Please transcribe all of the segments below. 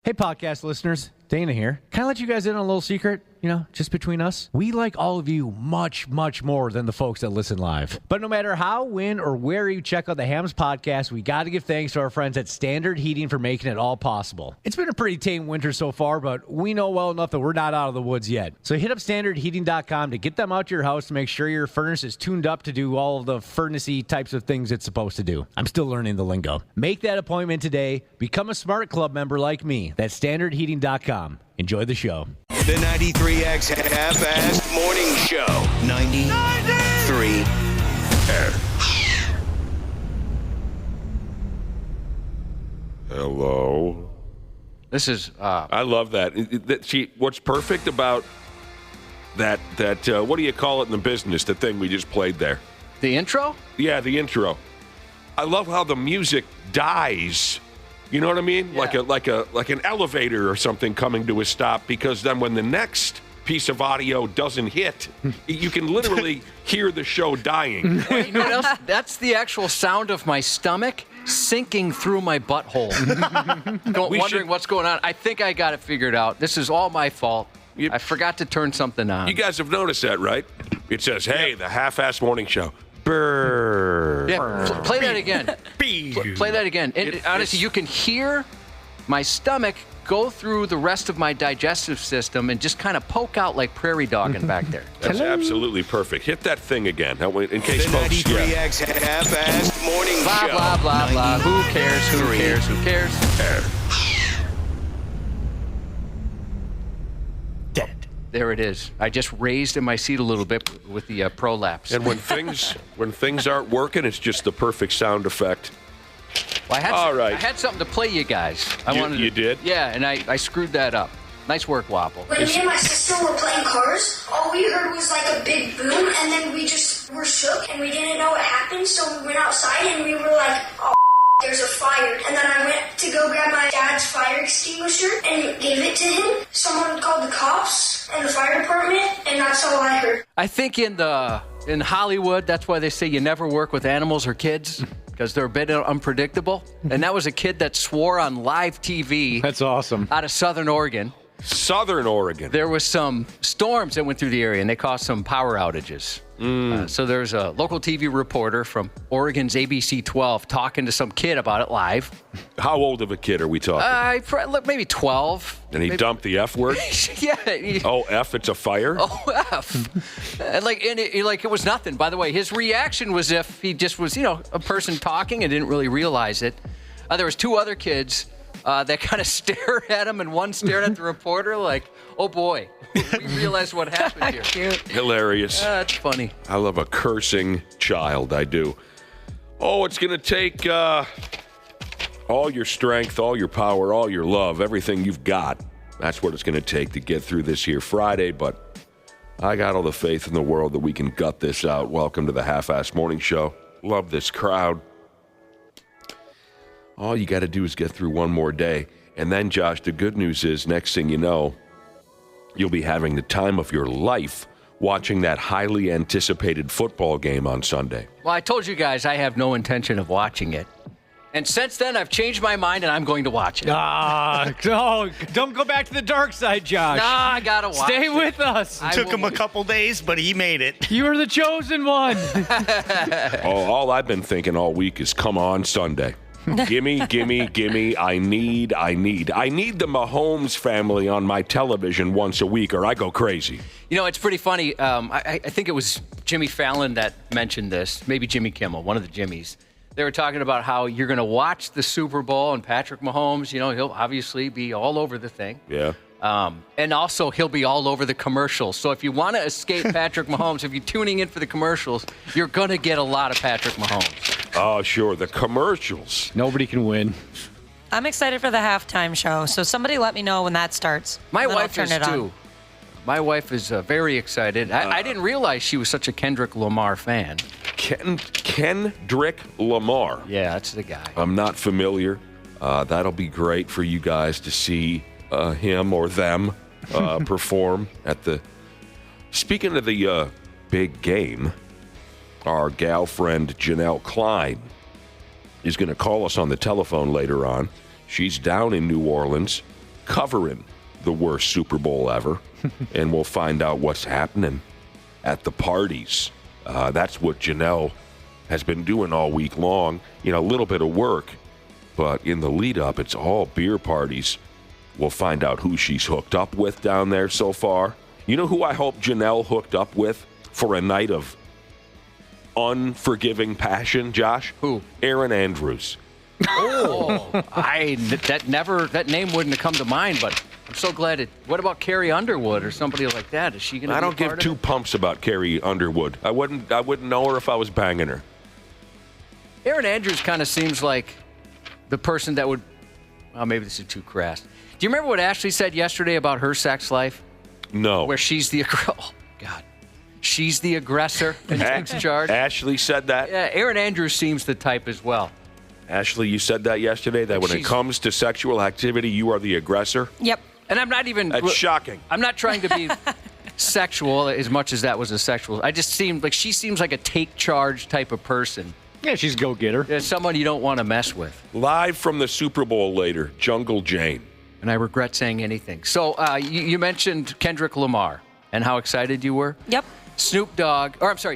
Hey, podcast listeners. Dana here. Can I let you guys in on a little secret? Just between us. We like all of you much, much more than the folks that listen live. But no matter how, when, or where you check out the Hams podcast, we got to give thanks to our friends at Standard Heating for making it all possible. It's been a pretty tame winter so far, but we know well enough that we're not out of the woods yet. So hit up standardheating.com to get them out to your house to make sure your furnace is tuned up to do all of the furnace-y types of things it's supposed to do. I'm still learning the lingo. Make that appointment today. Become a Smart Club member like me. That's standardheating.com. Enjoy the show. The 93X Half-Assed Morning Show. 93. Hello. This is... I love that. See, what's perfect about that, what do you call it in the business, the thing we just played there? The intro? Yeah, the intro. I love how the music dies. You know what I mean? Yeah. Like an elevator or something coming to a stop, because then when the next piece of audio doesn't hit, you can literally hear the show dying. Wait, you know what else? That's the actual sound of my stomach sinking through my butthole. Wondering what's going on. I think I got it figured out. This is all my fault. I forgot to turn something on. You guys have noticed that, right? It says, hey, the Half-Assed Morning Show. Brrr. Yeah, play that again. Play that again. And honestly, you can hear my stomach go through the rest of my digestive system and just kind of poke out like prairie dogging back there. That's absolutely perfect. Hit that thing again. In case The folks... 93X Half-Assed Morning Blah, Show. blah, blah, blah. Who cares? Who cares? Who cares? Dead. There it is. I just raised in my seat a little bit with the prolapse. And when things aren't working, it's just the perfect sound effect. Well, I All had something to play you guys. You did? Yeah, and I screwed that up. Nice work, Wapple. When me and my sister were playing cars, all we heard was like a big boom, and then we just were shook, and we didn't know what happened, so we went outside, and we were like, oh, there's a fire. And then I went to go grab my dad's fire extinguisher and gave it to him. Someone called the cops and the fire department, and that's all I heard. I think in Hollywood, that's why they say you never work with animals or kids, because they're a bit unpredictable. And that was a kid that swore on live TV. That's awesome. Out of Southern Oregon. Southern Oregon. There was some storms that went through the area, and they caused some power outages. So there's a local TV reporter from Oregon's ABC 12 talking to some kid about it live. How old of a kid are we talking? Maybe 12. And he dumped the F word? Yeah. Oh, F, it's a fire? Oh, F. It was nothing. By the way, his reaction was if he just was, a person talking and didn't really realize it. There was two other kids that kind of stared at him, and one stared at the reporter like, oh, boy. We realized what happened here. Cute. Hilarious. That's funny. I love a cursing child. I do. Oh, it's going to take all your strength, all your power, all your love, everything you've got. That's what it's going to take to get through this here Friday, but I got all the faith in the world that we can gut this out. Welcome to the Half-Assed Morning Show. Love this crowd. All you got to do is get through one more day. And then, Josh, the good news is, next thing you know, you'll be having the time of your life watching that highly anticipated football game on Sunday. Well, I told you guys I have no intention of watching it. And since then, I've changed my mind, and I'm going to watch it. Don't go back to the dark side, Josh. Nah, I got to watch Stay it. with us. Took him a couple days, but he made it. You were the chosen one. All I've been thinking all week is, come on, Sunday. Gimme. I need the Mahomes family on my television once a week, or I go crazy. It's pretty funny. I think it was Jimmy Fallon that mentioned this, maybe Jimmy Kimmel, one of the Jimmys. They were talking about how you're going to watch the Super Bowl, and Patrick Mahomes, he'll obviously be all over the thing. Yeah. And also, he'll be all over the commercials. So if you want to escape Patrick Mahomes, if you're tuning in for the commercials, you're going to get a lot of Patrick Mahomes. Oh, sure. The commercials. Nobody can win. I'm excited for the halftime show, so somebody let me know when that starts. My and then I'll wife turn is, it on. too. My wife is very excited. I didn't realize she was such a Kendrick Lamar fan. Kendrick Lamar. Yeah, that's the guy. I'm not familiar. That'll be great for you guys to see him or them perform at the... Speaking of the big game, our gal friend Janelle Klein is going to call us on the telephone later on. She's down in New Orleans covering the worst Super Bowl ever, and we'll find out what's happening at the parties. That's what Janelle has been doing all week long. You know, a little bit of work, but in the lead up, it's all beer parties. We'll find out who she's hooked up with down there so far. You know who I hope Janelle hooked up with for a night of unforgiving passion, Josh? Who? Erin Andrews. Oh, that name wouldn't have come to mind, but I'm so glad it. What about Carrie Underwood or somebody like that? Is she going to? I don't give two pumps about Carrie Underwood. I wouldn't know her if I was banging her. Erin Andrews kind of seems like the person that would. Oh, maybe this is too crass. Do you remember what Ashley said yesterday about her sex life? No. Where she's the she's the aggressor and takes charge. Ashley said that? Yeah, Erin Andrews seems the type as well. Ashley, you said that yesterday, that when it comes to sexual activity, you are the aggressor? Yep. And I'm not even... That's shocking. I'm not trying to be sexual as much as that was a sexual. I just seemed like she seems like a take charge type of person. Yeah, she's a go-getter. There's someone you don't want to mess with. Live from the Super Bowl later, Jungle Jane. And I regret saying anything. So you mentioned Kendrick Lamar and how excited you were. Yep.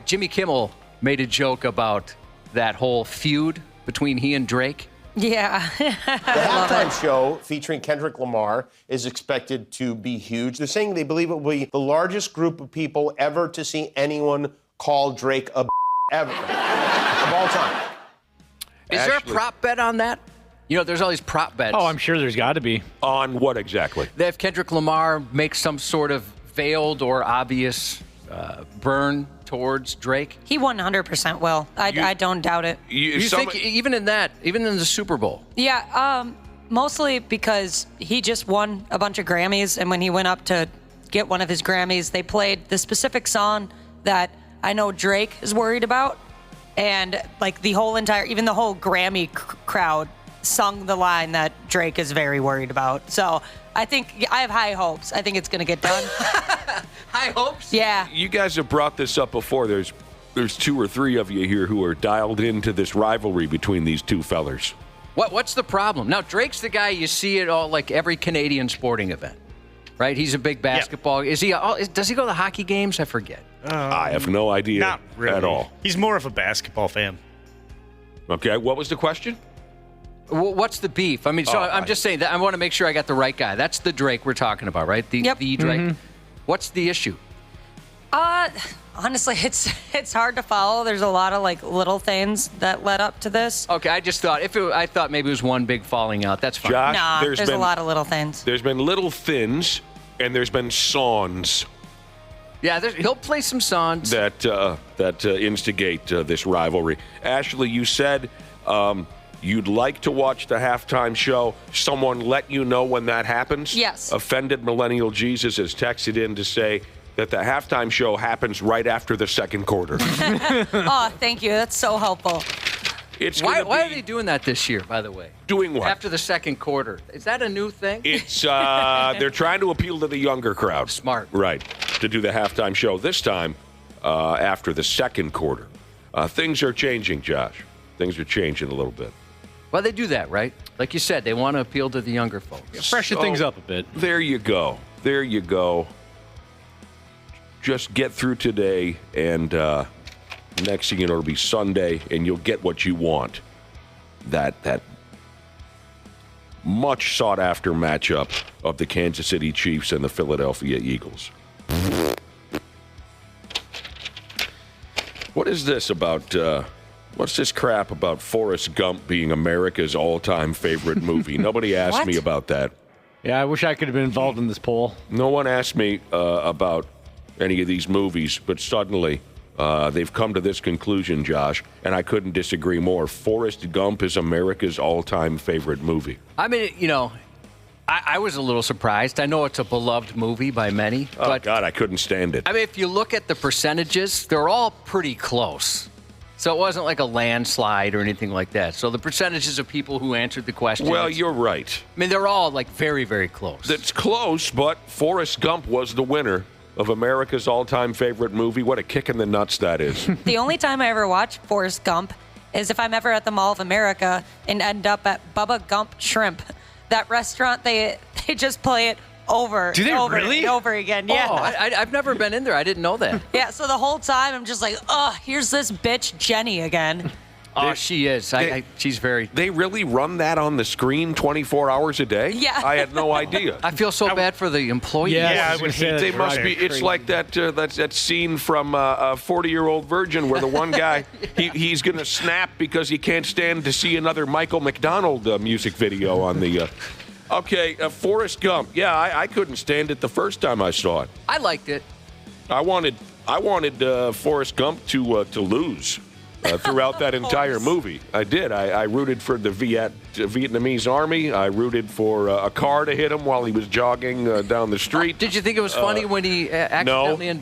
Jimmy Kimmel made a joke about that whole feud between he and Drake. Yeah. The halftime show featuring Kendrick Lamar is expected to be huge. They're saying they believe it will be the largest group of people ever to see anyone call Drake a ever of all time. Is there a prop bet on that? You know, there's all these prop bets. Oh, I'm sure there's got to be. On what exactly? That if Kendrick Lamar makes some sort of veiled or obvious burn towards Drake. He 100% will. I don't doubt it. You think even in the Super Bowl? Yeah, mostly because he just won a bunch of Grammys, and when he went up to get one of his Grammys, they played the specific song that I know Drake is worried about, and like the whole Grammy crowd sung the line that Drake is very worried about. So I think I have high hopes. I think it's going to get done. High hopes? Yeah. You guys have brought this up before. There's two or three of you here who are dialed into this rivalry between these two fellers. What's the problem? Now, Drake's the guy you see at all, like every Canadian sporting event, right? He's a big basketball. Yep. Does he go to the hockey games? I forget. I have no idea Not really. at all. He's more of a basketball fan. Okay, what was the question? What's the beef? I mean, I'm just saying that I want to make sure I got the right guy. That's the Drake we're talking about, right? The Drake. Mm-hmm. What's the issue? Honestly, it's hard to follow. There's a lot of like little things that led up to this. Okay, I just thought I thought maybe it was one big falling out. That's fine. Josh, Nah, there's a lot of little things. There's been little thins, and there's been songs. Yeah, he'll play some songs that instigate this rivalry. Ashley, you said you'd like to watch the halftime show. Someone let you know when that happens? Yes. Offended Millennial Jesus has texted in to say that the halftime show happens right after the second quarter. Oh, thank you. That's so helpful. Why are they doing that this year, by the way? Doing what? After the second quarter. Is that a new thing? It's they're trying to appeal to the younger crowd. Smart. Right. To do the halftime show this time after the second quarter. Things are changing, Josh. Things are changing a little bit. Well, they do that, right? Like you said, they want to appeal to the younger folks. Freshen things up a bit. There you go. There you go. Just get through today, and next thing you know, it'll be Sunday, and you'll get what you want. That much sought-after matchup of the Kansas City Chiefs and the Philadelphia Eagles. What is this about... what's this crap about Forrest Gump being America's all-time favorite movie? Nobody asked me about that. Yeah, I wish I could have been involved in this poll. No one asked me about any of these movies, but suddenly they've come to this conclusion, Josh, and I couldn't disagree more. Forrest Gump is America's all-time favorite movie. I mean, you know, I was a little surprised. I know it's a beloved movie by many. Oh, but, God, I couldn't stand it. I mean, if you look at the percentages, they're all pretty close. So it wasn't like a landslide or anything like that. So the percentages of people who answered the question. Well, you're right. I mean, they're all like very, very close. It's close, but Forrest Gump was the winner of America's all-time favorite movie. What a kick in the nuts that is. The only time I ever watch Forrest Gump is if I'm ever at the Mall of America and end up at Bubba Gump Shrimp. That restaurant, they they just play it over Do they and over really? and over again. Yeah. Oh, I've never been in there. I didn't know that. Yeah, so the whole time I'm just like, oh, here's this bitch Jenny again. Oh, she is. She's very. They really run that on the screen 24 hours a day? Yeah. I had no idea. I feel so bad for the employees. Yeah, I would hate They that. must be. It's like that scene from a 40-year-old virgin where the one guy he's going to snap because he can't stand to see another Michael McDonald music video on the. Okay, Forrest Gump. Yeah, I couldn't stand it the first time I saw it. I liked it. I wanted Forrest Gump to lose. Throughout that entire movie. I did. I rooted for the Vietnamese army. I rooted for a car to hit him while he was jogging down the street. Did you think it was funny when he accidentally...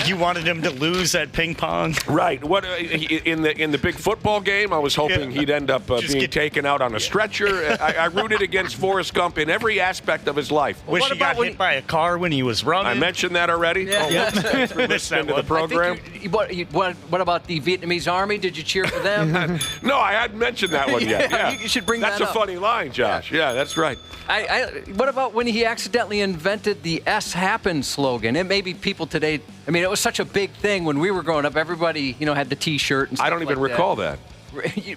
You wanted him to lose at ping pong? Right. What in the big football game, I was hoping he'd end up being taken out on a stretcher. I rooted against Forrest Gump in every aspect of his life. Wish he got hit by a car when he was running. I mentioned that already. Yeah. Missed that Into the one. program. What about the Vietnamese army? Did you cheer for them? No, I hadn't mentioned that one yet. Yeah, Yeah. you should bring That's that a up. funny line, Josh. Yeah, that's right. What about when he accidentally invented the S Happen slogan? It maybe people today. I mean, it was such a big thing when we were growing up. Everybody, had the T-shirt. And stuff I don't even like recall that.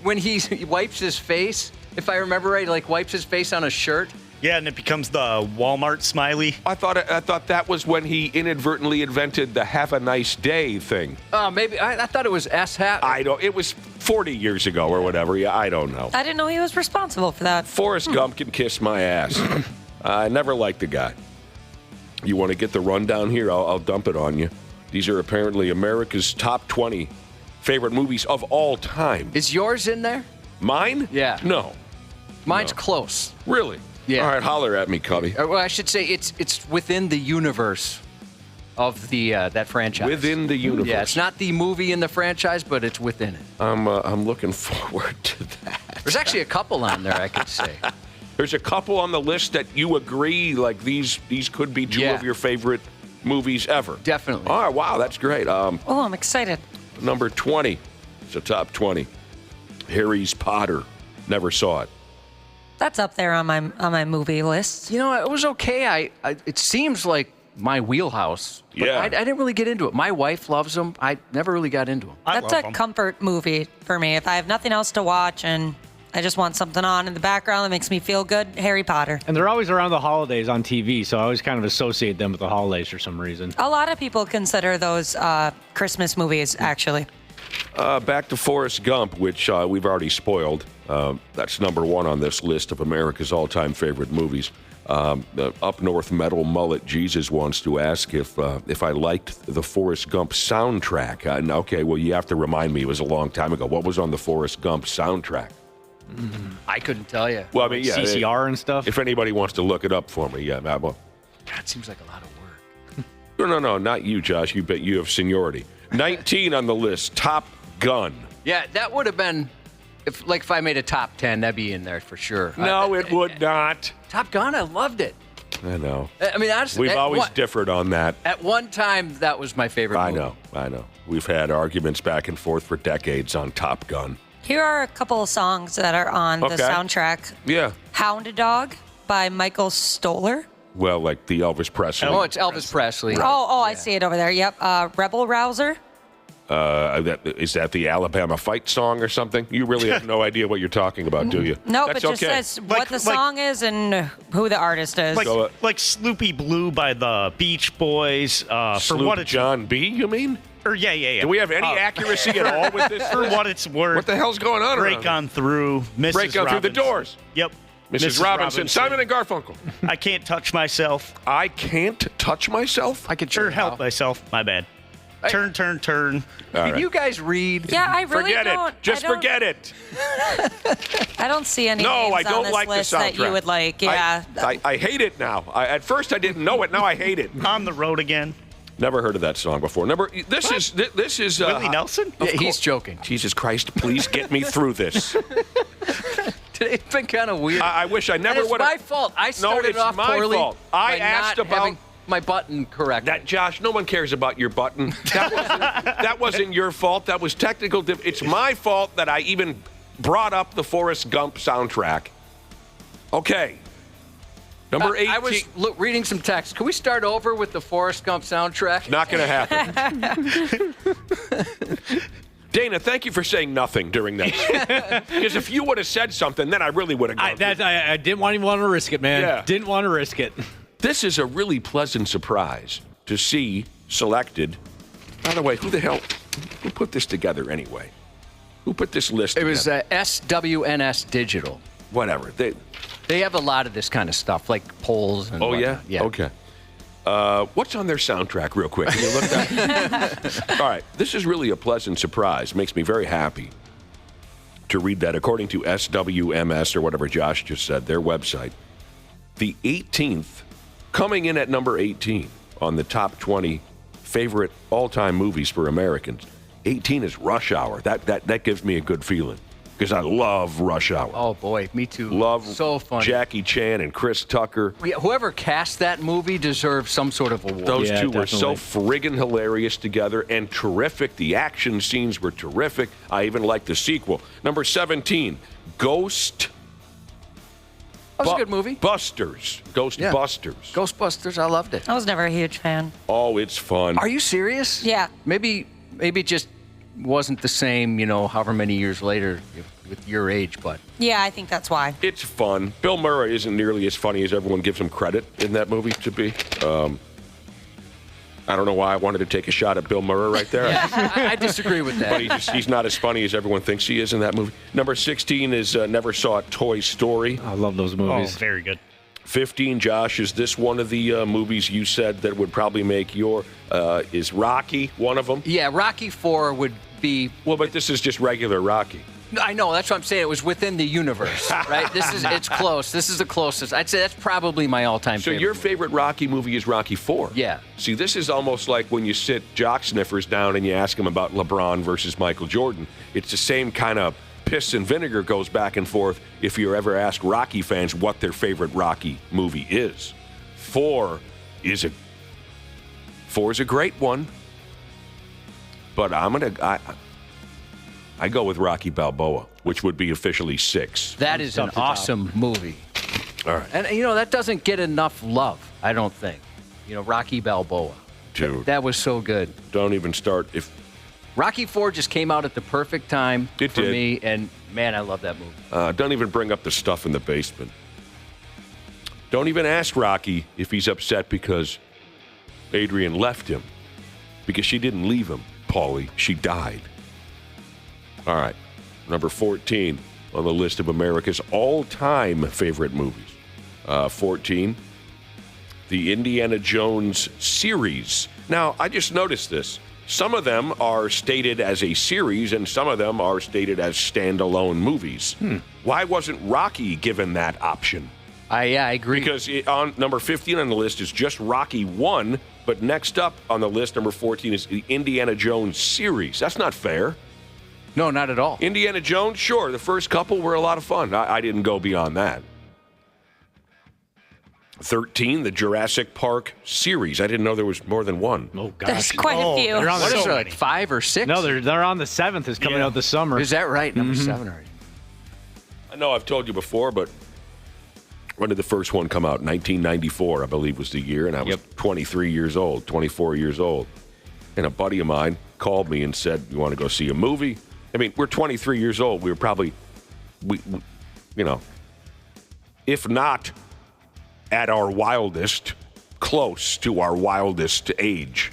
When he wipes his face, if I remember right, like wipes his face on a shirt. Yeah, and it becomes the Walmart smiley. I thought that was when he inadvertently invented the "Have a nice day" thing. Maybe I thought it was S Happen. It was 40 years ago or whatever. Yeah, I don't know. I didn't know he was responsible for that. Forrest Gump can kiss my ass. I never liked the guy. You want to get the rundown here? I'll dump it on you. These are apparently America's top 20 favorite movies of all time. Is yours in there? Mine? Yeah. No. Mine's close. Really? Yeah. All right, holler at me, Cubby. Well, I should say it's within the universe of the that franchise. Within the universe. Yeah, it's not the movie in the franchise, but it's within it. I'm looking forward to that. There's actually a couple on there, I could say. There's a couple on the list that you agree, like these could be two of your favorite movies ever. Definitely. All right, wow, that's great. Oh, I'm excited. Number 20. It's a top 20. Harry's Potter. Never saw it. That's up there on my movie list. It was okay. It seems like my wheelhouse. But Yeah. I didn't really get into it. My wife loves them. I never really got into them. That's a comfort movie for me. If I have nothing else to watch and I just want something on in the background that makes me feel good, Harry Potter. And they're always around the holidays on TV, so I always kind of associate them with the holidays for some reason. A lot of people consider those Christmas movies, actually. Back to Forrest Gump, which we've already spoiled. That's number 1 on this list of America's all-time favorite movies. The Up North Metal Mullet Jesus wants to ask if I liked the Forrest Gump soundtrack. Okay, well, you have to remind me. It was a long time ago. What was on the Forrest Gump soundtrack? I couldn't tell you. Well, I mean, yeah, CCR and stuff? If anybody wants to look it up for me, yeah. Well, God, it seems like a lot of work. no, not you, Josh. You bet you have seniority. 19 on the list, Top Gun. Yeah, that would have been, if I made a top 10, that'd be in there for sure. No, it would not. Top Gun, I loved it. I know. I mean, honestly, We've always differed on that. At one time, that was my favorite movie. I know. We've had arguments back and forth for decades on Top Gun. Here are a couple of songs that are on the soundtrack. Yeah. Hound Dog by Michael Stoller. Well, like the Elvis Presley. Oh, it's Elvis Presley. Oh, I see it over there. Yep. Rebel Rouser. Is that the Alabama Fight song or something? You really have no idea what you're talking about, do you? No, That's it just okay. says what the song is and who the artist is. Like Sloopy Blue by the Beach Boys. For Sloop what it's John B, you mean? Yeah. Do we have any accuracy at all with this? For what it's worth. What the hell's going on around Break on through. Mrs. Break on through the Robinson. doors. Yep. Mrs. Robinson. Simon and Garfunkel. I can't touch myself. I can't touch myself? I could Or help myself. My bad. Turn. Can right. you guys read? Yeah, I really Forget don't. it. Just forget it. I don't see any No, names I don't on this like list the soundtrack. that you would like. Yeah. I hate it now. At first I didn't know it. Now I hate it. On the road again. Never heard of that song before. This is Willie Nelson? Yeah, he's joking. Jesus Christ, please get me through this. Today's been kind of weird. I wish I never And would have. It's my fault. I started it's off my poorly. fault. I by asked not about having my button correct. that. Josh, no one cares about your button. That wasn't your fault. That was technical. It's my fault that I even brought up the Forrest Gump soundtrack. Okay. Number 18. I was reading some text. Can we start over with the Forrest Gump soundtrack? Not going to happen. Dana, thank you for saying nothing during that. Because if you would have said something, then I really would have gone. I didn't even want to risk it, man. Yeah. Didn't want to risk it. This is a really pleasant surprise to see selected. By the way, who put this together anyway? Who put this list together? It was SWNS Digital. Whatever. They have a lot of this kind of stuff, like polls and whatnot. Yeah? Okay. What's on their soundtrack, real quick? Can you look that? All right. This is really a pleasant surprise. Makes me very happy to read that. According to SWMS, or whatever Josh just said, their website, the 18th, coming in at number 18 on the top 20 favorite all-time movies for Americans. 18 is Rush Hour. That gives me a good feeling because I love Rush Hour. Oh, boy. Me too. Love so funny. Jackie Chan and Chris Tucker. Whoever cast that movie deserves some sort of award. Those two were definitely. so friggin' hilarious together and terrific. The action scenes were terrific. I even like the sequel. Number 17, Ghost. That was a good movie. Ghostbusters. Ghostbusters. I loved it. I was never a huge fan. Oh, it's fun. Are you serious? Yeah. Maybe it just wasn't the same, however many years later with your age, but. Yeah, I think that's why. It's fun. Bill Murray isn't nearly as funny as everyone gives him credit in that movie to be. I don't know why I wanted to take a shot at Bill Murray right there. I disagree with that. But he's not as funny as everyone thinks he is in that movie. Number 16 is Never Saw Toy Story. I love those movies. Oh, very good. 15, Josh, is this one of the movies you said that would probably make your, is Rocky one of them? Yeah, Rocky 4 would be. Well, but this is just regular Rocky. I know, that's what I'm saying. It was within the universe, right? It's close. This is the closest. I'd say that's probably my all-time So favorite. your favorite Rocky movie is Rocky 4? Yeah. See, this is almost like when you sit jock sniffers down and you ask them about LeBron versus Michael Jordan. It's the same kind of piss and vinegar goes back and forth if you ever ask Rocky fans what their favorite Rocky movie is. 4 is a great one, but I go with Rocky Balboa, which would be officially 6. That is an awesome movie. All right. And, that doesn't get enough love, I don't think. Rocky Balboa. Dude. That was so good. Don't even start. If Rocky 4 just came out at the perfect time It for did. me, and, man, I love that movie. Don't even bring up the stuff in the basement. Don't even ask Rocky if he's upset because Adrian left him. Because she didn't leave him, Paulie. She died. All right. Number 14 on the list of America's all-time favorite movies. 14, the Indiana Jones series. Now, I just noticed this. Some of them are stated as a series, and some of them are stated as standalone movies. Why wasn't Rocky given that option? I agree. Because on number 15 on the list is just Rocky 1, but next up on the list, number 14, is the Indiana Jones series. That's not fair. No, not at all. Indiana Jones, sure, the first couple were a lot of fun. I didn't go beyond that. 13, the Jurassic Park series. I didn't know there was more than one. Oh, gosh. There's quite a few. They're on What the is there, like 5 or 6? No, they're on the 7th. Is coming out this summer. Is that right? Number 7 already. I know I've told you before, but when did the first one come out? 1994, I believe, was the year, and I was 23 years old, 24 years old. And a buddy of mine called me and said, "You want to go see a movie?" I mean, we're 23 years old. We were probably, if not at our wildest, close to our wildest age.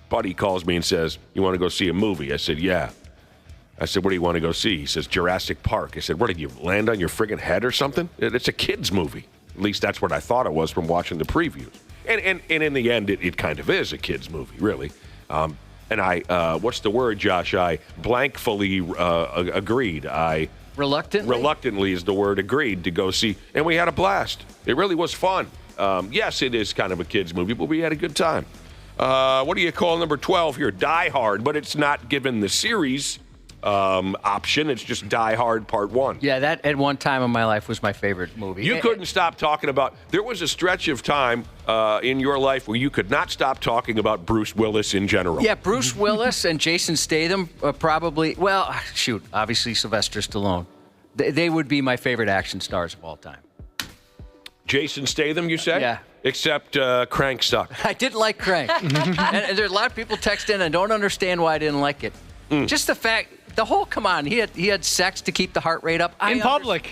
Buddy calls me and says, "You want to go see a movie?" I said, "Yeah." I said, "What do you want to go see?" He says, "Jurassic Park." I said, "What, did you land on your friggin' head or something?" It's a kid's movie. At least that's what I thought it was from watching the previews. And in the end, it kind of is a kid's movie, really. And I, what's the word, Josh? I blankfully agreed. Reluctantly is the word, agreed to go see. And we had a blast. It really was fun. Yes, it is kind of a kid's movie, but we had a good time. What do you call number 12 here? Die Hard, but it's not given the series option. It's just Die Hard Part 1. Yeah, that at one time in my life was my favorite movie. You couldn't stop talking about... There was a stretch of time in your life where you could not stop talking about Bruce Willis in general. Yeah, Bruce Willis and Jason Statham probably... Well, shoot, obviously Sylvester Stallone. They would be my favorite action stars of all time. Jason Statham, you said? Yeah. Except Crank sucked. I didn't like Crank. and there's a lot of people text in and don't understand why I didn't like it. Just the fact, come on, he had sex to keep the heart rate up. In public.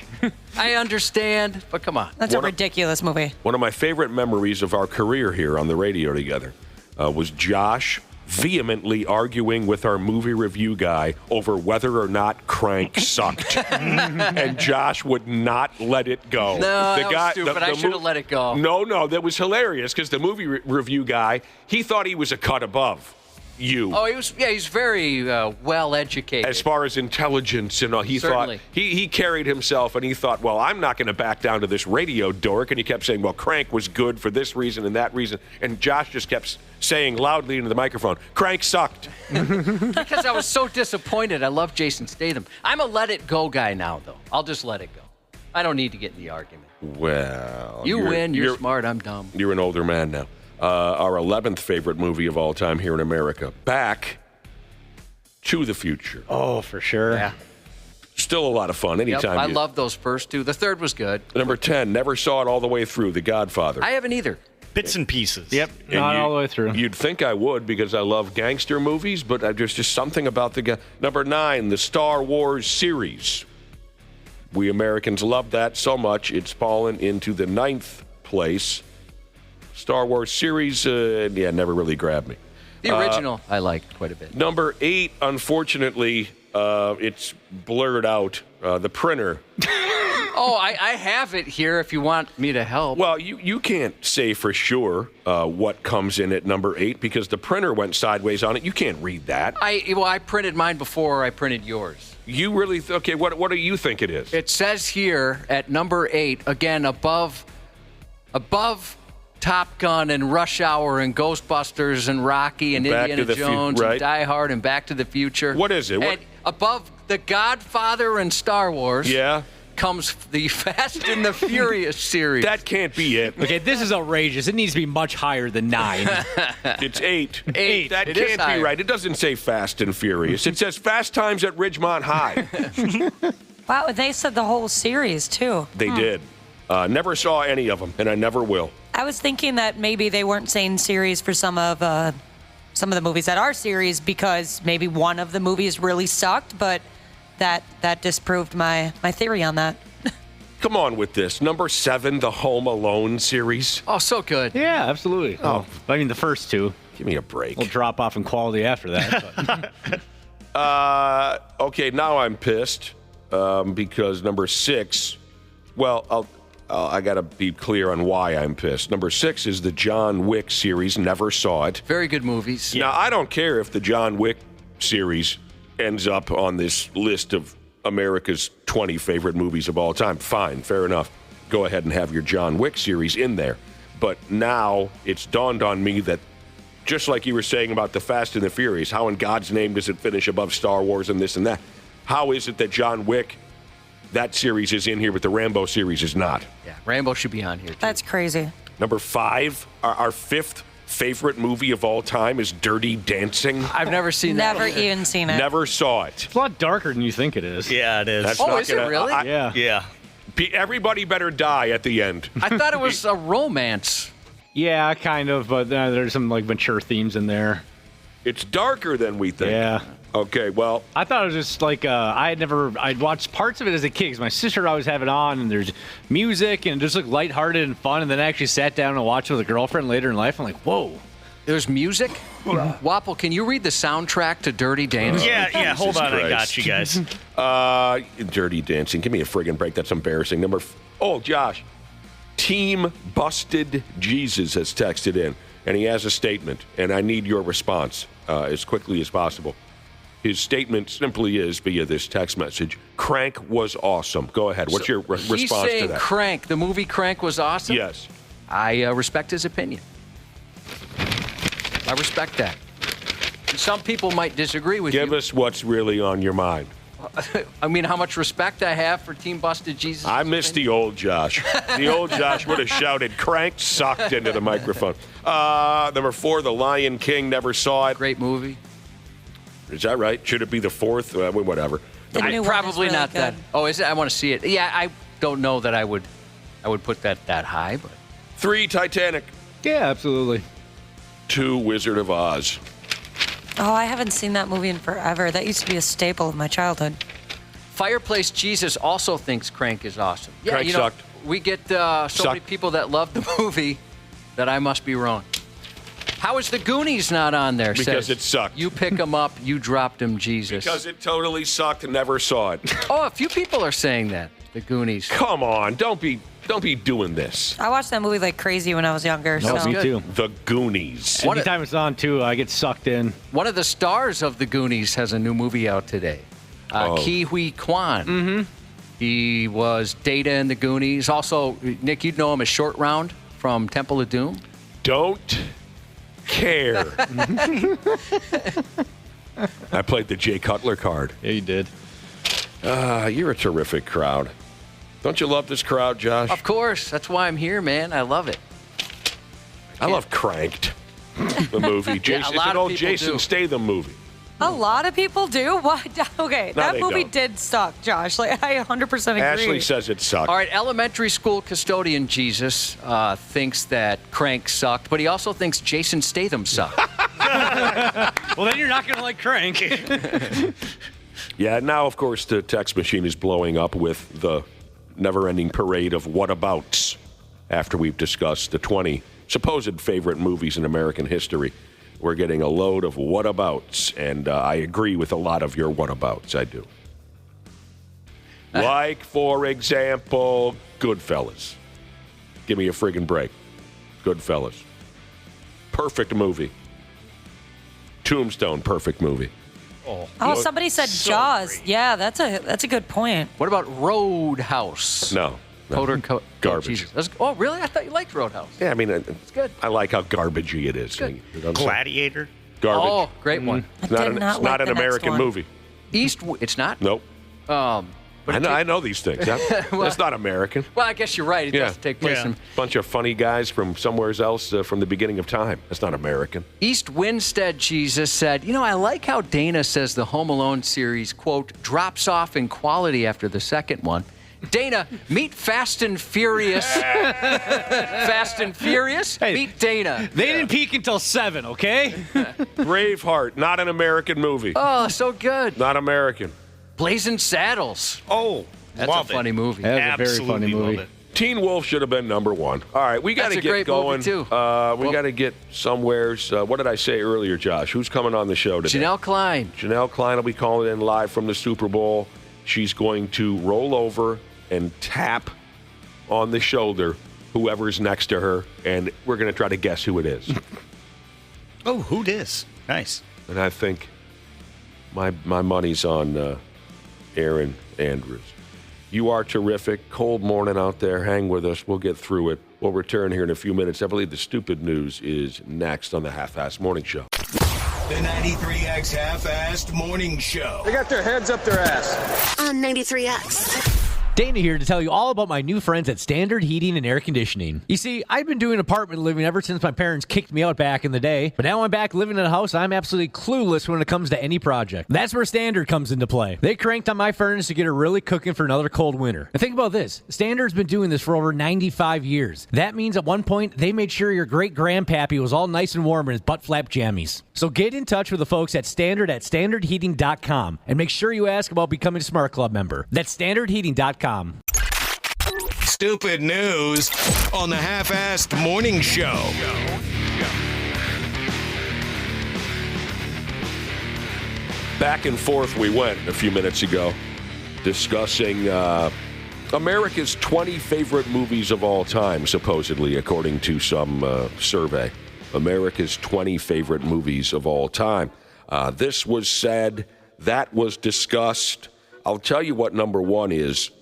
I understand, but come on. That's a ridiculous movie. One of my favorite memories of our career here on the radio together was Josh vehemently arguing with our movie review guy over whether or not Crank sucked. And Josh would not let it go. No, that was stupid. I should have let it go. No, that was hilarious because the movie review guy, he thought he was a cut above you. Oh, he's very well educated. As far as intelligence and all, he Certainly. thought he carried himself, and he thought, well, I'm not going to back down to this radio dork. And he kept saying, well, Crank was good for this reason and that reason. And Josh just kept saying loudly into the microphone, Crank sucked. Because I was so disappointed. I love Jason Statham. I'm a let it go guy now, though. I'll just let it go. I don't need to get in the argument. Well, You win. You're smart. I'm dumb. You're an older man now. Our 11th favorite movie of all time here in America, Back to the Future. Oh, for sure. Yeah. Still a lot of fun. Anytime. I love those first two. The third was good. Number 10, never saw it all the way through, The Godfather. I haven't either. Bits and pieces. Yep, And not all the way through. You'd think I would because I love gangster movies, but there's just something about the guy. Number 9, the Star Wars series. We Americans love that so much, it's fallen into the 9th place. Star Wars series, never really grabbed me. The original I liked quite a bit. Number 8, unfortunately, it's blurred out. The Printer. Oh, I have it here if you want me to help. Well, you can't say for sure what comes in at number 8 because the printer went sideways on it. You can't read that. I printed mine before I printed yours. You really okay? What do you think it is? It says here at number 8, again above Top Gun and Rush Hour and Ghostbusters and Rocky and Back to Indiana the Jones right? and Die Hard and Back to the Future. What is it? And above The Godfather and Star Wars. Yeah. Comes the Fast and the Furious series. That can't be it. Okay, this is outrageous. It needs to be much higher than 9. It's 8. 8. That It can't is be higher. right. It doesn't say Fast and Furious. It says Fast Times at Ridgemont High. Wow, they said the whole series, too. They did. Never saw any of them, and I never will. I was thinking that maybe they weren't saying series for some of the movies that are series because maybe one of the movies really sucked, but that disproved my theory on that. Come on with this. Number 7, the Home Alone series. Oh, so good. Yeah, absolutely. Oh, I mean, the first two. Give me a break. We'll drop off in quality after that. But. Okay, now I'm pissed because number 6. Well, I got to be clear on why I'm pissed. Number 6 is the John Wick series. Never saw it. Very good movies. Now, I don't care if the John Wick series ends up on this list of America's 20 favorite movies of all time. Fine, fair enough. Go ahead and have your John Wick series in there. But now it's dawned on me that just like you were saying about the Fast and the Furious, how in God's name does it finish above Star Wars and this and that? How is it that John Wick, that series is in here, but the Rambo series is not? Yeah, Rambo should be on here, too. That's crazy. Number 5, our 5th favorite movie of all time is Dirty Dancing. I've never seen that. Never even seen it. Never saw it. It's a lot darker than you think it is. Yeah, it is. That's Oh, not is it gonna- really? Yeah. Yeah. Everybody better die at the end. I thought it was a romance. Yeah, kind of, but there's some like mature themes in there. It's darker than we think. Yeah. Okay, well, I thought it was just like I'd watched parts of it as a kid because my sister would always have it on, and there's music and it just looked lighthearted and fun. And then I actually sat down and watched it with a girlfriend later in life. I'm like, whoa. There's music. Wapple, can you read the soundtrack to Dirty Dancing? Yeah, hold Jesus on, I got Christ. you guys. Dirty Dancing. Give me a friggin' break. That's embarrassing. Josh. Team Busted Jesus has texted in, and he has a statement, and I need your response as quickly as possible. His statement simply is, via this text message, Crank was awesome. Go ahead. What's your response He's to saying that? Crank, the movie Crank was awesome? Yes. I respect his opinion. I respect that. Some people might disagree with Give you. us what's really on your mind. I mean, how much respect I have for Team Busted Jesus. I miss the old Josh. The old Josh would have shouted, Crank sucked into the microphone. Number 4, The Lion King. Never saw it. Great movie. Is that right? Should it be the 4th? Whatever. The new one is Probably really not good. that. Oh, is it? I want to see it. Yeah, I don't know that I would I would put that high, but 3, Titanic. Yeah, absolutely. 2, Wizard of Oz. Oh, I haven't seen that movie in forever. That used to be a staple of my childhood. Fireplace Jesus also thinks Crank is awesome. Yeah, Crank sucked. We get so many people that love the movie that I must be wrong. How is the Goonies not on there? Because it sucked. You pick them up, you dropped them, Jesus. Because it totally sucked and never saw it. Oh, a few people are saying that. The Goonies. Come on, don't be doing this. I watched that movie like crazy when I was younger. No, so. me too. The Goonies. Anytime it's on, too, I get sucked in. One of the stars of the Goonies has a new movie out today. Ke Huy Quan. Mm-hmm. He was Data in the Goonies. Also, Nick, you'd know him as Short Round from Temple of Doom. Don't care. I played the Jay Cutler card. Yeah, you did. You're a terrific crowd. Don't you love this crowd, Josh? Of course. That's why I'm here, man. I love it. I love Cranked, the movie. Jason, it's an old Jason Statham movie. A lot of people do? What? Okay, No, that they movie don't. did suck, Josh. Like, I 100% agree. Ashley says it sucked. All right, elementary school custodian Jesus thinks that Crank sucked, but he also thinks Jason Statham sucked. Well, then you're not going to like Crank. Yeah, now, of course, the text machine is blowing up with the never-ending parade of whatabouts after we've discussed the 20 supposed favorite movies in American history. We're getting a load of whatabouts, and I agree with a lot of your whatabouts. I do. Like, for example, Goodfellas. Give me a friggin' break. Goodfellas. Perfect movie. Tombstone, perfect movie. Oh, somebody said Jaws. great. Yeah, that's a good point. What about Roadhouse? No. Jesus. Garbage. Oh, really? I thought you liked Roadhouse. Yeah, I mean, it's good. I like how garbagey it is. good. Gladiator. Garbage. Oh, great one. It's not did not it's like not an the next American one. movie. It's not? Nope. But I know these things. That's not American. Well, I guess you're right. It does take place in Bunch of funny guys from somewhere else from the beginning of time. That's not American. East Winstead Jesus said, I like how Dana says the Home Alone series, quote, drops off in quality after the second one. Dana, meet Fast and Furious. Fast and Furious? Hey, meet Dana. They didn't peak until 7, okay? Braveheart, not an American movie. Oh, so good. Not American. Blazing Saddles. Oh, That's love a funny movie. That's a very funny Absolutely movie. love it. Teen Wolf should have been number one. All right, we got to That's a get great going. movie, too. We got to get somewheres. What did I say earlier, Josh? Who's coming on the show today? Janelle Klein. Janelle Klein will be calling in live from the Super Bowl. She's going to roll over and tap on the shoulder whoever's next to her, and we're going to try to guess who it is. Oh, who dis? Nice. And I think my money's on Aaron Andrews. You are terrific. Cold morning out there. Hang with us. We'll get through it. We'll return here in a few minutes. I believe the stupid news is next on the Half-Assed Morning Show. The 93X Half-Assed Morning Show. They got their heads up their ass. On 93X. Dana here to tell you all about my new friends at Standard Heating and Air Conditioning. You see, I've been doing apartment living ever since my parents kicked me out back in the day, but now I'm back living in a house. I'm absolutely clueless when it comes to any project. That's where Standard comes into play. They cranked on my furnace to get it really cooking for another cold winter. And think about this. Standard's been doing this for over 95 years. That means at one point, they made sure your great-grandpappy was all nice and warm in his butt-flap jammies. So get in touch with the folks at standardheating.com and make sure you ask about becoming a Smart Club member. That's standardheating.com. Stupid news on the Half-Assed Morning Show. Back and forth we went a few minutes ago discussing America's 20 favorite movies of all time, supposedly, according to some survey. America's 20 favorite movies of all time. This was said. That was discussed. I'll tell you what number one is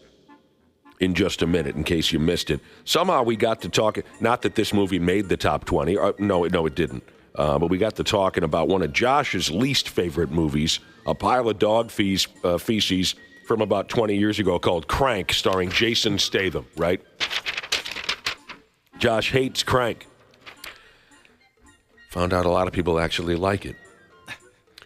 in just a minute, in case you missed it. Somehow we got to talking, not that this movie made the top 20. No, it didn't. But we got to talking about one of Josh's least favorite movies, a pile of dog feces from about 20 years ago called Crank, starring Jason Statham, right? Josh hates Crank. Found out a lot of people actually like it.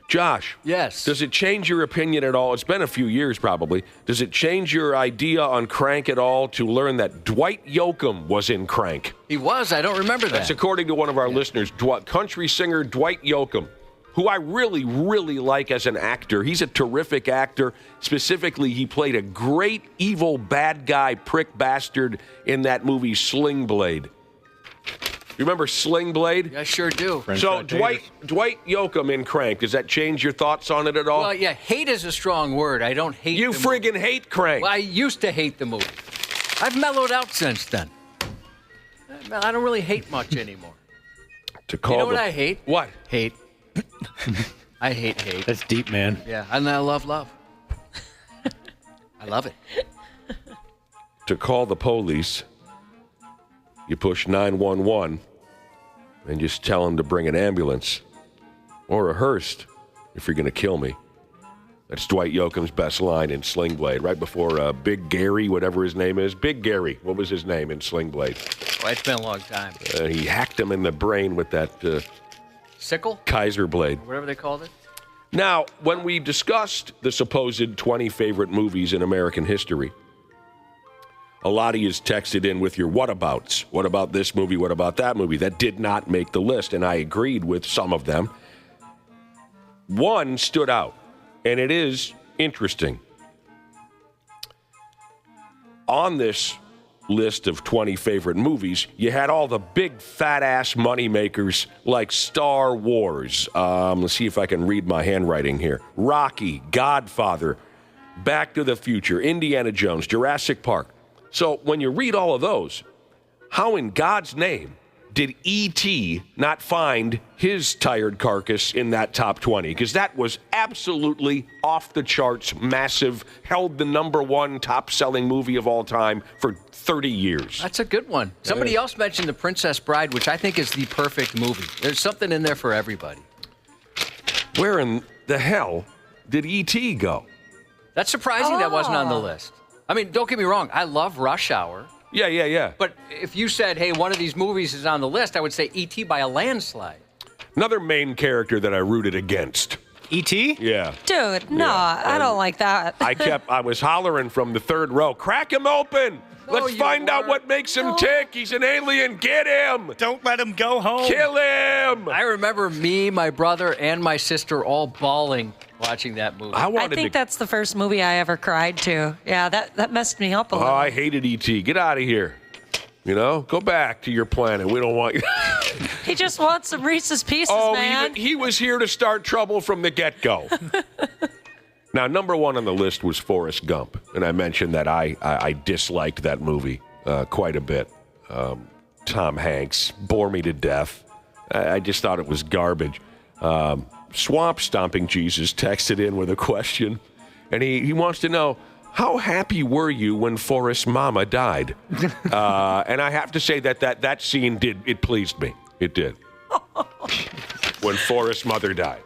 Josh. Yes. Does it change your opinion at all? It's been a few years probably. Does it change your idea on Crank at all to learn that Dwight Yoakam was in Crank? He was. I don't remember that. That's according to one of our listeners, country singer Dwight Yoakam, who I really, really like as an actor. He's a terrific actor. Specifically, he played a great evil bad guy prick bastard in that movie Sling Blade. You remember Sling Blade? I sure do. So Dwight Yoakam in Crank, does that change your thoughts on it at all? Well, yeah, hate is a strong word. I don't hate You friggin' hate Crank. Well, I used to hate the movie. I've mellowed out since then. I don't really hate much anymore. You know what I hate? What? Hate. I hate hate. That's deep, man. Yeah, and I love love. I love it. To call the police, you push 911 and just tell them to bring an ambulance or a hearse if you're going to kill me. That's Dwight Yoakam's best line in Sling Blade, right before Big Gary, whatever his name is. Big Gary, what was his name in Sling Blade? Oh, it's been a long time. He hacked him in the brain with that Sickle? Kaiser blade. Whatever they called it. Now, when we discussed the supposed 20 favorite movies in American history, a lot of you texted in with your whatabouts. What about this movie? What about that movie? That did not make the list, and I agreed with some of them. One stood out, and it is interesting. On this list of 20 favorite movies, you had all the big fat-ass moneymakers like Star Wars. Let's see if I can read my handwriting here. Rocky, Godfather, Back to the Future, Indiana Jones, Jurassic Park. So when you read all of those, how in God's name did E.T. not find his tired carcass in that top 20? Because that was absolutely off the charts, massive, held the #1 top-selling movie of all time for 30 years. That's a good one. Somebody else mentioned The Princess Bride, which I think is the perfect movie. There's something in there for everybody. Where in the hell did E.T. go? That's surprising that wasn't on the list. I mean, don't get me wrong. I love Rush Hour. Yeah. But if you said, hey, one of these movies is on the list, I would say E.T. by a landslide. Another main character that I rooted against. E.T.? Yeah. Dude, no, I don't like that. I was hollering from the third row, crack him open. Let's find out what makes him tick. He's an alien. Get him. Don't let him go home. Kill him. I remember me, my brother, and my sister all bawling watching that movie. I think that's the first movie I ever cried to. Yeah, that messed me up a little. Oh, I hated E.T. Get out of here. You know, go back to your planet. We don't want you. He just wants some Reese's Pieces, man. He was here to start trouble from the get-go. Now, #1 on the list was Forrest Gump, and I mentioned that I disliked that movie quite a bit. Tom Hanks bore me to death. I just thought it was garbage. Swamp Stomping Jesus texted in with a question, and he wants to know, how happy were you when Forrest's mama died? And I have to say that scene pleased me. It did. When Forrest's mother died.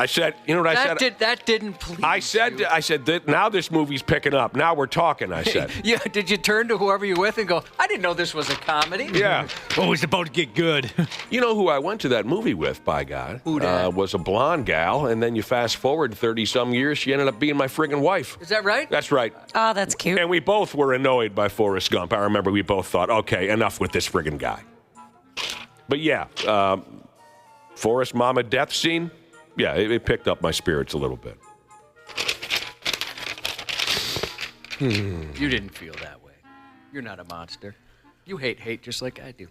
I said, you know what I said? That didn't please I said that now this movie's picking up. Now we're talking, I said. Yeah, did you turn to whoever you're with and go, I didn't know this was a comedy? Yeah. Oh, it's about to get good. You know who I went to that movie with, by God? Who that? Was a blonde gal, and then you fast forward 30-some years, she ended up being my friggin' wife. Is that right? That's right. Oh, that's cute. And we both were annoyed by Forrest Gump. I remember we both thought, okay, enough with this friggin' guy. But yeah, Forrest mama death scene, yeah, it picked up my spirits a little bit. You didn't feel that way. You're not a monster. You hate just like I do.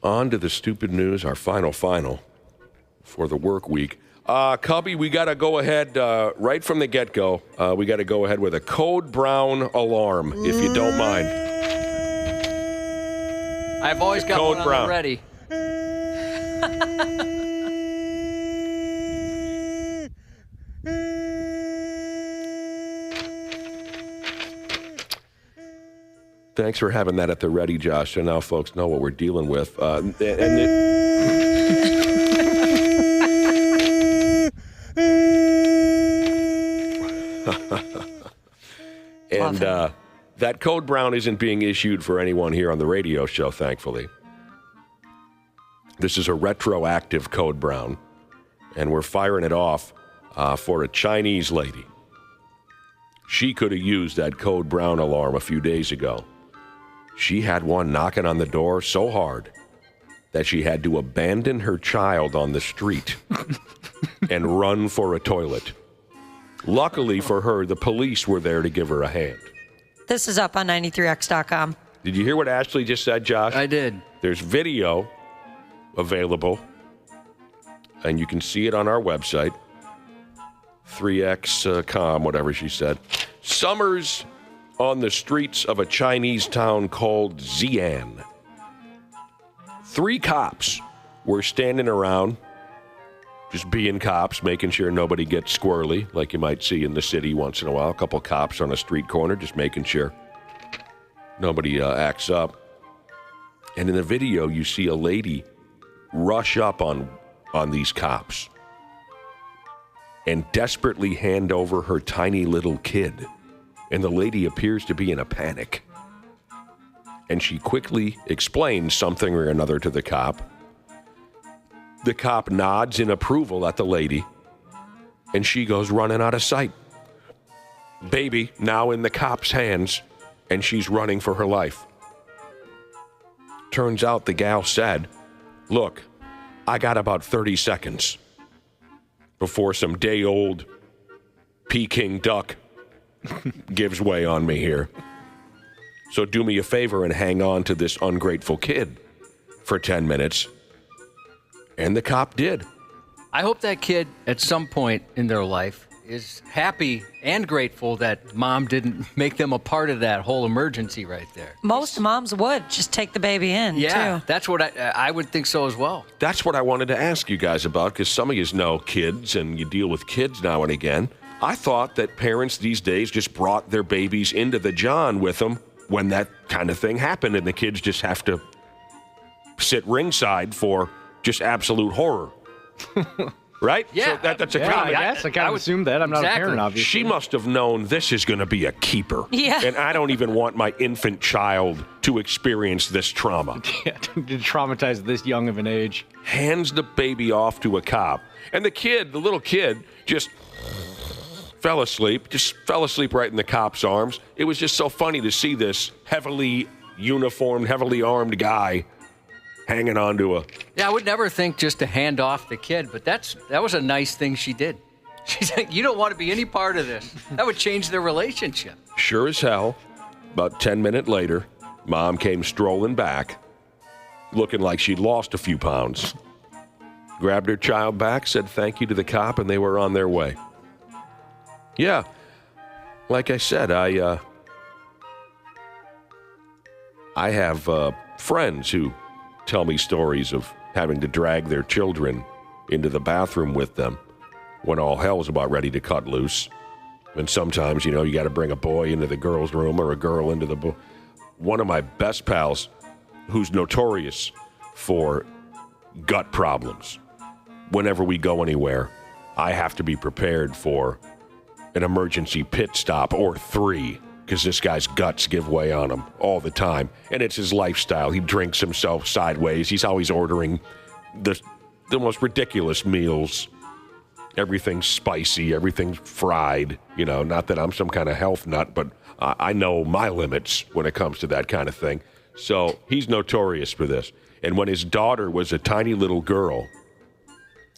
On to the stupid news, our final for the work week. Cubby, we got to go ahead right from the get-go. We got to go ahead with a code brown alarm, if you don't mind. I've always got Code one brown. on the ready. Thanks for having that at the ready, Josh. So now folks know what we're dealing with. And that code brown isn't being issued for anyone here on the radio show, thankfully. This is a retroactive code brown, and we're firing it off for a Chinese lady. She could have used that code brown alarm a few days ago. She had one knocking on the door so hard that she had to abandon her child on the street and run for a toilet. Luckily for her, the police were there to give her a hand. This is up on 93x.com. Did you hear what Ashley just said, Josh? I did. There's video available, and you can see it on our website, 3x.com, whatever she said. Summers on the streets of a Chinese town called Xi'an. 3 cops were standing around, just being cops, making sure nobody gets squirrely, like you might see in the city once in a while. A couple cops on a street corner, just making sure nobody acts up. And in the video, you see a lady rush up on these cops and desperately hand over her tiny little kid. And the lady appears to be in a panic. And she quickly explains something or another to the cop. The cop nods in approval at the lady, and she goes running out of sight. Baby now in the cop's hands, and she's running for her life. Turns out the gal said, "Look, I got about 30 seconds before some day-old Peking duck gives way on me here. So do me a favor and hang on to this ungrateful kid for 10 minutes." And the cop did. I hope that kid at some point in their life is happy and grateful that mom didn't make them a part of that whole emergency right there. Most moms would just take the baby in, Yeah, too. that's what I would think so as well. That's what I wanted to ask you guys about, because some of you know kids and you deal with kids now and again. I thought that parents these days just brought their babies into the John with them when that kind of thing happened, and the kids just have to sit ringside for just absolute horror. Right? Yeah. So that's a Yeah, comment. I guess. I kind of assumed that. I'm not a Exactly. parent, obviously. She must have known this is going to be a keeper. Yeah. And I don't even want my infant child to experience this trauma. Yeah, to traumatize this young of an age. Hands the baby off to a cop. And the little kid, just fell asleep right in the cop's arms. It was just so funny to see this heavily uniformed, heavily armed guy hanging on to a... Yeah, I would never think just to hand off the kid, but that was a nice thing she did. She's like, you don't want to be any part of this. That would change their relationship. Sure as hell, about 10 minutes later, Mom came strolling back, looking like she'd lost a few pounds. Grabbed her child back, said thank you to the cop, and they were on their way. Yeah, like I said, I have friends who tell me stories of having to drag their children into the bathroom with them when all hell's about ready to cut loose. And sometimes, you got to bring a boy into the girl's room or a girl into the boy. One of my best pals, who's notorious for gut problems, whenever we go anywhere, I have to be prepared for an emergency pit stop or 3, because this guy's guts give way on him all the time. And it's his lifestyle. He drinks himself sideways. He's always ordering the most ridiculous meals. Everything's spicy, everything's fried. Not that I'm some kind of health nut, but I know my limits when it comes to that kind of thing. So he's notorious for this. And when his daughter was a tiny little girl,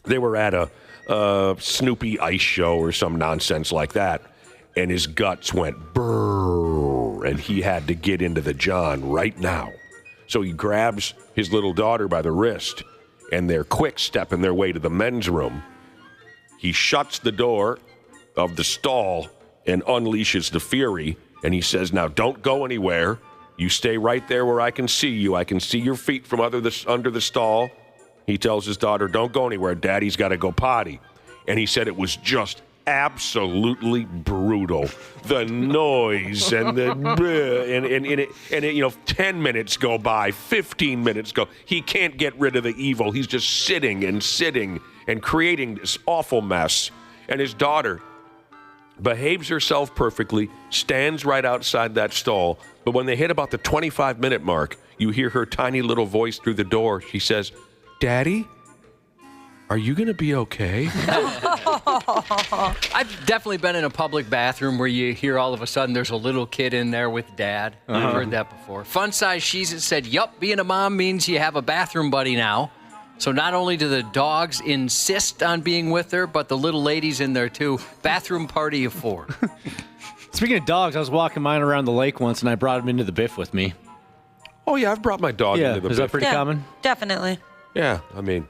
they were at a Snoopy ice show or some nonsense like that. And his guts went brrr, and he had to get into the John right now. So he grabs his little daughter by the wrist, and they're quick stepping their way to the men's room. He shuts the door of the stall and unleashes the fury, and he says, "Now don't go anywhere. You stay right there where I can see you. I can see your feet from under the stall." He tells his daughter, "Don't go anywhere. Daddy's got to go potty." And he said it was just absolutely brutal. The noise and the and 10 minutes go by, 15 minutes go. He can't get rid of the evil. He's just sitting and creating this awful mess. And his daughter behaves herself perfectly, stands right outside that stall. But when they hit about the 25-minute mark, you hear her tiny little voice through the door. She says, Daddy, are you going to be okay? I've definitely been in a public bathroom where you hear all of a sudden there's a little kid in there with dad. I've heard that before. Fun Size She's It said, yup, being a mom means you have a bathroom buddy now. So not only do the dogs insist on being with her, but the little lady's in there too. Bathroom party of 4. Speaking of dogs, I was walking mine around the lake once, and I brought him into the biff with me. Oh, yeah, I've brought my dog Yeah, into the is that biff. pretty common? Definitely. Yeah, I mean,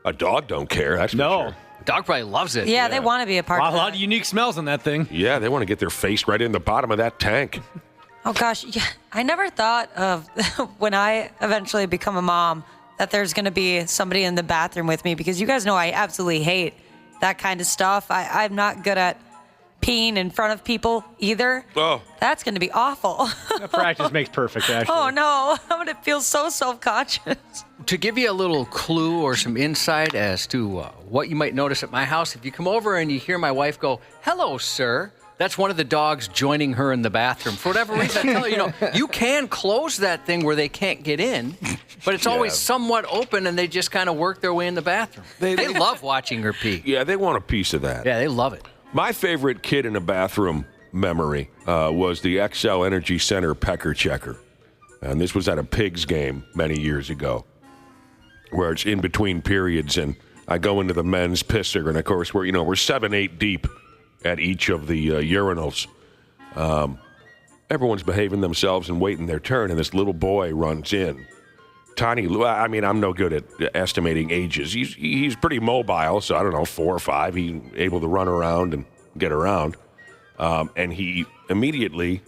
a dog don't care, that's for sure. Dog probably loves it. Yeah, they want to be a part of A lot that. of unique smells in that thing. Yeah, they want to get their face right in the bottom of that tank. Oh, gosh. Yeah, I never thought of when I eventually become a mom that there's going to be somebody in the bathroom with me, because you guys know I absolutely hate that kind of stuff. I'm not good at peeing in front of people either. Oh. That's going to be awful. Practice makes perfect, actually. Oh, no. I'm going to feel so self-conscious. To give you a little clue or some insight as to what you might notice at my house, if you come over and you hear my wife go, "Hello, sir," that's one of the dogs joining her in the bathroom. For whatever reason, I tell you, you can close that thing where they can't get in, but it's always somewhat open, and they just kind of work their way in the bathroom. They love watching her pee. Yeah, they want a piece of that. Yeah, they love it. My favorite kid in a bathroom memory was the XL Energy Center Pecker Checker. And this was at a Pigs game many years ago, where it's in between periods, and I go into the men's pisser, and of course we're 7-8 deep at each of the urinals. Everyone's behaving themselves and waiting their turn, and this little boy runs in. Tiny, I mean, I'm no good at estimating ages. He's pretty mobile, so I don't know, 4 or 5. He's able to run around and get around. And he immediately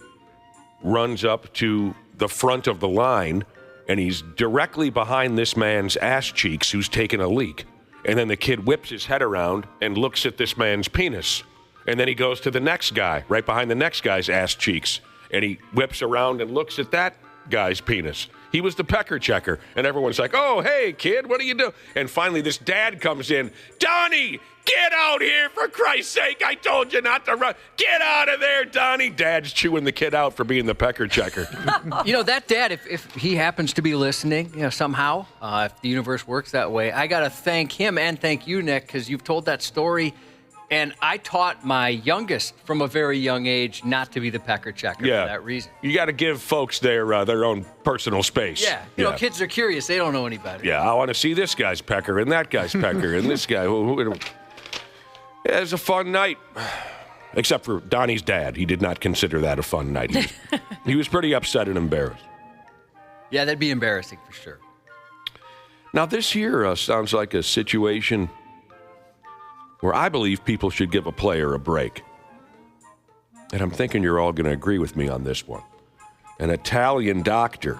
runs up to the front of the line, and he's directly behind this man's ass cheeks who's taking a leak. And then the kid whips his head around and looks at this man's penis. And then he goes to the next guy, right behind the next guy's ass cheeks. And he whips around and looks at that guy's penis. He was the Pecker Checker. And everyone's like, "Oh, hey, kid, what do you do?" And finally, this dad comes in. "Donnie, get out here, for Christ's sake. I told you not to run. Get out of there, Donnie." Dad's chewing the kid out for being the Pecker Checker. That dad, if he happens to be listening, somehow, if the universe works that way, I got to thank him and thank you, Nick, because you've told that story. And I taught my youngest from a very young age not to be the Pecker Checker for that reason. You got to give folks their own personal space. Yeah. Kids are curious. They don't know any better. Yeah, I want to see this guy's pecker and that guy's pecker and this guy. It was a fun night. Except for Donnie's dad. He did not consider that a fun night. He was pretty upset and embarrassed. Yeah, that'd be embarrassing for sure. Now, this here sounds like a situation where I believe people should give a player a break. And I'm thinking you're all going to agree with me on this one. An Italian doctor.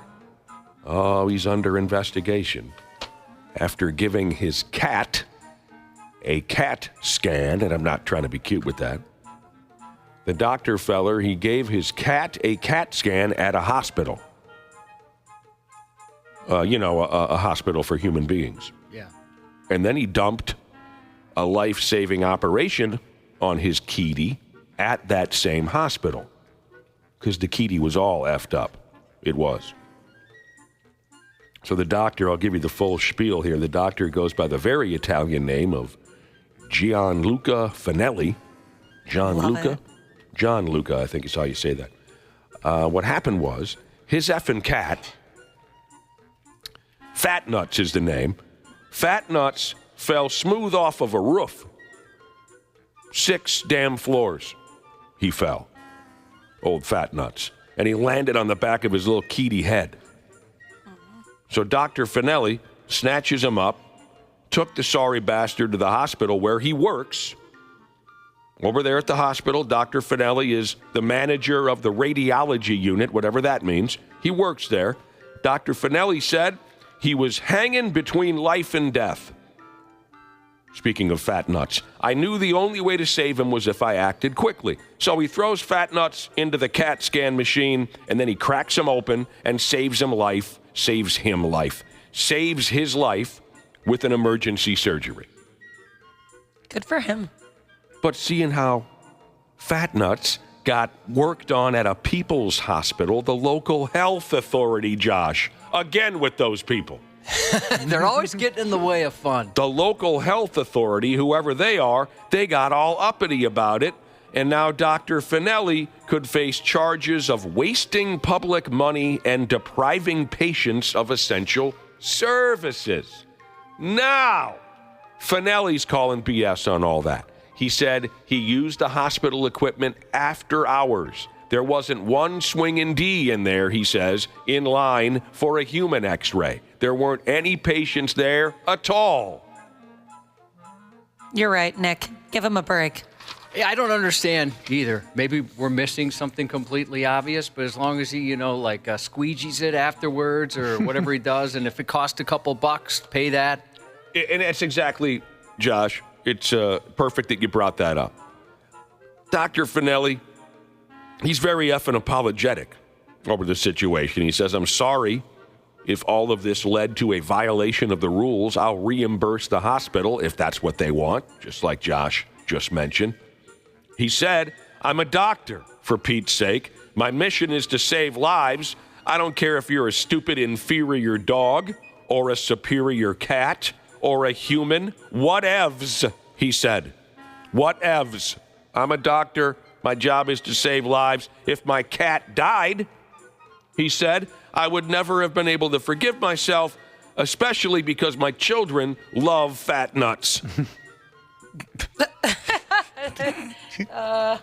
Oh, he's under investigation after giving his cat a CAT scan, and I'm not trying to be cute with that. The doctor feller, he gave his cat a CAT scan at a hospital. A hospital for human beings. Yeah. And then he dumped a life-saving operation on his kitty at that same hospital. Because the kitty was all effed up. It was. So the doctor, I'll give you the full spiel here. The doctor goes by the very Italian name of Gianluca Finelli. Gianluca, I think is how you say that. What happened was, his effing cat, Fat Nuts is the name, Fat Nuts fell smooth off of a roof. 6 damn floors he fell. Old Fat Nuts. And he landed on the back of his little kitty head. So Dr. Finelli snatches him up, took the sorry bastard to the hospital where he works. Over there at the hospital, Dr. Finelli is the manager of the radiology unit, whatever that means. He works there. Dr. Finelli said he was hanging between life and death. Speaking of Fat Nuts, I knew the only way to save him was if I acted quickly. So he throws Fat Nuts into the CAT scan machine, and then he cracks him open and saves him life, saves his life with an emergency surgery. Good for him. But seeing how Fat Nuts got worked on at a people's hospital, the local health authority, Josh, again with those people. They're always getting in the way of fun. The local health authority, whoever they are, they got all uppity about it. And now Dr. Finelli could face charges of wasting public money and depriving patients of essential services. Now, Finelli's calling BS on all that. He said he used the hospital equipment after hours. There wasn't one swinging D in there, he says, in line for a human x-ray. There weren't any patients there at all. You're right, Nick. Give him a break. Yeah, I don't understand either. Maybe we're missing something completely obvious, but as long as he, squeegees it afterwards or whatever he does, and if it costs a couple bucks, pay that. And that's exactly, Josh, it's perfect that you brought that up. Dr. Finelli, he's very effing apologetic over the situation. He says, I'm sorry if all of this led to a violation of the rules. I'll reimburse the hospital if that's what they want, just like Josh just mentioned. He said, I'm a doctor, for Pete's sake. My mission is to save lives. I don't care if you're a stupid, inferior dog or a superior cat or a human. Whatevs, he said. Whatevs. I'm a doctor. My job is to save lives. If my cat died, he said, I would never have been able to forgive myself, especially because my children love fat nuts.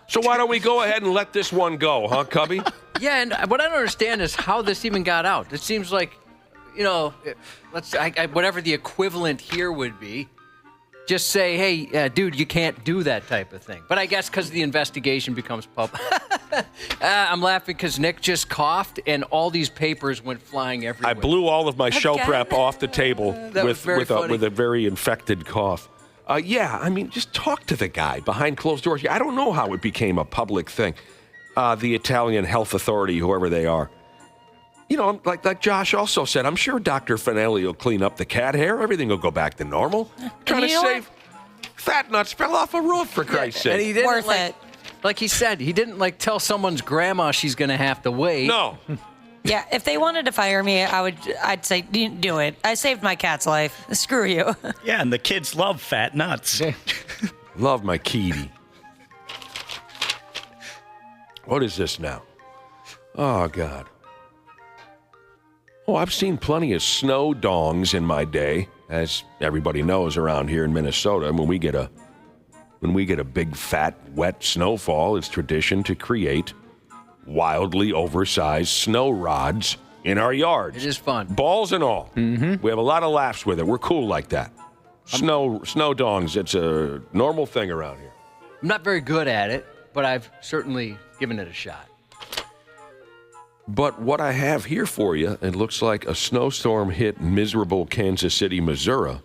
So why don't we go ahead and let this one go, huh, Cubby? Yeah, and what I don't understand is how this even got out. It seems like, whatever the equivalent here would be, just say, hey, dude, you can't do that type of thing. But I guess because the investigation becomes public. I'm laughing because Nick just coughed and all these papers went flying everywhere. I blew all of my show prep off the table with a very infected cough. Just talk to the guy behind closed doors. I don't know how it became a public thing. The Italian health authority, whoever they are. Like Josh also said, I'm sure Dr. Finelli will clean up the cat hair. Everything will go back to normal. Trying to save fat nuts fell off a roof, for Christ's sake. And he didn't, Worth it. Like he said, he didn't tell someone's grandma she's going to have to wait. No. Yeah, if they wanted to fire me, I'd say do it. I saved my cat's life. Screw you. Yeah, and the kids love fat nuts. Love my kitty. What is this now? Oh, God. Oh, I've seen plenty of snow dongs in my day, as everybody knows around here in Minnesota. When we get a big, fat, wet snowfall, it's tradition to create wildly oversized snow rods in our yards. It is fun. Balls and all. Mm-hmm. We have a lot of laughs with it. We're cool like that. Snow dongs, it's a normal thing around here. I'm not very good at it, but I've certainly given it a shot. But what I have here for you, it looks like a snowstorm hit miserable Kansas City, Missouri,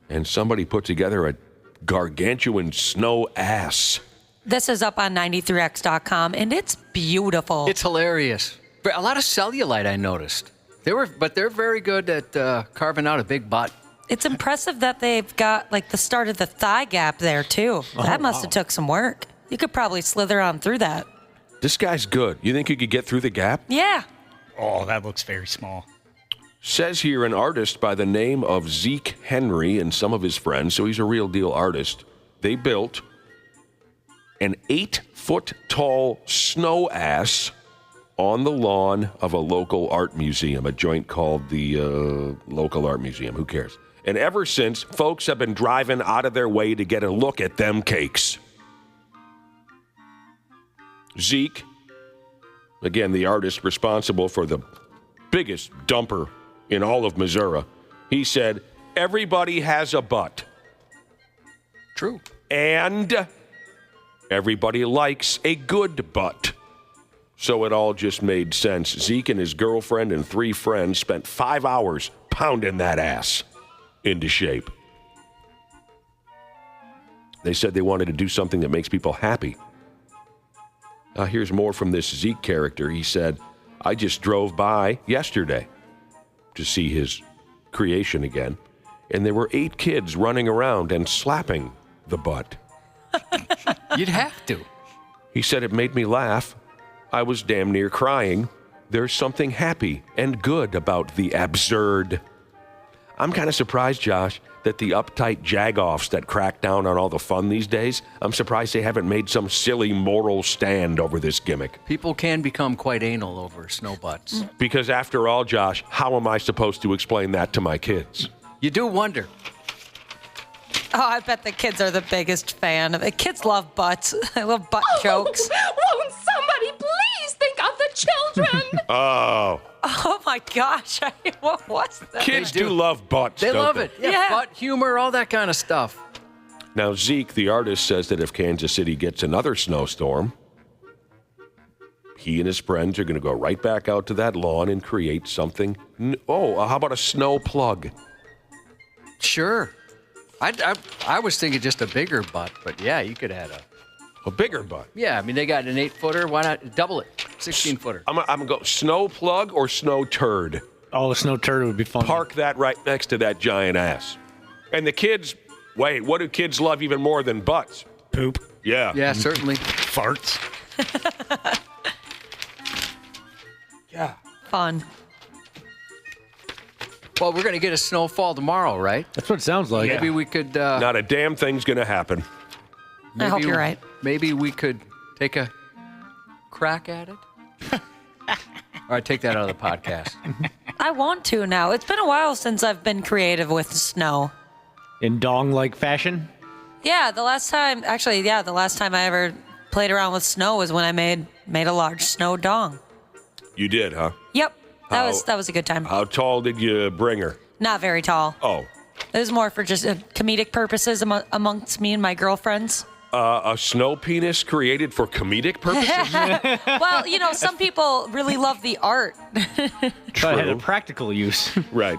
and somebody put together a gargantuan snow ass. This is up on 93x.com, and it's beautiful. It's hilarious. A lot of cellulite, I noticed. They're very good at carving out a big butt. It's impressive that they've got the start of the thigh gap there too. That must have took some work. You could probably slither on through that. This guy's good. You think you could get through the gap? Yeah. Oh, that looks very small. Says here an artist by the name of Zeke Henry and some of his friends, so he's a real deal artist. They built an 8-foot-tall snow ass on the lawn of a local art museum, a joint called the local art museum. Who cares? And ever since, folks have been driving out of their way to get a look at them cakes. Zeke, again, the artist responsible for the biggest dumper in all of Missouri, he said, everybody has a butt. True. And everybody likes a good butt. So it all just made sense. Zeke and his girlfriend and 3 friends spent 5 hours pounding that ass into shape. They said they wanted to do something that makes people happy. Here's more from this Zeke character. He said, I just drove by yesterday to see his creation again, and there were 8 kids running around and slapping the butt. You'd have to. He said it made me laugh. I was damn near crying. There's something happy and good about the absurd. I'm kind of surprised, Josh, that the uptight jagoffs that crack down on all the fun these days, I'm surprised they haven't made some silly moral stand over this gimmick. People can become quite anal over snow butts. Because after all, Josh, how am I supposed to explain that to my kids? You do wonder. Oh, I bet the kids are the biggest fan of it. Kids love butts. I love butt jokes. Won't somebody please think of the children? Oh. Oh my gosh. What was that? Kids do love butts, They don't love they? it. Yeah, butt humor, all that kind of stuff. Now, Zeke, the artist, says that if Kansas City gets another snowstorm, he and his friends are going to go right back out to that lawn and create something. How about a snow plug? Sure. I was thinking just a bigger butt, but yeah, you could have a bigger butt. Yeah, I mean, they got an 8-footer. Why not double it? 16-footer. I'm going to go snow plug or snow turd. Oh, the snow turd would be fun. Park that right next to that giant ass. And the kids, wait, what do kids love even more than butts? Poop. Yeah. Yeah, certainly. Farts. Yeah. Fun. Well, we're going to get a snowfall tomorrow, right? That's what it sounds like. Maybe we could... Not a damn thing's going to happen. I hope you're right. Maybe we could take a crack at it? All right, take that out of the podcast. I want to now. It's been a while since I've been creative with snow. In dong-like fashion? Yeah, the last time I ever played around with snow was when I made a large snow dong. You did, huh? Yep. That was a good time. How tall did you bring her? Not very tall. Oh. It was more for just comedic purposes amongst me and my girlfriends. A snow penis created for comedic purposes? Well, some people really love the art. True. It had a practical use. Right.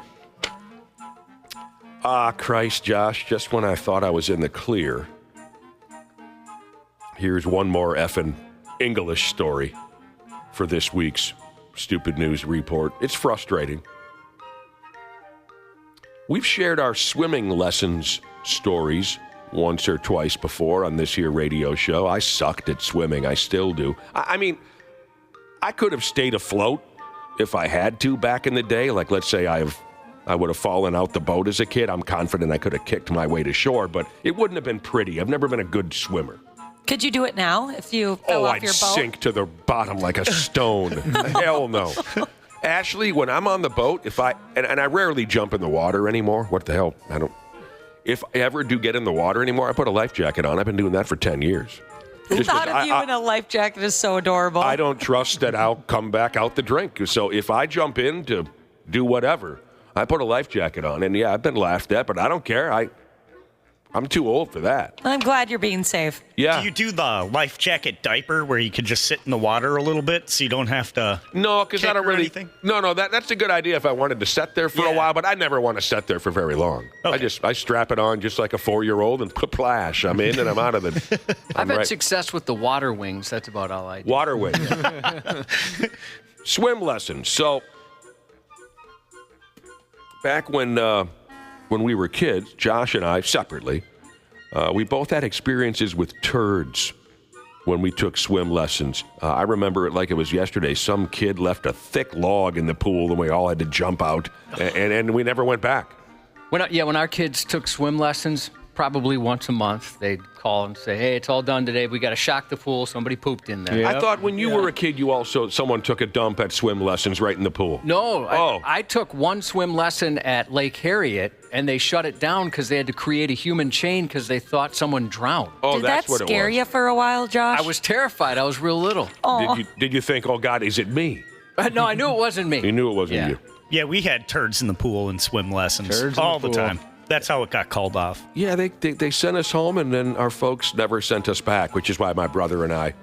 Christ, Josh, just when I thought I was in the clear, here's one more effing English story for this week's Stupid News Report. It's frustrating. We've shared our swimming lessons stories once or twice before on this here radio show. I sucked at swimming. I still do. I mean, I could have stayed afloat if I had to back in the day. Like, let's say I would have fallen out the boat as a kid. I'm confident I could have kicked my way to shore, but it wouldn't have been pretty. I've never been a good swimmer. Could you do it now if you fell off I'd your boat? sink to the bottom like a stone. Hell no. Ashley, when I'm on the boat, and I rarely jump in the water anymore. What the hell? If I ever do get in the water anymore, I put a life jacket on. I've been doing that for 10 years. The thought of you in a life jacket is so adorable. I don't trust that I'll come back out the drink. So if I jump in to do whatever, I put a life jacket on. And yeah, I've been laughed at, but I don't care. I'm too old for that. I'm glad you're being safe. Yeah. Do you do the life jacket diaper where you could just sit in the water a little bit so you don't have to? No, because I don't really. Anything? No, that's a good idea if I wanted to sit there for a while, but I never want to sit there for very long. Okay. I strap it on just like a 4-year-old and plash. I'm in and I'm out of it. I've had success with the water wings. That's about all I do. Water wings. Swim lessons. So back when we were kids, Josh and I, separately, we both had experiences with turds when we took swim lessons. I remember it like it was yesterday. Some kid left a thick log in the pool and we all had to jump out, and we never went back. When our kids took swim lessons, probably once a month, they'd call and say, hey, it's all done today. We got to shock the pool. Somebody pooped in there. Yep. I thought when you were a kid, someone took a dump at swim lessons right in the pool. No, I took one swim lesson at Lake Harriet, and they shut it down because they had to create a human chain because they thought someone drowned. Oh, Did that's that what it was. scare you for a while, Josh? I was terrified. I was real little. Did you think, oh, God, is it me? No, I knew it wasn't me. You knew it wasn't you. Yeah, we had turds in the pool in swim lessons all the time. That's how it got called off. Yeah, they sent us home, and then our folks never sent us back, which is why my brother and I,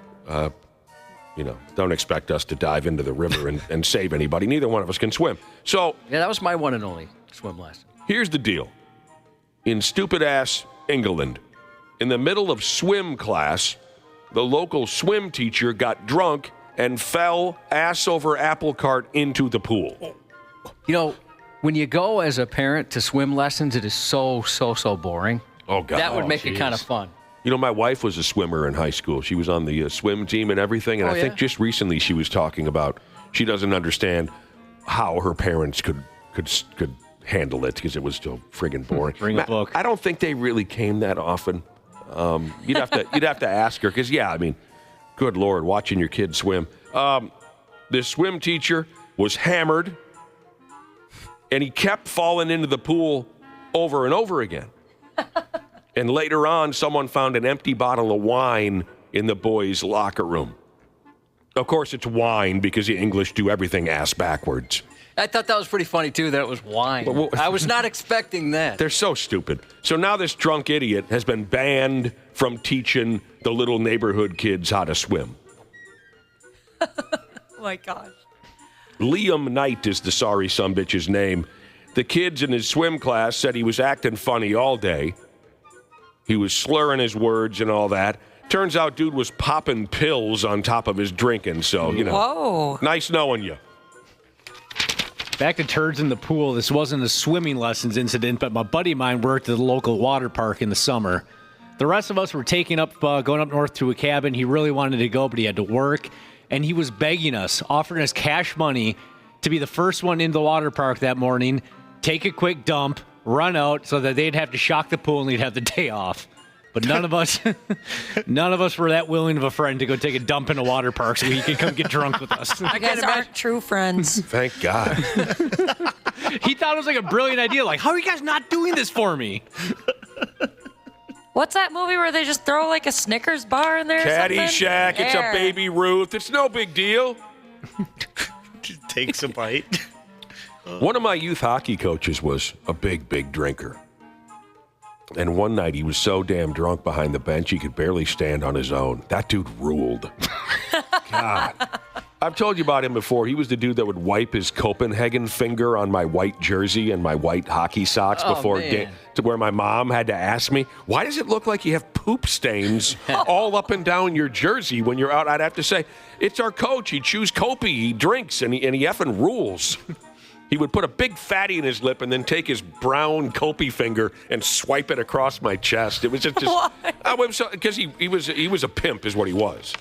don't expect us to dive into the river and save anybody. Neither one of us can swim. So yeah, that was my one and only swim lesson. Here's the deal. In stupid-ass England, in the middle of swim class, the local swim teacher got drunk and fell ass over apple cart into the pool. When you go as a parent to swim lessons, it is so boring. Oh, God. That would make it kind of fun. My wife was a swimmer in high school. She was on the swim team and everything. And I think just recently she was talking about she doesn't understand how her parents could handle it because it was still friggin' boring. Bring a book. I don't think they really came that often. You'd have to ask her because, yeah, I mean, good Lord, watching your kid swim. This swim teacher was hammered, and he kept falling into the pool over and over again. And later on, someone found an empty bottle of wine in the boys' locker room. Of course, it's wine because the English do everything ass backwards. I thought that was pretty funny, too, that it was wine. I was not expecting that. They're so stupid. So now this drunk idiot has been banned from teaching the little neighborhood kids how to swim. Oh, my gosh. Liam Knight is the sorry sumbitch's name. The kids in his swim class said he was acting funny all day. He was slurring his words and all that. Turns out dude was popping pills on top of his drinking, so, Whoa. Nice knowing you. Back to turds in the pool. This wasn't a swimming lessons incident, but my buddy of mine worked at the local water park in the summer. The rest of us were going up north to a cabin. He really wanted to go, but he had to work. And he was begging us, offering us cash money to be the first one into the water park that morning, take a quick dump, run out so that they'd have to shock the pool and he'd have the day off. But none of us were that willing of a friend to go take a dump in a water park so he could come get drunk with us. You guys aren't true friends. Thank God. He thought it was like a brilliant idea. Like, how are you guys not doing this for me? What's that movie where they just throw like a Snickers bar in there or something? Caddyshack, it's a Baby Ruth. It's no big deal. Just takes a bite. One of my youth hockey coaches was a big, big drinker. And one night he was so damn drunk behind the bench he could barely stand on his own. That dude ruled. God. I've told you about him before. He was the dude that would wipe his Copenhagen finger on my white jersey and my white hockey socks to where my mom had to ask me, why does it look like you have poop stains all up and down your jersey when you're out? I'd have to say, it's our coach. He chews Kopi. He drinks and he effing rules. He would put a big fatty in his lip and then take his brown Kopi finger and swipe it across my chest. It was just because he was a pimp is what he was.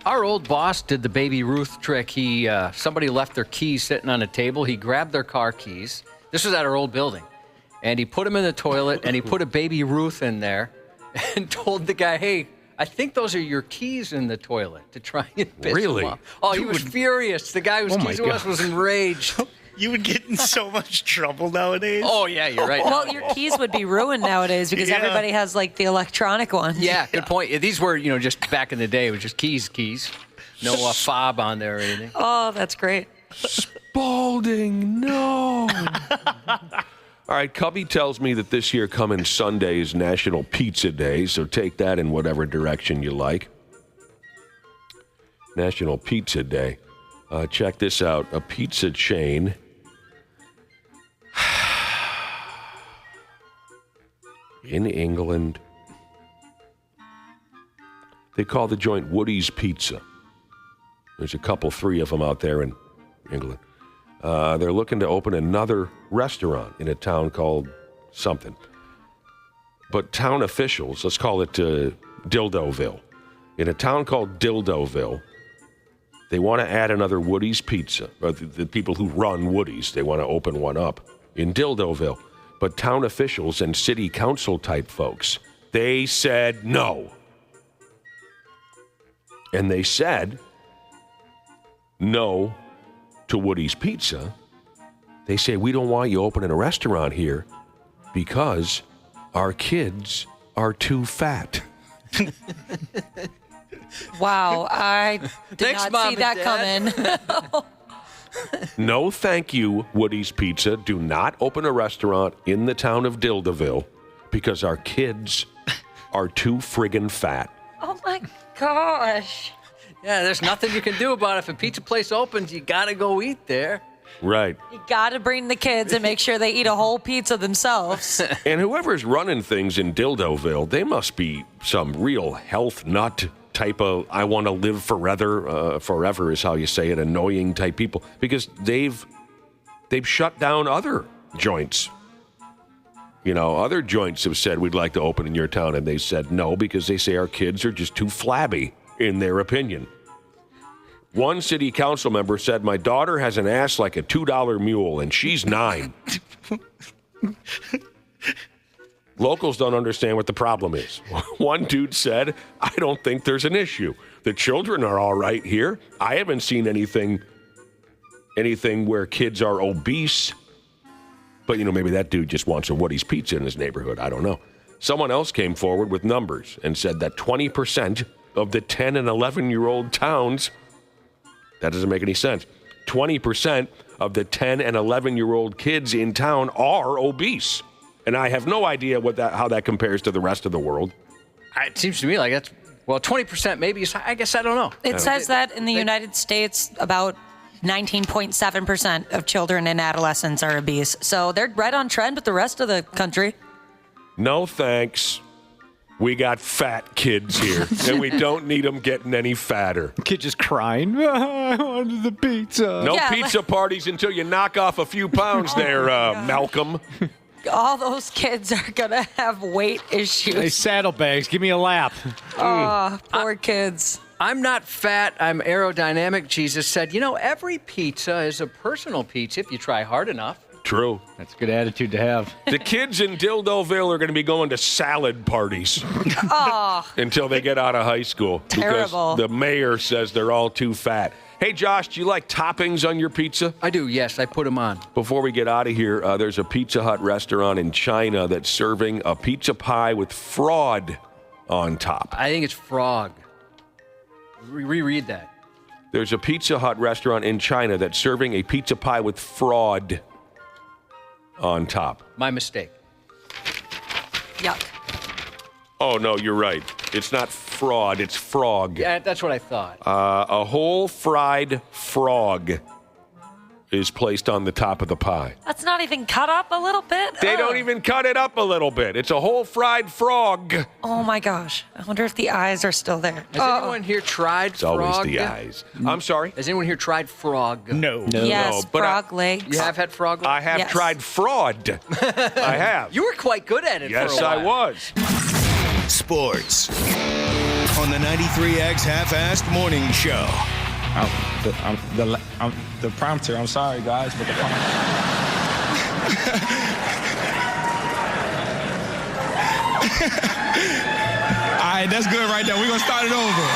Our old boss did the Baby Ruth trick. Somebody left their keys sitting on a table. He grabbed their car keys. This was at our old building. And he put them in the toilet and he put a Baby Ruth in there and told the guy, hey, I think those are your keys in the toilet, to try and piss him off. Oh, he was furious. The guy whose keys it was enraged. You would get in so much trouble nowadays. Oh, yeah, you're right. Well, your keys would be ruined nowadays because everybody has like the electronic ones. Yeah, good point. These were, just back in the day, it was just keys. No fob on there or anything. Oh, that's great. Spalding, no. All right, Cubby tells me that this year coming Sunday is National Pizza Day, so take that in whatever direction you like. National Pizza Day. Check this out. A pizza chain in England. They call the joint Woody's Pizza. There's three of them out there in England. They're looking to open another restaurant in a town called something. But town officials, let's call it Dildoville. In a town called Dildoville, they want to add another Woody's Pizza. The people who run Woody's, they want to open one up in Dildoville. But town officials and city council type folks, they said no. And they said no to Woody's Pizza. They say, we don't want you opening a restaurant here because our kids are too fat. Wow, I did not see that coming. No, thank you, Woody's Pizza. Do not open a restaurant in the town of Dildoville because our kids are too friggin' fat. Oh, my gosh. Yeah, there's nothing you can do about it. If a pizza place opens, you got to go eat there. Right. You got to bring the kids and make sure they eat a whole pizza themselves. And whoever's running things in Dildoville, they must be some real health nut type of, I want to live forever is how you say it, annoying type people, because they've shut down other joints. Other joints have said we'd like to open in your town, and they said no because they say our kids are just too flabby, in their opinion. One city council member said, my daughter has an ass like a $2 mule, and she's 9. Locals don't understand what the problem is. One dude said, I don't think there's an issue. The children are all right here. I haven't seen anything where kids are obese. But, maybe that dude just wants a Woody's Pizza in his neighborhood. I don't know. Someone else came forward with numbers and said that 20% of the 10 and 11-year-old towns, that doesn't make any sense, 20% of the 10 and 11-year-old kids in town are obese. And I have no idea how that compares to the rest of the world. It seems to me like that's, 20% maybe. I guess I don't know. It says that in the United States, about 19.7% of children and adolescents are obese. So they're right on trend with the rest of the country. No thanks. We got fat kids here, and we don't need them getting any fatter. Kid just crying. I wanted the pizza. No pizza parties until you knock off a few pounds there, Malcolm. All those kids are going to have weight issues. Hey, saddlebags, give me a lap. Oh, poor kids. I'm not fat. I'm aerodynamic. Jesus said, every pizza is a personal pizza if you try hard enough. True. That's a good attitude to have. The kids in Dildoville are going to be going to salad parties until they get out of high school. Terrible. Because the mayor says they're all too fat. Hey, Josh, do you like toppings on your pizza? I do, yes. I put them on. Before we get out of here, there's a Pizza Hut restaurant in China that's serving a pizza pie with fraud on top. I think it's frog. Reread that. There's a Pizza Hut restaurant in China that's serving a pizza pie with fraud on top. My mistake. Yuck. Oh, no, you're right. It's not fraud, it's frog. Yeah, that's what I thought. A whole fried frog is placed on the top of the pie. That's not even cut up a little bit? They don't even cut it up a little bit. It's a whole fried frog. Oh, my gosh. I wonder if the eyes are still there. Has anyone here tried It's frog? always the eyes. I'm sorry? Has anyone here tried frog? No. Yes, No, but frog legs. You have had frog? I have Yes. tried fraud. I have. You were quite good at it Yes, for a while. I was. Sports on the 93X Half-Assed Morning Show. The prompter. I'm sorry, guys, but the prompter. All right, that's good right there. We're going to start it over.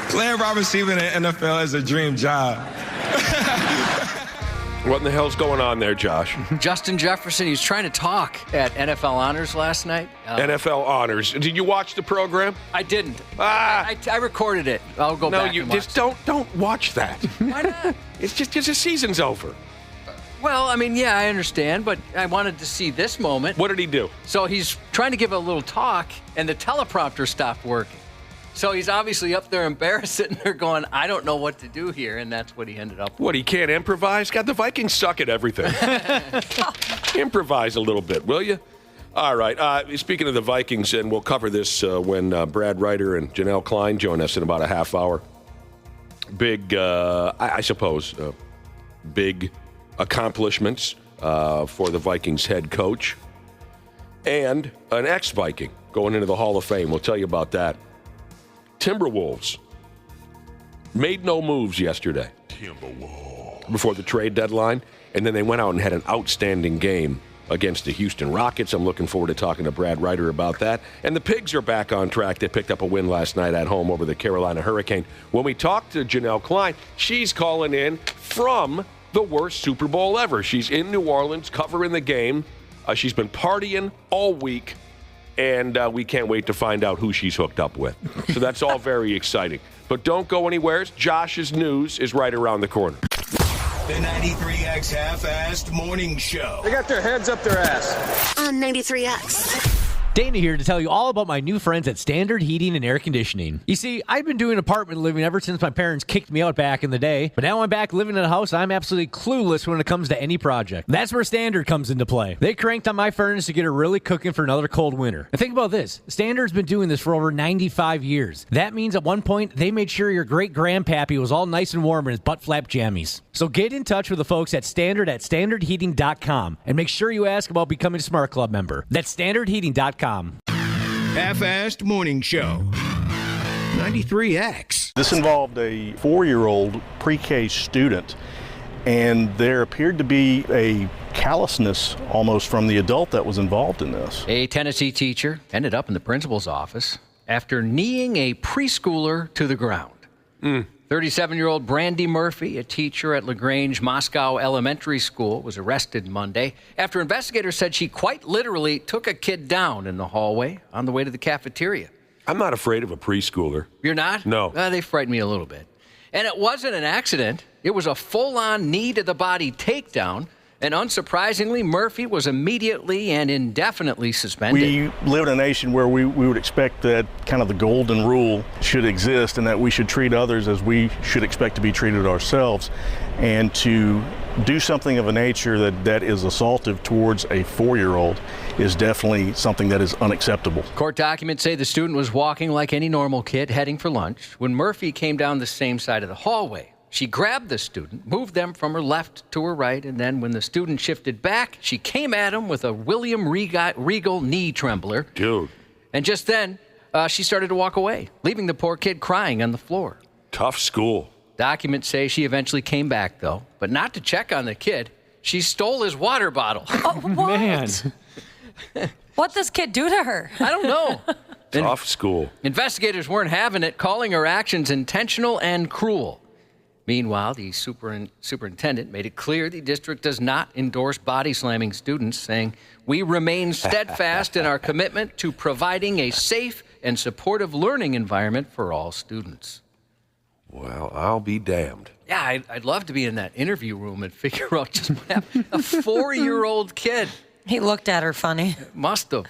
Playing wide receiver in the NFL is a dream job. What in the hell's going on there, Josh? Justin Jefferson, he was trying to talk at NFL Honors last night. NFL Honors. Did you watch the program? I didn't. I recorded it. I'll go back and watch. Don't watch that. Why not? It's just the season's over. Well, I mean, yeah, I understand, but I wanted to see this moment. What did he do? So he's trying to give a little talk, and the teleprompter stopped working. So he's obviously up there embarrassed, sitting there going, I don't know what to do here, and that's what he ended up with. What, he can't improvise? God, the Vikings suck at everything. Improvise a little bit, will you? All right. Speaking of the Vikings, and we'll cover this when Brad Ryder and Janelle Klein join us in about a half hour. Big, I suppose, big accomplishments for the Vikings head coach and an ex-Viking going into the Hall of Fame. We'll tell you about that. Timberwolves made no moves yesterday before the trade deadline, and then they went out and had an outstanding game against the Houston Rockets. I'm looking forward to talking to Brad Ryder about that. And the Pigs are back on track. They picked up a win last night at home over the Carolina Hurricane. When we talk to Janelle Klein, she's calling in from the worst Super Bowl ever. She's in New Orleans covering the game. She's been partying all week. And we can't wait to find out who she's hooked up with. So that's all very exciting. But don't go anywhere. Josh's news is right around the corner. The 93X Half-Assed Morning Show. They got their heads up their ass. On 93X. Dana here to tell you all about my new friends at Standard Heating and Air Conditioning. You see, I've been doing apartment living ever since my parents kicked me out back in the day, but now I'm back living in a house. I'm absolutely clueless when it comes to any project. That's where Standard comes into play. They cranked on my furnace to get it really cooking for another cold winter. And think about this. Standard's been doing this for over 95 years. That means at one point, they made sure your great-grandpappy was all nice and warm in his butt-flap jammies. So get in touch with the folks at standardheating.com and make sure you ask about becoming a Smart Club member. That's standardheating.com. Half-assed morning show. 93X. This involved a 4-year-old pre-K student, and there appeared to be a callousness almost from the adult that was involved in this. A Tennessee teacher ended up in the principal's office after kneeing a preschooler to the ground. 37-year-old Brandy Murphy, a teacher at LaGrange Moscow Elementary School, was arrested Monday after investigators said she quite literally took a kid down in the hallway on the way to the cafeteria. I'm not afraid of a preschooler. You're not? No. They frighten me a little bit. And it wasn't an accident. It was a full-on knee-to-the-body takedown. And unsurprisingly, Murphy was immediately and indefinitely suspended. We live in a nation where we would expect that kind of the golden rule should exist and that we should treat others as we should expect to be treated ourselves. And to do something of a nature that is assaultive towards a 4-year-old is definitely something that is unacceptable. Court documents say the student was walking like any normal kid heading for lunch when Murphy came down the same side of the hallway. She grabbed the student, moved them from her left to her right, and then when the student shifted back, she came at him with a William Regal knee trembler. Dude. And just then, she started to walk away, leaving the poor kid crying on the floor. Tough school. Documents say she eventually came back, though, but not to check on the kid. She stole his water bottle. Oh, what? Man. What'd this kid do to her? I don't know. Tough school. Investigators weren't having it, calling her actions intentional and cruel. Meanwhile, the superintendent made it clear the district does not endorse body-slamming students, saying, "We remain steadfast in our commitment to providing a safe and supportive learning environment for all students." Well, I'll be damned. Yeah, I'd love to be in that interview room and figure out just what happened. A 4-year-old kid. He looked at her funny. Must have.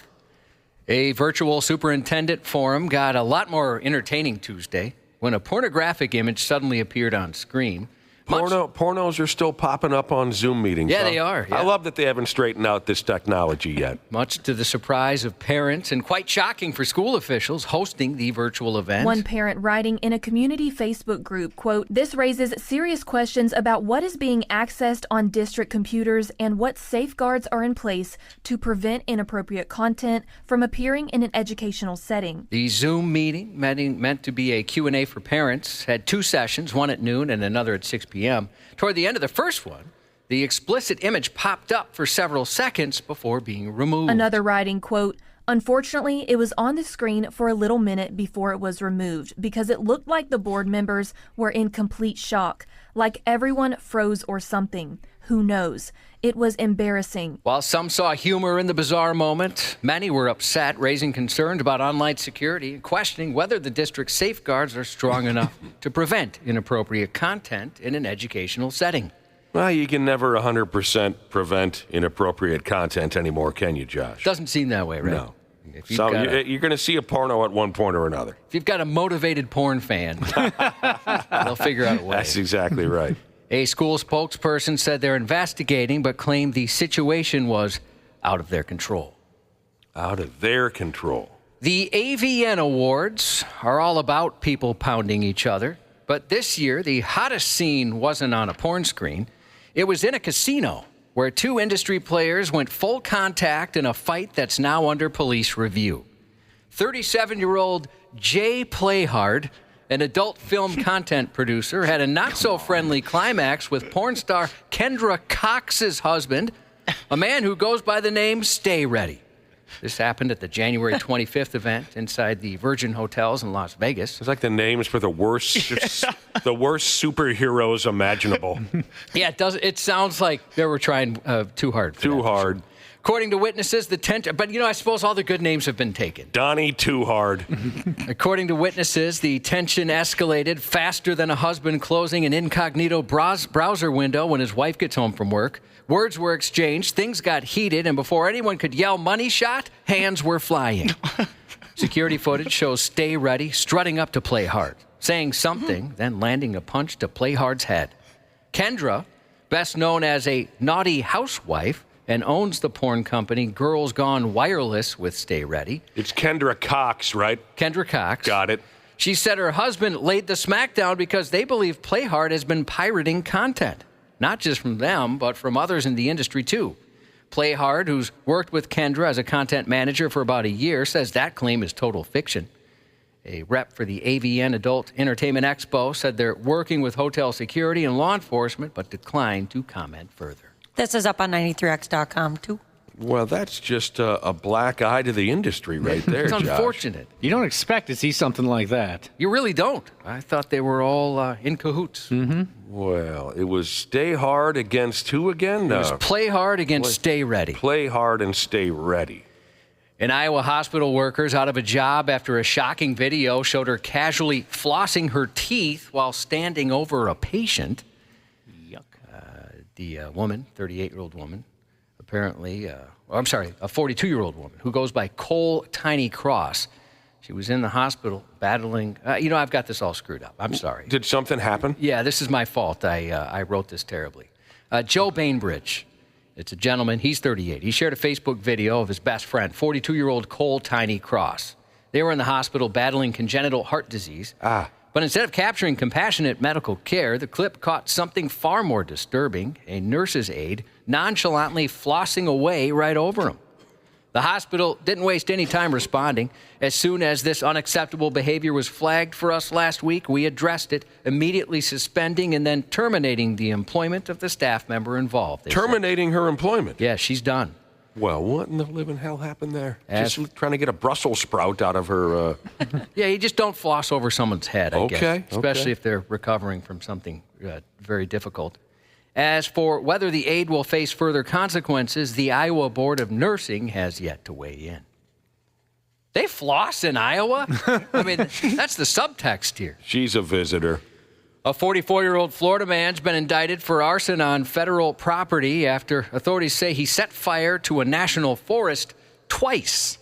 A virtual superintendent forum got a lot more entertaining Tuesday when a pornographic image suddenly appeared on screen. Pornos are still popping up on Zoom meetings. Yeah, they are. Yeah. I love that they haven't straightened out this technology yet. Much to the surprise of parents and quite shocking for school officials hosting the virtual event. One parent writing in a community Facebook group, quote, "This raises serious questions about what is being accessed on district computers and what safeguards are in place to prevent inappropriate content from appearing in an educational setting." The Zoom meeting, meant to be a Q&A for parents, had 2 sessions, one at noon and another at 6 p.m. Toward the end of the first one, the explicit image popped up for several seconds before being removed. Another writing, quote, "Unfortunately, it was on the screen for a little minute before it was removed because it looked like the board members were in complete shock, like everyone froze or something. Who knows? It was embarrassing." While some saw humor in the bizarre moment, many were upset, raising concerns about online security and questioning whether the district's safeguards are strong enough to prevent inappropriate content in an educational setting. Well, you can never 100% prevent inappropriate content anymore, can you, Josh? Doesn't seem that way, right? No. So you're going to see a porno at one point or another. If you've got a motivated porn fan, they'll figure out a way. That's exactly right. A school spokesperson said they're investigating, but claimed the situation was out of their control. Out of their control. The AVN Awards are all about people pounding each other, but this year the hottest scene wasn't on a porn screen. It was in a casino where 2 industry players went full contact in a fight that's now under police review. 37-year-old Jay Playhard, an adult film content producer, had a not-so-friendly climax with porn star Kendra Cox's husband, a man who goes by the name Stay Ready. This happened at the January 25th event inside the Virgin Hotels in Las Vegas. It's like the names for the worst superheroes imaginable. Yeah, it does. It sounds like they were trying too hard. Too hard. According to witnesses, the tension, but I suppose all the good names have been taken. Donnie Too Hard. According to witnesses, the tension escalated faster than a husband closing an incognito browser window when his wife gets home from work. Words were exchanged, things got heated, and before anyone could yell money shot, hands were flying. Security footage shows Stay Ready strutting up to Play Hard, saying something, then landing a punch to Play Hard's head. Kendra, best known as a naughty housewife, and owns the porn company Girls Gone Wireless with Stay Ready. It's Kendra Cox, right? Kendra Cox. Got it. She said her husband laid the smackdown because they believe Play Hard has been pirating content. Not just from them, but from others in the industry, too. Playhard, who's worked with Kendra as a content manager for about a year, says that claim is total fiction. A rep for the AVN Adult Entertainment Expo said they're working with hotel security and law enforcement, but declined to comment further. This is up on 93x.com, too. Well, that's just a black eye to the industry right there, It's Josh. unfortunate. You don't expect to see something like that. You really don't. I thought they were all in cahoots. Mm-hmm. Well, it was stay hard against who again? It was play hard against stay ready. Play hard and stay ready. An Iowa hospital worker's out of a job after a shocking video showed her casually flossing her teeth while standing over a patient. Yuck. The woman, 38-year-old woman, apparently, a 42-year-old woman who goes by Cole Tiny Cross. She was in the hospital battling. I've got this all screwed up. I'm sorry. Did something happen? Yeah, this is my fault. I wrote this terribly. Joe Bainbridge. It's a gentleman. He's 38. He shared a Facebook video of his best friend, 42-year-old Cole Tiny Cross. They were in the hospital battling congenital heart disease. But instead of capturing compassionate medical care, the clip caught something far more disturbing, a nurse's aide nonchalantly flossing away right over him. The hospital didn't waste any time responding. As soon as this unacceptable behavior was flagged for us last week, we addressed it, immediately suspending and then terminating the employment of the staff member involved. Terminating her employment? Yeah, she's done. Well, what in the living hell happened there? Just trying to get a Brussels sprout out of her... Yeah, you just don't floss over someone's head, I guess. Okay. Especially if they're recovering from something very difficult. As for whether the aide will face further consequences, the Iowa Board of Nursing has yet to weigh in. They floss in Iowa? I mean, that's the subtext here. She's a visitor. A 44-year-old Florida man's been indicted for arson on federal property after authorities say he set fire to a national forest twice.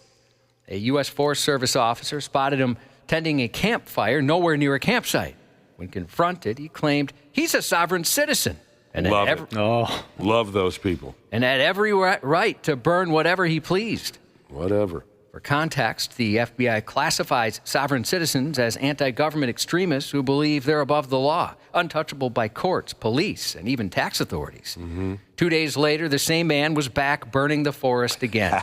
A U.S. Forest Service officer spotted him tending a campfire nowhere near a campsite. When confronted, he claimed he's a sovereign citizen. And Love those people. And had every right to burn whatever he pleased. Whatever. For context, the FBI classifies sovereign citizens as anti-government extremists who believe they're above the law, untouchable by courts, police, and even tax authorities. 2 days later, the same man was back burning the forest again.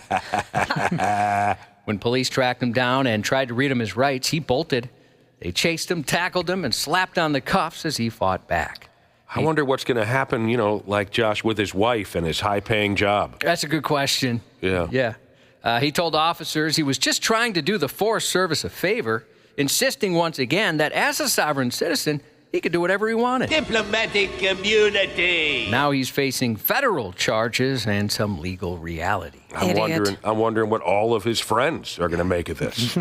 When police tracked him down and tried to read him his rights, he bolted. They chased him, tackled him, and slapped on the cuffs as he fought back. I wonder what's going to happen, like Josh, with his wife and his high-paying job. That's a good question. Yeah. Yeah. He told officers he was just trying to do the Forest Service a favor, insisting once again that as a sovereign citizen, he could do whatever he wanted. Diplomatic community. Now he's facing federal charges and some legal reality. I'm wondering what all of his friends are going to make of this.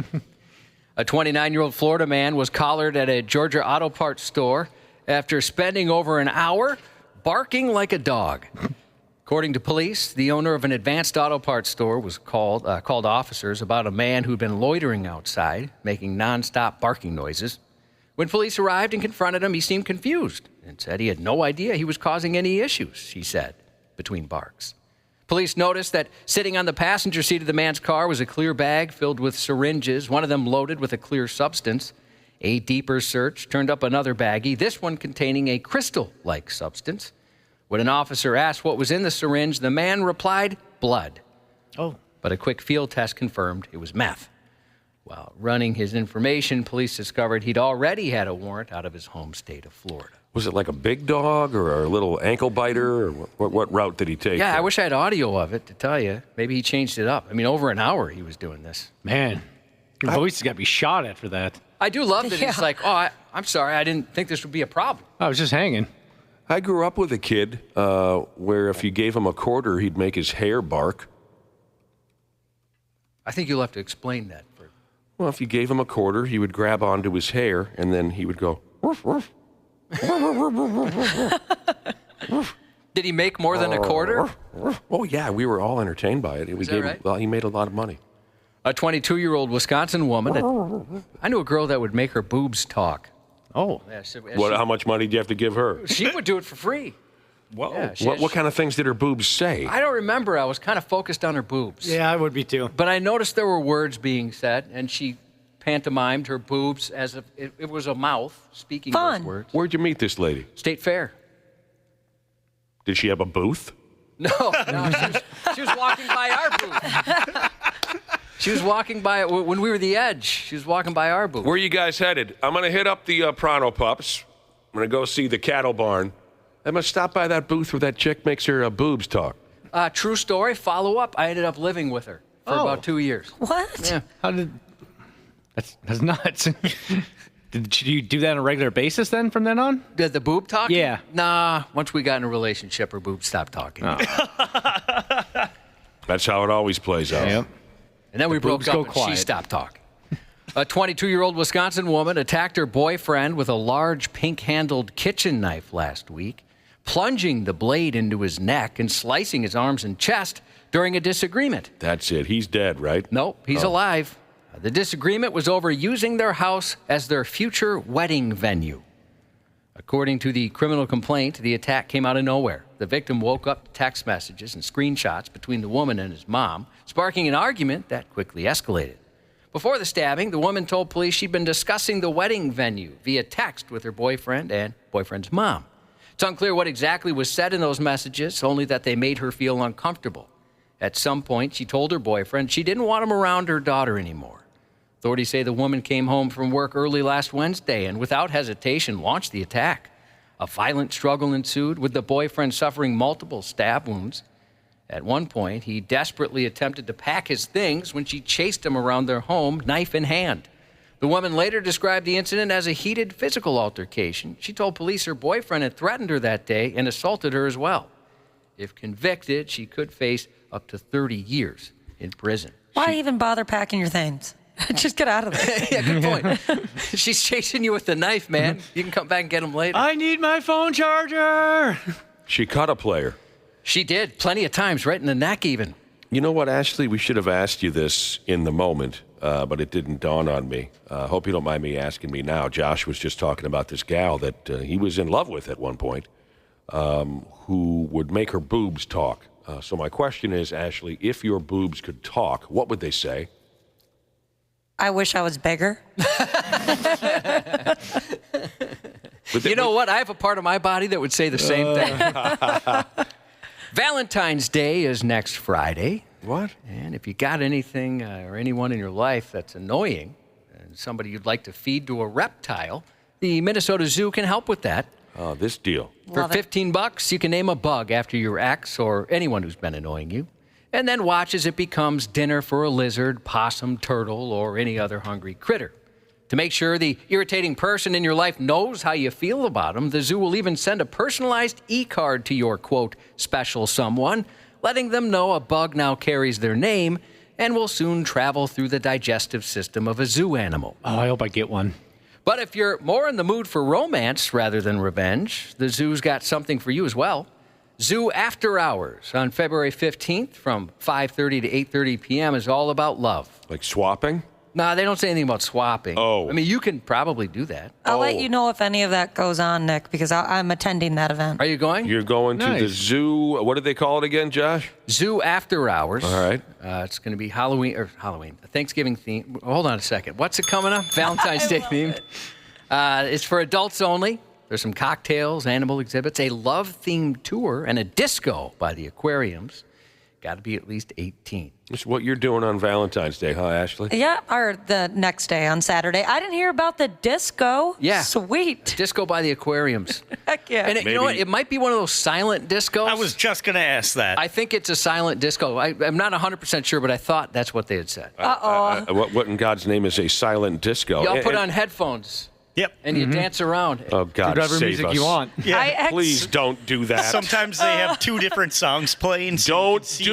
A 29-year-old Florida man was collared at a Georgia auto parts store after spending over an hour barking like a dog. According to police, the owner of an advanced auto parts store was called officers about a man who'd been loitering outside, making nonstop barking noises. When police arrived and confronted him, he seemed confused and said he had no idea he was causing any issues, she said, between barks. Police noticed that sitting on the passenger seat of the man's car was a clear bag filled with syringes, one of them loaded with a clear substance. A deeper search turned up another baggie, this one containing a crystal-like substance. When an officer asked what was in the syringe, the man replied, blood. Oh. But a quick field test confirmed it was meth. While running his information, police discovered he'd already had a warrant out of his home state of Florida. Was it like a big dog or a little ankle biter? Or what route did he take? Yeah, I wish I had audio of it to tell you. Maybe he changed it up. I mean, over an hour he was doing this. Man, your voice has got to be shot at for that. I do love that It's like, I'm sorry, I didn't think this would be a problem. I was just hanging. I grew up with a kid where if you gave him a quarter, he'd make his hair bark. I think you'll have to explain that. Well, if you gave him a quarter, he would grab onto his hair, and then he would go, woof, woof. Did he make more than a quarter? Oh, yeah, we were all entertained by it. Is that right? Well, he made a lot of money. A 22-year-old Wisconsin woman. I knew a girl that would make her boobs talk. Oh. Yeah, How much money do you have to give her? She would do it for free. Whoa. Yeah, what kind of ththings did her boobs say? I don't remember. I was kind of focused on her boobs. Yeah, I would be too. But I noticed there were words being said, and she pantomimed her boobs as if it was a mouth speaking those words. Where'd you meet this lady? State Fair. Did she have a booth? No, she was walking by our booth. She was walking by when we were the Edge. She was walking by our booth. Where are you guys headed? I'm going to hit up the Pronto Pups. I'm going to go see the cattle barn. I'm going to stop by that booth where that chick makes her boobs talk. True story, follow up. I ended up living with her for about 2 years. What? Yeah. How did... That's nuts. Did you do that on a regular basis then from then on? The boob talking? Yeah. Nah, once we got in a relationship, her boobs stopped talking. Oh. That's how it always plays out. Yep. And then we broke up and quiet. she stopped talking. A 22-year-old Wisconsin woman attacked her boyfriend with a large pink-handled kitchen knife last week, plunging the blade into his neck and slicing his arms and chest during a disagreement. That's it. He's dead, right? Nope, he's alive. The disagreement was over using their house as their future wedding venue. According to the criminal complaint, the attack came out of nowhere. The victim woke up to text messages and screenshots between the woman and his mom, sparking an argument that quickly escalated. Before the stabbing, the woman told police she'd been discussing the wedding venue via text with her boyfriend and boyfriend's mom. It's unclear what exactly was said in those messages, only that they made her feel uncomfortable. At some point, she told her boyfriend she didn't want him around her daughter anymore. Authorities say the woman came home from work early last Wednesday and without hesitation launched the attack. A violent struggle ensued, with the boyfriend suffering multiple stab wounds. At one point, he desperately attempted to pack his things when she chased him around their home, knife in hand. The woman later described the incident as a heated physical altercation. She told police her boyfriend had threatened her that day and assaulted her as well. If convicted, she could face up to 30 years in prison. Why even bother packing your things? Just get out of there. Yeah, good point. She's chasing you with the knife, man. You can come back and get them later. I need my phone charger. She cut a player. She did, plenty of times, right in the neck even. You know what, Ashley? We should have asked you this in the moment, but it didn't dawn on me. Hope you don't mind me asking me now. Josh was just talking about this gal that he was in love with at one point, who would make her boobs talk. So my question is, Ashley, if your boobs could talk, what would they say? I wish I was bigger. You know what? I have a part of my body that would say the same thing. Valentine's Day is next Friday. What? And if you got anything or anyone in your life that's annoying, and somebody you'd like to feed to a reptile, the Minnesota Zoo can help with that. Oh, this deal. For $15, you can name a bug after your ex or anyone who's been annoying you, and then watch as it becomes dinner for a lizard, possum, turtle, or any other hungry critter. To make sure the irritating person in your life knows how you feel about them, the zoo will even send a personalized e-card to your, quote, special someone, letting them know a bug now carries their name and will soon travel through the digestive system of a zoo animal. Oh, I hope I get one. But if you're more in the mood for romance rather than revenge, the zoo's got something for you as well. Zoo After Hours on February 15th from 5:30 to 8:30 p.m. is all about love. Like swapping? Nah, they don't say anything about swapping. Oh. I mean, you can probably do that. I'll let you know if any of that goes on, Nick, because I'm attending that event. Are you going? You're going to the zoo. What did they call it again, Josh? Zoo After Hours. All right. It's going to be Halloween, Thanksgiving theme. Hold on a second. What's it coming up? Valentine's Day themed. It's for adults only. There's some cocktails, animal exhibits, a love-themed tour, and a disco by the aquariums. Got to be at least 18. It's what you're doing on Valentine's Day, huh, Ashley? Yeah, or the next day on Saturday. I didn't hear about the disco. Yeah. Sweet. Disco by the aquariums. Heck yeah. And you know what? It might be one of those silent discos. I was just going to ask that. I think it's a silent disco. I'm not 100% sure, but I thought that's what they had said. What in God's name is a silent disco? Y'all put on headphones. Yep. And you dance around. Oh, God, do whatever save music us. you want. Yeah. Please don't do that. Sometimes they have two different songs playing. So Don't you can see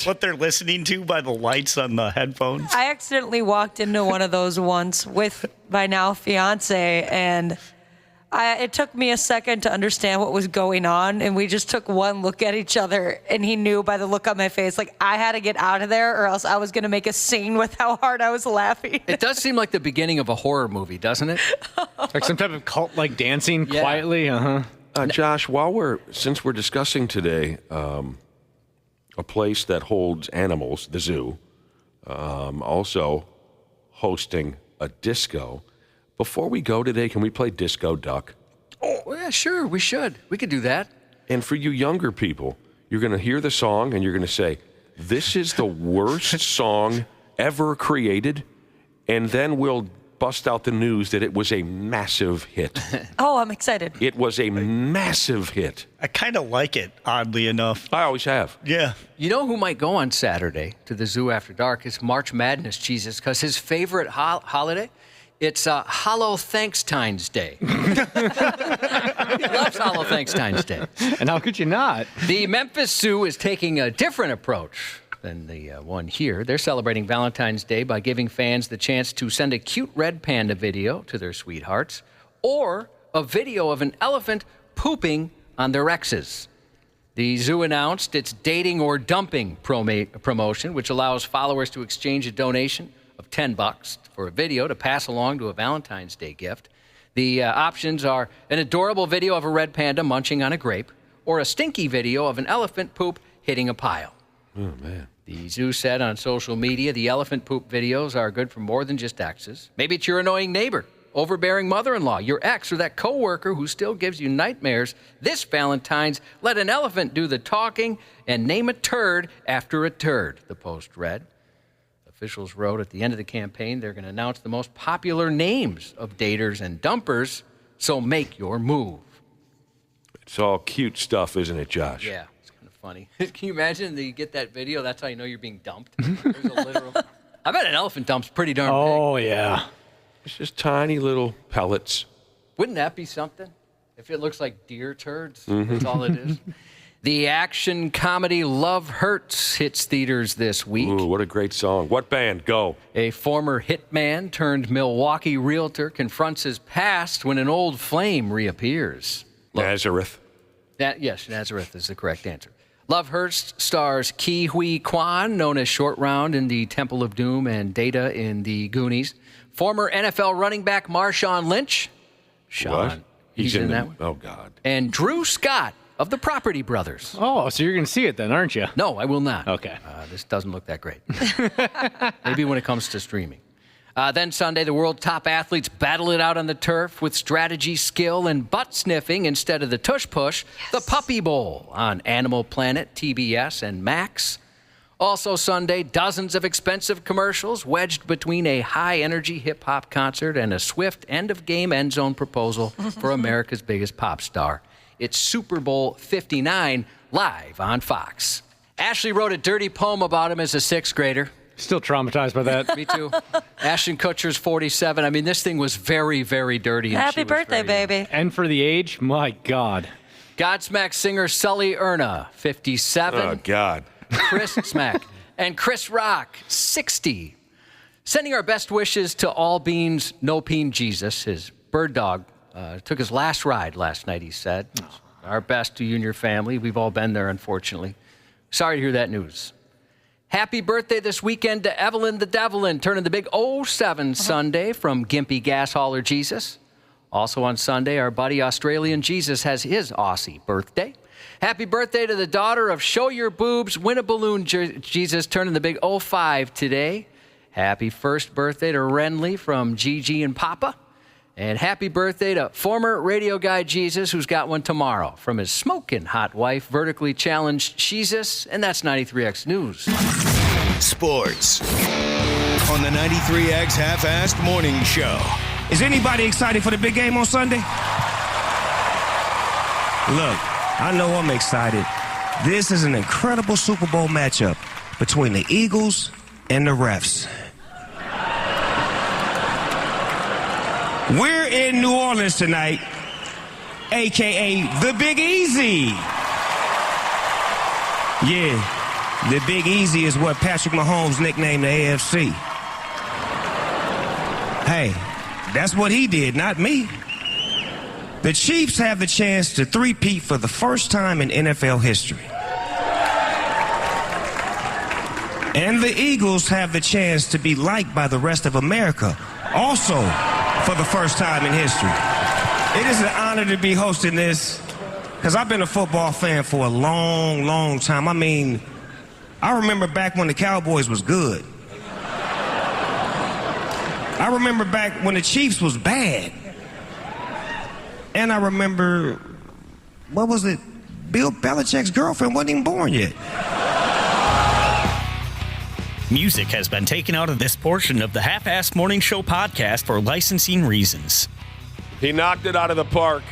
do what they're listening to by the lights on the headphones. I accidentally walked into one of those once with my now fiance, and it took me a second to understand what was going on, and we just took one look at each other, and he knew by the look on my face, like I had to get out of there or else I was going to make a scene with how hard I was laughing. It does seem like the beginning of a horror movie, doesn't it? Like some type of cult, like dancing quietly. Josh, since we're discussing today a place that holds animals, the zoo, also hosting a disco. Before we go today, can we play Disco Duck? Oh, yeah, sure, we should. We could do that. And for you younger people, You're going to hear the song, and you're going to say, this is the worst song ever created, and then we'll bust out the news that it was a massive hit. Oh, I'm excited. It was a massive hit. I kind of like it, oddly enough. I always have. Yeah. You know who might go on Saturday to the zoo after dark is March Madness Jesus, because his favorite holiday, it's HalloGivingTines Day. He loves HalloGivingTines Day. And how could you not? The Memphis Zoo is taking a different approach than the one here. They're celebrating Valentine's Day by giving fans the chance to send a cute red panda video to their sweethearts or a video of an elephant pooping on their exes. The zoo announced its dating or dumping promotion, which allows followers to exchange a donation of $10 for a video to pass along to a Valentine's Day gift. The options are an adorable video of a red panda munching on a grape or a stinky video of an elephant poop hitting a pile. Oh, man. The zoo said on social media the elephant poop videos are good for more than just exes. Maybe it's your annoying neighbor, overbearing mother-in-law, your ex, or that coworker who still gives you nightmares. This Valentine's, let an elephant do the talking and name a turd after a turd, the post read. Officials wrote at the end of the campaign they're going to announce the most popular names of daters and dumpers, so make your move. It's all cute stuff, isn't it, Josh? Yeah. Funny. Can you imagine that you get that video? That's how you know you're being dumped. There's a literal. I bet an elephant dump's pretty darn big. Oh, yeah. It's just tiny little pellets. Wouldn't that be something? If it looks like deer turds, that's all it is. The action comedy Love Hurts hits theaters this week. Ooh, what a great song. What band? Go. A former hitman turned Milwaukee realtor confronts his past when an old flame reappears. Nazareth. Yes, Nazareth is the correct answer. Love Hurts stars Ke Huy Quan, known as Short Round in the Temple of Doom and Data in the Goonies. Former NFL running back Marshawn Lynch. What? He's in that one. Oh, God. And Drew Scott of the Property Brothers. Oh, so you're going to see it then, aren't you? No, I will not. Okay. This doesn't look that great. Maybe when it comes to streaming. Then Sunday, the world top athletes battle it out on the turf with strategy, skill, and butt sniffing instead of the tush push. Yes. The Puppy Bowl on Animal Planet, TBS, and Max. Also Sunday, dozens of expensive commercials wedged between a high-energy hip-hop concert and a swift end-of-game end-zone proposal for America's biggest pop star. It's Super Bowl 59 live on Fox. Ashley wrote a dirty poem about him as a sixth grader. Still traumatized by that. Me too. Ashton Kutcher's 47. I mean, this thing was very, very dirty. Happy birthday, baby. And for the age, my God. Godsmack singer Sully Erna, 57. Oh, God. Chris Smack. And Chris Rock, 60. Sending our best wishes to All Beans, No Peen Jesus. His bird dog took his last ride last night, he said. Our best to you and your family. We've all been there, unfortunately. Sorry to hear that news. Happy birthday this weekend to Evelyn the Devilin, turning the big 07 Sunday from Gimpy Gas Hauler Jesus. Also on Sunday, our buddy Australian Jesus has his Aussie birthday. Happy birthday to the daughter of Show Your Boobs, Win a Balloon Jesus, turning the big 05 today. Happy first birthday to Renly from Gigi and Papa. And happy birthday to former radio guy Jesus, who's got one tomorrow, from his smoking hot wife, vertically challenged Jesus, and that's 93X News. Sports on the 93X Half-Assed Morning Show. Is anybody excited for the big game on Sunday? Look, I know I'm excited. This is an incredible Super Bowl matchup between the Eagles and the refs. We're in New Orleans tonight, a.k.a. the Big Easy. Yeah, the Big Easy is what Patrick Mahomes nicknamed the AFC. Hey, that's what he did, not me. The Chiefs have the chance to three-peat for the first time in NFL history. And the Eagles have the chance to be liked by the rest of America, also for the first time in history. It is an honor to be hosting this, because I've been a football fan for a long, long time. I mean, I remember back when the Cowboys was good. I remember back when the Chiefs was bad. And I remember, what was it, Bill Belichick's girlfriend wasn't even born yet. Music has been taken out of this portion of the Half-Assed Morning Show podcast for licensing reasons. He knocked it out of the park.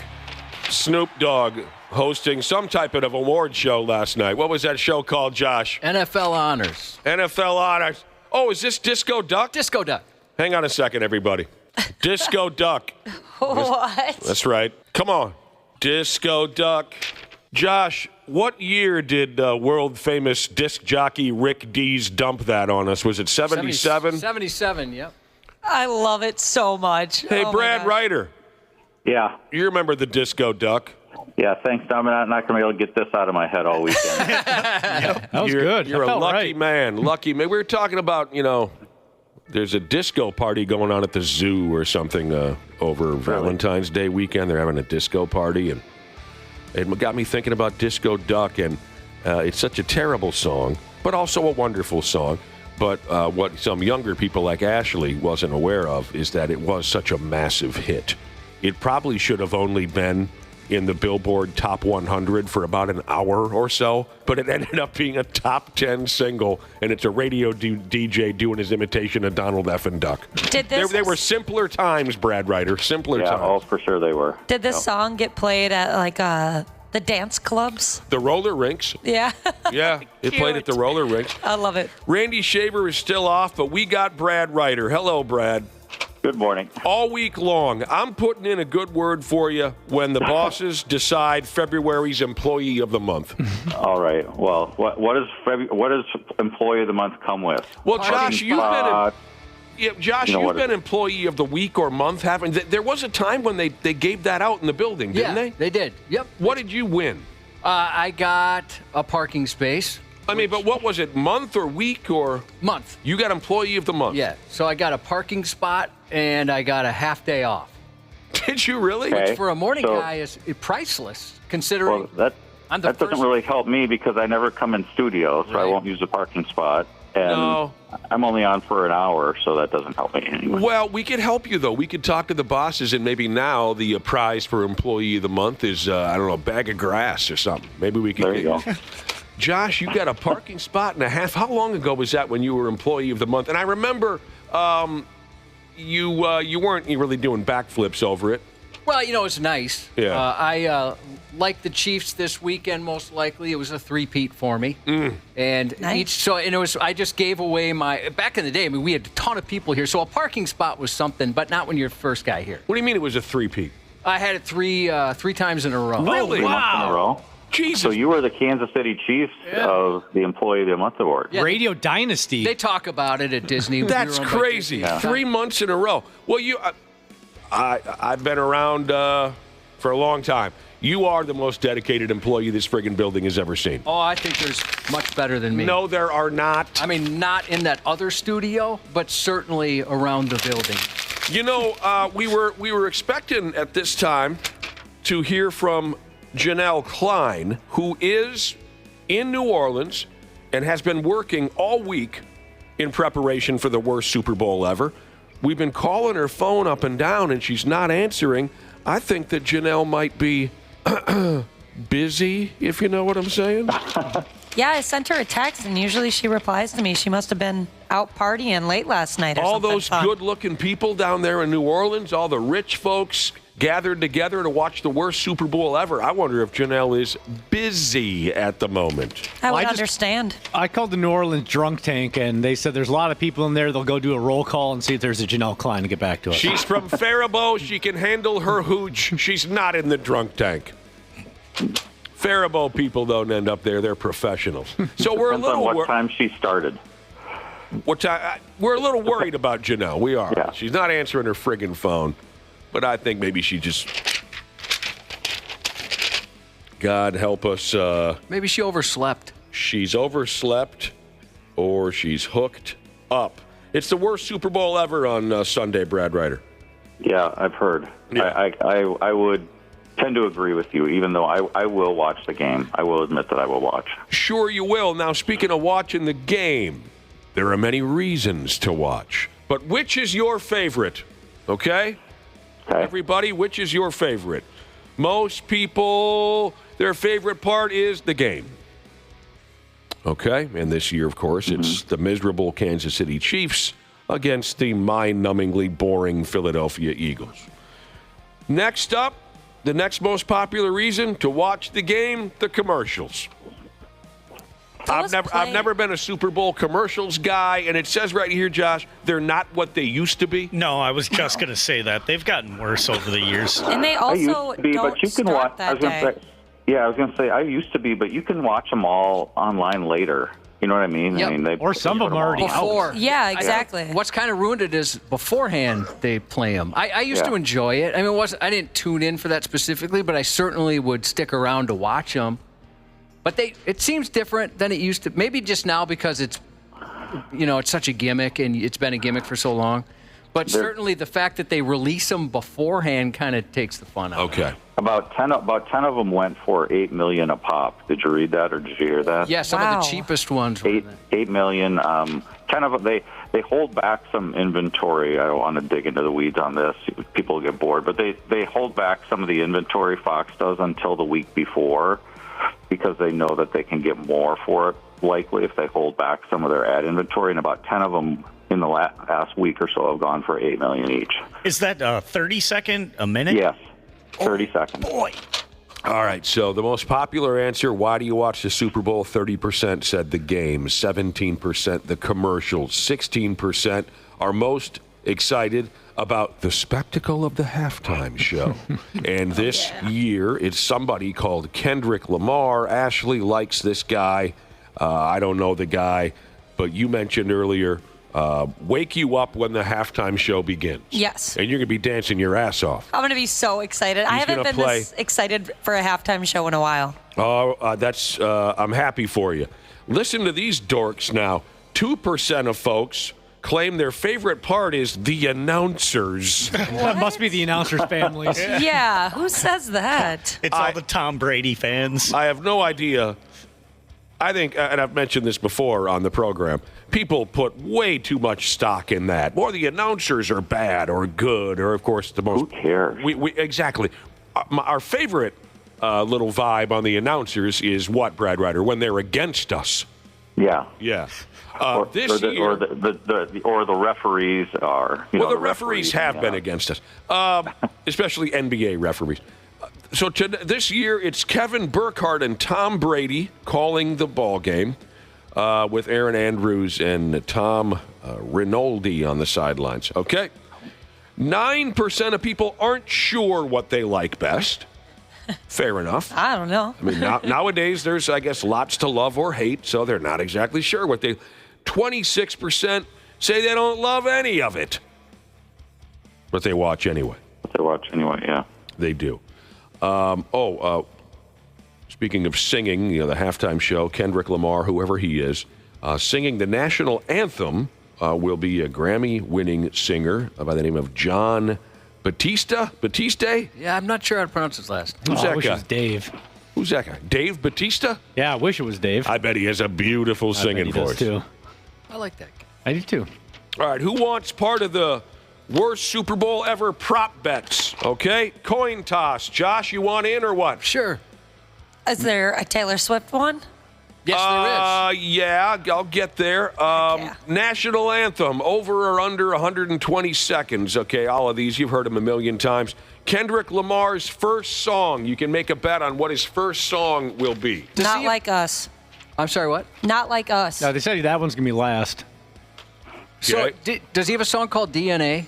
Snoop Dogg hosting some type of award show last night. What was that show called, Josh? NFL Honors. NFL Honors. Oh, is this Disco Duck? Disco Duck. Hang on a second, everybody. Disco Duck. What? That's right. Come on. Disco Duck. Josh, what year did world-famous disc jockey Rick Dees dump that on us? Was it 77? 77, yep. I love it so much. Hey, Oh my Brad gosh. Ryder. Yeah. You remember the Disco Duck? Yeah, thanks, Dom. I'm not going to be able to get this out of my head all weekend. That was good. You're That a felt lucky right. man. Lucky man. We were talking about, there's a disco party going on at the zoo or something over Valentine's Day weekend. They're having a disco party, and it got me thinking about Disco Duck, and it's such a terrible song, but also a wonderful song. But what some younger people like Ashley wasn't aware of is that it was such a massive hit. It probably should have only been in the Billboard Top 100 for about an hour or so, but it ended up being a top 10 single, and it's a radio DJ doing his imitation of Donald F. Duck. Did this? They were simpler times, Brad Ryder, simpler times. Oh, for sure they were. Did this song get played at the dance clubs? The roller rinks. Yeah. Yeah, it played at the roller rinks. I love it. Randy Shaver is still off, but we got Brad Ryder. Hello, Brad. Good morning. All week long, I'm putting in a good word for you when the bosses decide February's Employee of the Month. All right. Well, what does Employee of the Month come with? Well, Josh, you've been been Employee of the Week or Month. There was a time when they gave that out in the building, didn't they? They did. Yep. What did you win? I got a parking space. I mean, but what was it, month or week or? Month. You got Employee of the Month. Yeah. So I got a parking spot and I got a half day off. Did you really? Okay. Which for a morning guy is priceless, considering That doesn't really help me because I never come in studio, so I won't use the parking spot. And I'm only on for an hour, so that doesn't help me anyway. Well, we could help you, though. We could talk to the bosses, and maybe now the prize for Employee of the Month is, a bag of grass or something. Maybe we could. There you go. Josh, you got a parking spot and a half. How long ago was that when you were Employee of the Month? And I remember you weren't really doing backflips over it. Well, it's nice. Yeah. I like the Chiefs this weekend. Most likely, it was a three-peat for me. And Nice. I just gave away back in the day. I mean, we had a ton of people here, so a parking spot was something, but not when you're the first guy here. What do you mean it was a three-peat? I had it three times in a row. Really? 3 months in a row. Jesus. So you were the Kansas City Chiefs of the Employee of the Month award. Yeah, Radio Dynasty. They talk about it at Disney. That's crazy. Yeah. 3 months in a row. Well, I've been around for a long time. You are the most dedicated employee this friggin' building has ever seen. Oh, I think there's much better than me. No, there are not. I mean, not in that other studio, but certainly around the building. We were expecting at this time to hear from Janelle Klein, who is in New Orleans and has been working all week in preparation for the worst Super Bowl ever. We've been calling her phone up and down, and she's not answering. I think that Janelle might be busy, if you know what I'm saying. Yeah, I sent her a text, and usually she replies to me. She must have been out partying late last night or All something those fun. good-looking people down there in New Orleans, all the rich folks gathered together to watch the worst Super Bowl ever. I wonder if Janelle is busy at the moment. I would understand. I called the New Orleans drunk tank, and they said there's a lot of people in there. They'll go do a roll call and see if there's a Janelle Klein to get back to us. She's from Faribault. She can handle her hooch. She's not in the drunk tank. Faribault people don't end up there. They're professionals. So we're a Depends little on what time she started. What time? We're a little worried about Janelle. We are. Yeah. She's not answering her friggin' phone. But I think maybe she just, God help us. Maybe she overslept. She's overslept or she's hooked up. It's the worst Super Bowl ever on Sunday, Brad Ryder. Yeah, I've heard. Yeah. I would tend to agree with you, even though I will watch the game. I will admit that I will watch. Sure you will. Now, speaking of watching the game, there are many reasons to watch. But which is your favorite? Okay? Everybody, which is your favorite? Most people, their favorite part is the game. Okay, and this year, of course, it's the miserable Kansas City Chiefs against the mind-numbingly boring Philadelphia Eagles. Next up, the next most popular reason to watch the game, the commercials. I've never been a Super Bowl commercials guy, and it says right here, Josh, they're not what they used to be. No, I was just going to say that. They've gotten worse over the years. And they also don't start that day. I was going to say, I used to be, but you can watch them all online later. You know what I mean? Yep. I mean, or some of them are already out. Yeah, exactly. What's kind of ruined it is beforehand they play them. I used to enjoy it. I mean, I didn't tune in for that specifically, but I certainly would stick around to watch them. But it seems different than it used to. Maybe just now because it's such a gimmick and it's been a gimmick for so long. But certainly the fact that they release them beforehand kind of takes the fun out. Okay. About 10 of them went for $8 million a pop. Did you read that or did you hear that? Yeah, some of the cheapest ones. $8 million. 10 of them. They hold back some inventory. I don't want to dig into the weeds on this. People get bored, but they hold back some of the inventory. Fox does until the week before, because they know that they can get more for it, likely, if they hold back some of their ad inventory. And about 10 of them in the last week or so have gone for $8 million each. Is that 30 second a minute? Yes, 30 seconds. Boy. All right, so the most popular answer, why do you watch the Super Bowl? 30% said the game, 17% the commercials, 16% are most excited about the spectacle of the halftime show. And this year, it's somebody called Kendrick Lamar. Ashley likes this guy. I don't know the guy, but you mentioned earlier, wake you up when the halftime show begins. Yes. And you're going to be dancing your ass off. I'm going to be so excited. I haven't been this excited for a halftime show in a while. Oh, I'm happy for you. Listen to these dorks now. 2% of folks claim their favorite part is the announcers. That must be the announcers' families. Yeah, who says that? It's all the Tom Brady fans. I have no idea. I think, and I've mentioned this before on the program, people put way too much stock in that. Or the announcers are bad or good, or, of course, the most... Who cares? Exactly. Our favorite little vibe on the announcers is what, Brad Ryder? When they're against us. Yeah. Yeah. Or the referees are. The referees have been against us, especially NBA referees. So this year, it's Kevin Burkhardt and Tom Brady calling the ball game with Aaron Andrews and Tom Rinaldi on the sidelines. Okay? 9% of people aren't sure what they like best. Fair enough. I don't know. I mean, nowadays, there's, I guess, lots to love or hate, so they're not exactly sure what they... 26% say they don't love any of it. But they watch anyway. Yeah. They do. Speaking of singing, the halftime show, Kendrick Lamar, whoever he is, singing the national anthem will be a Grammy-winning singer by the name of John Batiste? Yeah, I'm not sure how to pronounce his last name. Who's that I wish guy? it was Dave. Who's that guy? Dave Batista? Yeah, I wish it was Dave. I bet he has a beautiful singing voice. Too. I like that guy. I do too. All right, who wants part of the worst Super Bowl ever prop bets? Okay, coin toss. Josh, you want in or what? Sure. Is there a Taylor Swift one? Yes, there is. Yeah, I'll get there. National anthem, over or under 120 seconds. Okay, all of these, you've heard them a million times. Kendrick Lamar's first song. You can make a bet on what his first song will be. Not Like Us. I'm sorry, what? Not Like Us. No, they said that one's going to be last. So, does he have a song called DNA?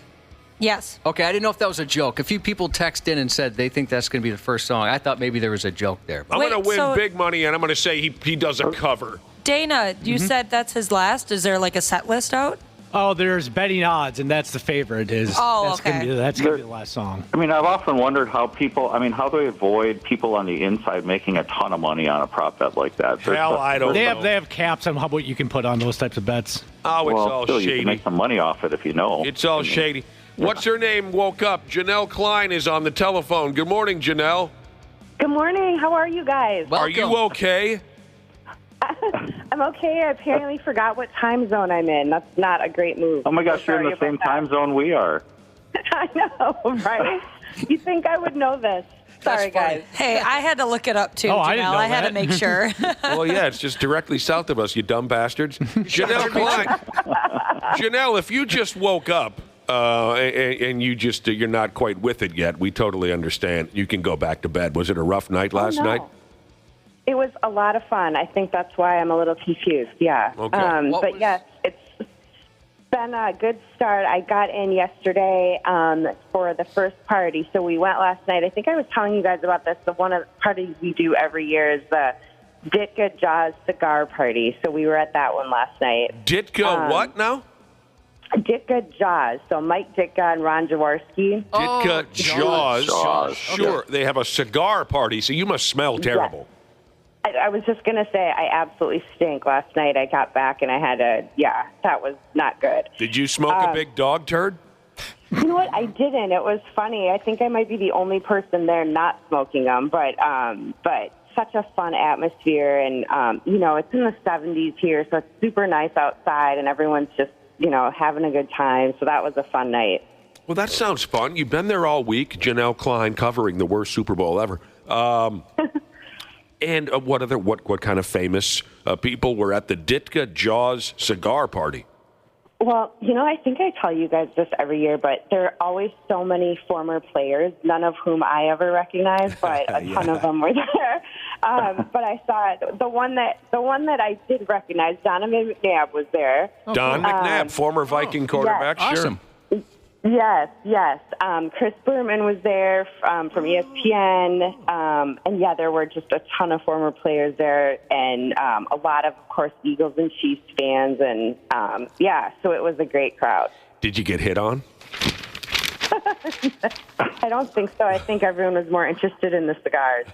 Yes. Okay, I didn't know if that was a joke. A few people texted in and said they think that's going to be the first song. I thought maybe there was a joke there. I'm going to win big money, and I'm going to say he does a cover. Dana, you said that's his last. Is there like a set list out? Oh, there's betting odds, and that's the favorite. That's okay. That's going to be the last song. I mean, I've often wondered how do they avoid people on the inside making a ton of money on a prop bet like that? I don't know. They have caps on what you can put on those types of bets. Oh, it's all shady. You can make some money off it if you know. It's all shady. What's her name? Woke up. Janelle Klein is on the telephone. Good morning, Janelle. Good morning. How are you guys? Welcome. Are you okay? I'm okay. I apparently forgot what time zone I'm in. That's not a great move. Oh my gosh, you're in the same time zone we are. I know, right? You think I would know this? Sorry, guys. Hey, I had to look it up, too, Oh, Janelle. I didn't know I had that. to make sure. Well, yeah, it's just directly south of us, you dumb bastards. Janelle Klein. Janelle, if you just woke up and you're not quite with it yet, we totally understand. You can go back to bed. Was it a rough night last night? It was a lot of fun. I think that's why I'm a little confused. Yeah. Okay. But yes, it's been a good start. I got in yesterday for the first party. So we went last night. I think I was telling you guys about this. One of the parties we do every year is the Ditka Jaws cigar party. So we were at that one last night. Ditka what now? Ditka Jaws. So Mike Ditka and Ron Jaworski. Ditka Jaws. Jaws. Sure. They have a cigar party, so you must smell terrible. I was just going to say, I absolutely stink. Last night I got back and I had that was not good. Did you smoke a big dog turd? You know what? I didn't. It was funny. I think I might be the only person there not smoking them, but such a fun atmosphere. And, it's in the 70s here, so it's super nice outside and everyone's just, having a good time. So that was a fun night. Well, that sounds fun. You've been there all week. Janelle Klein covering the worst Super Bowl ever. And what kind of famous people were at the Ditka Jaws cigar party? Well, I think I tell you guys this every year, but there are always so many former players, none of whom I ever recognize, but a ton of them were there. But I saw the one that I did recognize, Donovan McNabb was there. Don McNabb, former Viking quarterback. Yes. Sure. Awesome. Yes. Chris Berman was there from ESPN. And there were just a ton of former players there and a lot of course, Eagles and Chiefs fans. And so it was a great crowd. Did you get hit on? I don't think so. I think everyone was more interested in the cigars.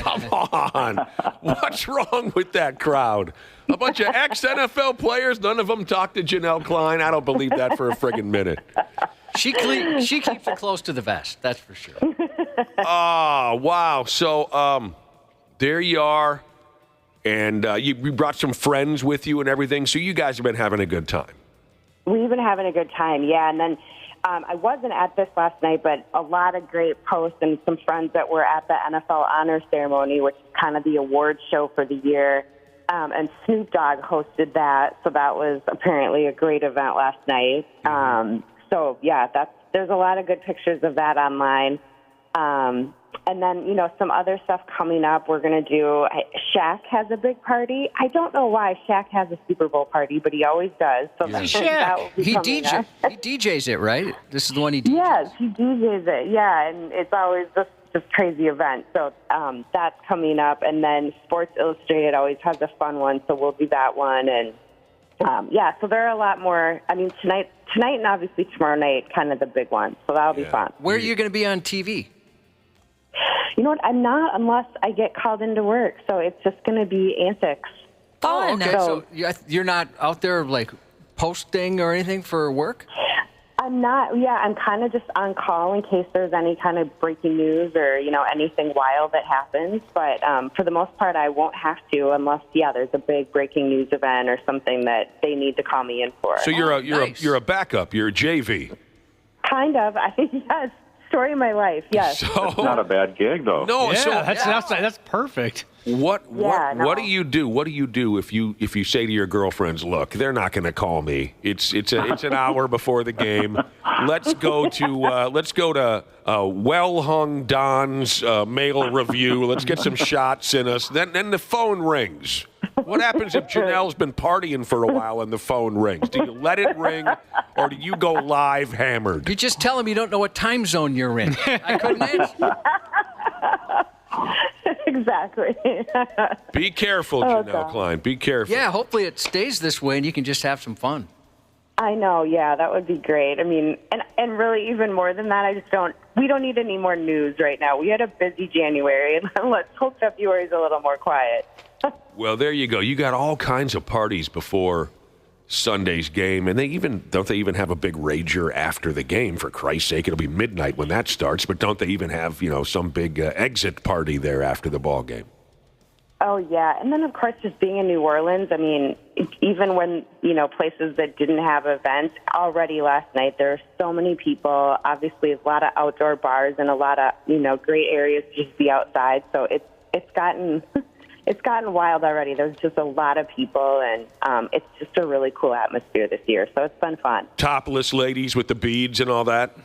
Come on. What's wrong with that crowd? A bunch of ex-NFL players, none of them talk to Janelle Klein. I don't believe that for a friggin' minute. She keeps it close to the vest, that's for sure. Oh, wow. So there you are, and you brought some friends with you and everything, so you guys have been having a good time. We've been having a good time, yeah. And then I wasn't at this last night, but a lot of great posts and some friends that were at the NFL Honor Ceremony, which is kind of the award show for the year. And Snoop Dogg hosted that, so that was apparently a great event last night. There's a lot of good pictures of that online. And then, some other stuff coming up. We're going to do, Shaq has a big party. I don't know why Shaq has a Super Bowl party, but he always does. So that will be He coming up. DJs it, right? This is the one he DJs. Yes, he DJs it, yeah, and it's always just crazy event. So that's coming up. And then Sports Illustrated always has a fun one, so we'll do that one. And, so there are a lot more. I mean, tonight and obviously tomorrow night, kind of the big one. So that'll be fun. Where are you going to be on TV? You know what? I'm not unless I get called into work. So it's just going to be antics. Fun. Okay, so you're not out there, like, posting or anything for work? I'm not. Yeah, I'm kind of just on call in case there's any kind of breaking news or, anything wild that happens. But for the most part, I won't have to unless, there's a big breaking news event or something that they need to call me in for. So you're a backup. You're a JV. Kind of. Yes. Story of my life. Yes. It's not a bad gig, though. No, that's perfect. What do you do? What do you do if you say to your girlfriends, "Look, they're not going to call me. It's an hour before the game. Let's go to Well Hung Don's mail review. Let's get some shots in us." Then the phone rings. What happens if Janelle's been partying for a while and the phone rings? Do you let it ring, or do you go live hammered? You just tell them you don't know what time zone you're in. I couldn't answer. Exactly. Be careful, Janelle Klein. Be careful. Yeah, hopefully it stays this way and you can just have some fun. I know, yeah, that would be great. I mean, and really even more than that, we don't need any more news right now. We had a busy January, and let's hope February's a little more quiet. Well, there you go. You got all kinds of parties before Sunday's game, and don't they even have a big rager after the game? For Christ's sake, it'll be midnight when that starts. But don't they even have some big exit party there after the ball game? Oh, yeah. And then, of course, just being in New Orleans, I mean, even when, places that didn't have events, already last night, there are so many people. Obviously, a lot of outdoor bars and a lot of, great areas to just be outside. So it's gotten wild already. There's just a lot of people, and it's just a really cool atmosphere this year. So it's been fun. Topless ladies with the beads and all that?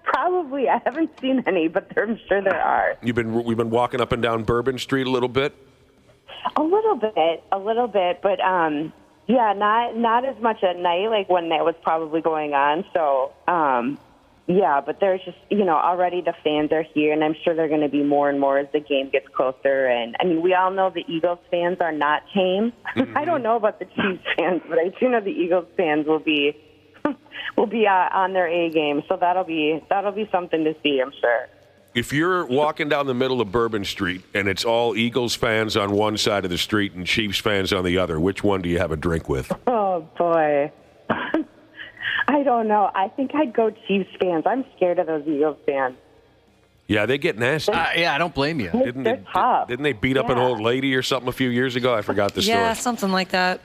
Probably. I haven't seen any, but I'm sure there are. We've been walking up and down Bourbon Street a little bit? A little bit, but not as much at night, like when that was probably going on. So, but there's just, already the fans are here, and I'm sure they're going to be more and more as the game gets closer. And, I mean, we all know the Eagles fans are not tame. Mm-hmm. I don't know about the Chiefs fans, but I do know the Eagles fans will be on their A game. So that'll be something to see, I'm sure. If you're walking down the middle of Bourbon Street and it's all Eagles fans on one side of the street and Chiefs fans on the other, which one do you have a drink with? Oh, boy. I don't know. I think I'd go Chiefs fans. I'm scared of those Eagles fans. Yeah, they get nasty. I don't blame you. They're tough. Didn't they beat up an old lady or something a few years ago? I forgot the story. Yeah, something like that.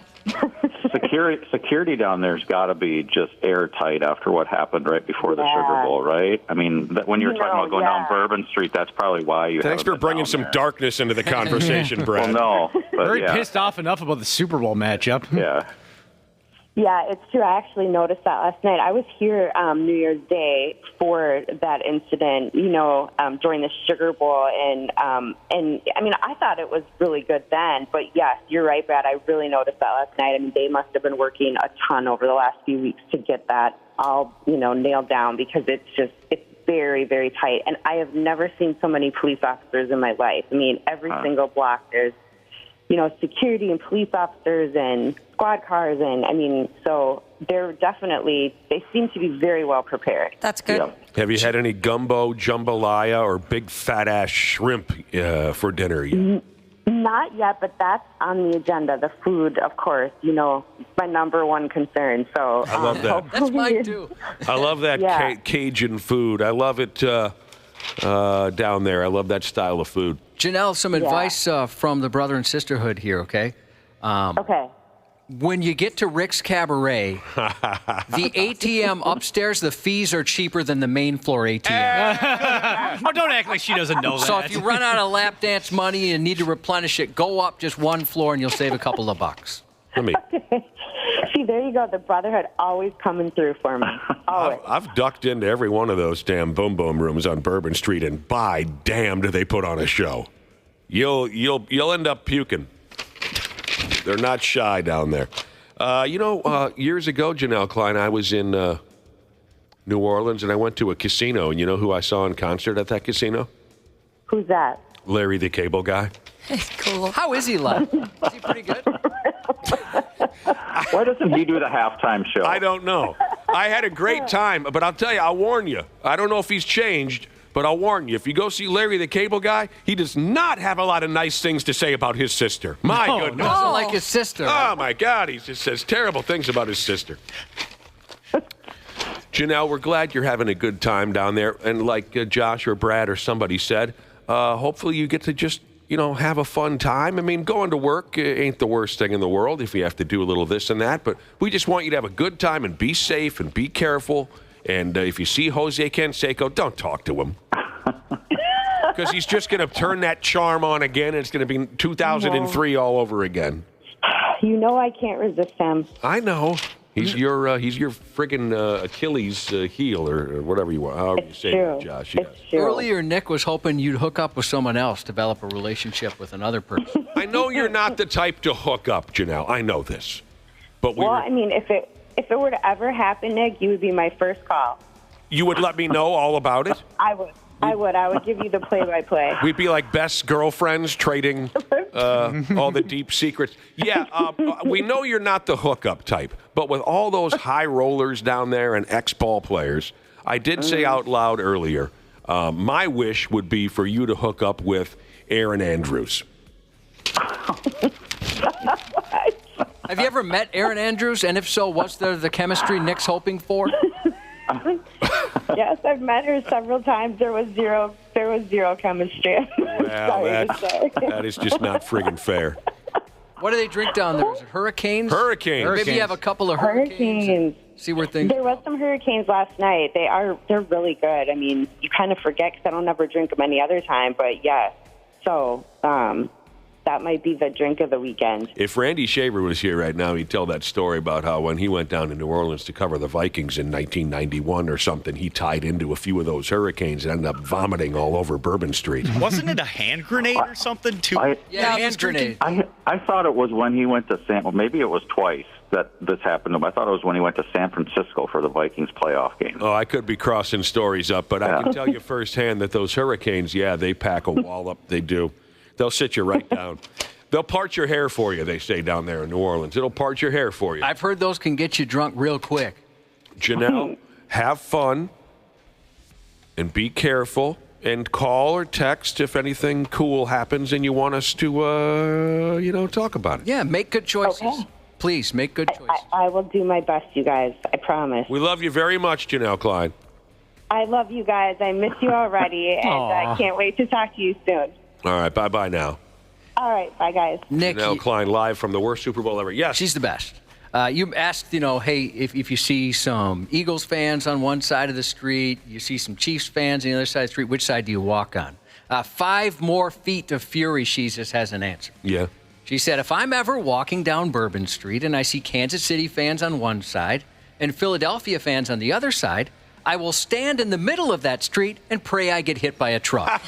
Security down there's got to be just airtight after what happened right before the Sugar Bowl, right? I mean, when you're talking about going down Bourbon Street, that's probably why you. Thanks for bringing some darkness into the conversation, Brad. Well, no, but Very pissed off enough about the Super Bowl matchup. Yeah. Yeah, it's true. I actually noticed that last night. I was here New Year's Day for that incident, during the Sugar Bowl, and I mean, I thought it was really good then. But yes, you're right, Brad. I really noticed that last night. I mean, they must have been working a ton over the last few weeks to get that all, nailed down, because it's very, very tight. And I have never seen so many police officers in my life. I mean, every single block there's security and police officers and squad cars. And, I mean, so they seem to be very well prepared. That's good. Yeah. Have you had any gumbo, jambalaya, or big fat-ass shrimp for dinner yet? Not yet, but that's on the agenda. The food, of course, my number one concern. So I love that. That's mine, too. I love that Cajun food. I love it down there. I love that style of food. Janelle, some advice from the brother and sisterhood here, okay? Okay. When you get to Rick's Cabaret, the ATM upstairs, the fees are cheaper than the main floor ATM. Oh, don't act like she doesn't know that. So if you run out of lap dance money and need to replenish it, go up just one floor and you'll save a couple of bucks. Okay. See, there you go. The brotherhood always coming through for me. Always. I've ducked into every one of those damn boom boom rooms on Bourbon Street, and by damn do they put on a show. You'll end up puking. They're not shy down there. Years ago, Janelle Klein, I was in New Orleans, and I went to a casino, and you know who I saw in concert at that casino? Who's that? Larry the Cable Guy. Cool. How is he, Len? Is he pretty good? Why doesn't he do the halftime show? I don't know. I had a great time, but I'll tell you, I'll warn you. I don't know if he's changed, but I'll warn you. If you go see Larry the Cable Guy, he does not have a lot of nice things to say about his sister. My goodness. Doesn't like his sister. Oh, my God. He just says terrible things about his sister. Janelle, we're glad you're having a good time down there. And like Josh or Brad or somebody said, hopefully you get to just, have a fun time. I mean, going to work ain't the worst thing in the world if you have to do a little this and that. But we just want you to have a good time and be safe and be careful. And if you see Jose Canseco, don't talk to him. Because he's just going to turn that charm on again, and it's going to be 2003 all over again. I can't resist him. I know. He's your friggin' Achilles heel or whatever you want. However you say it, Josh. Yes. Earlier, Nick was hoping you'd hook up with someone else, develop a relationship with another person. I know you're not the type to hook up, Janelle. I know this. But I mean, if it were to ever happen, Nick, you would be my first call. You would let me know all about it? I would. I would give you the play-by-play. We'd be like best girlfriends trading all the deep secrets. Yeah, we know you're not the hookup type, but with all those high rollers down there and ex-ball players, I did say out loud earlier, my wish would be for you to hook up with Aaron Andrews. Have you ever met Aaron Andrews? And if so, was there the chemistry Nick's hoping for? Yes, I've met her several times. There was zero There was zero chemistry. Well, that is just not friggin' fair. What do they drink down there? Is it hurricanes? Hurricanes. Maybe you have a couple of hurricanes. See where things. There was some hurricanes last night. They're really good. I mean, you kind of forget because I don't ever drink them any other time. But yeah, so that might be the drink of the weekend. If Randy Shaver was here right now, he'd tell that story about how when he went down to New Orleans to cover the Vikings in 1991 or something, he tied into a few of those hurricanes and ended up vomiting all over Bourbon Street. Wasn't it a hand grenade or something, too? Hand grenade. I thought it was when he went to San. Well, maybe it was twice that this happened to him. I thought it was when he went to San Francisco for the Vikings playoff game. Oh, I could be crossing stories up, but I can tell you firsthand that those hurricanes, they pack a wallop. They do. They'll sit you right down. They'll part your hair for you, they say down there in New Orleans. It'll part your hair for you. I've heard those can get you drunk real quick. Janelle, have fun and be careful and call or text if anything cool happens and you want us to, talk about it. Yeah, make good choices. Okay. Please, make good choices. I will do my best, you guys. I promise. We love you very much, Janelle Klein. I love you guys. I miss you already, and I can't wait to talk to you soon. All right, bye-bye now. All right, bye, guys. Janelle Klein live from the worst Super Bowl ever. Yes. She's the best. You asked, hey, if you see some Eagles fans on one side of the street, you see some Chiefs fans on the other side of the street, which side do you walk on? 5 more feet of fury, she just has an answer. Yeah. She said, if I'm ever walking down Bourbon Street and I see Kansas City fans on one side and Philadelphia fans on the other side, I will stand in the middle of that street and pray I get hit by a truck.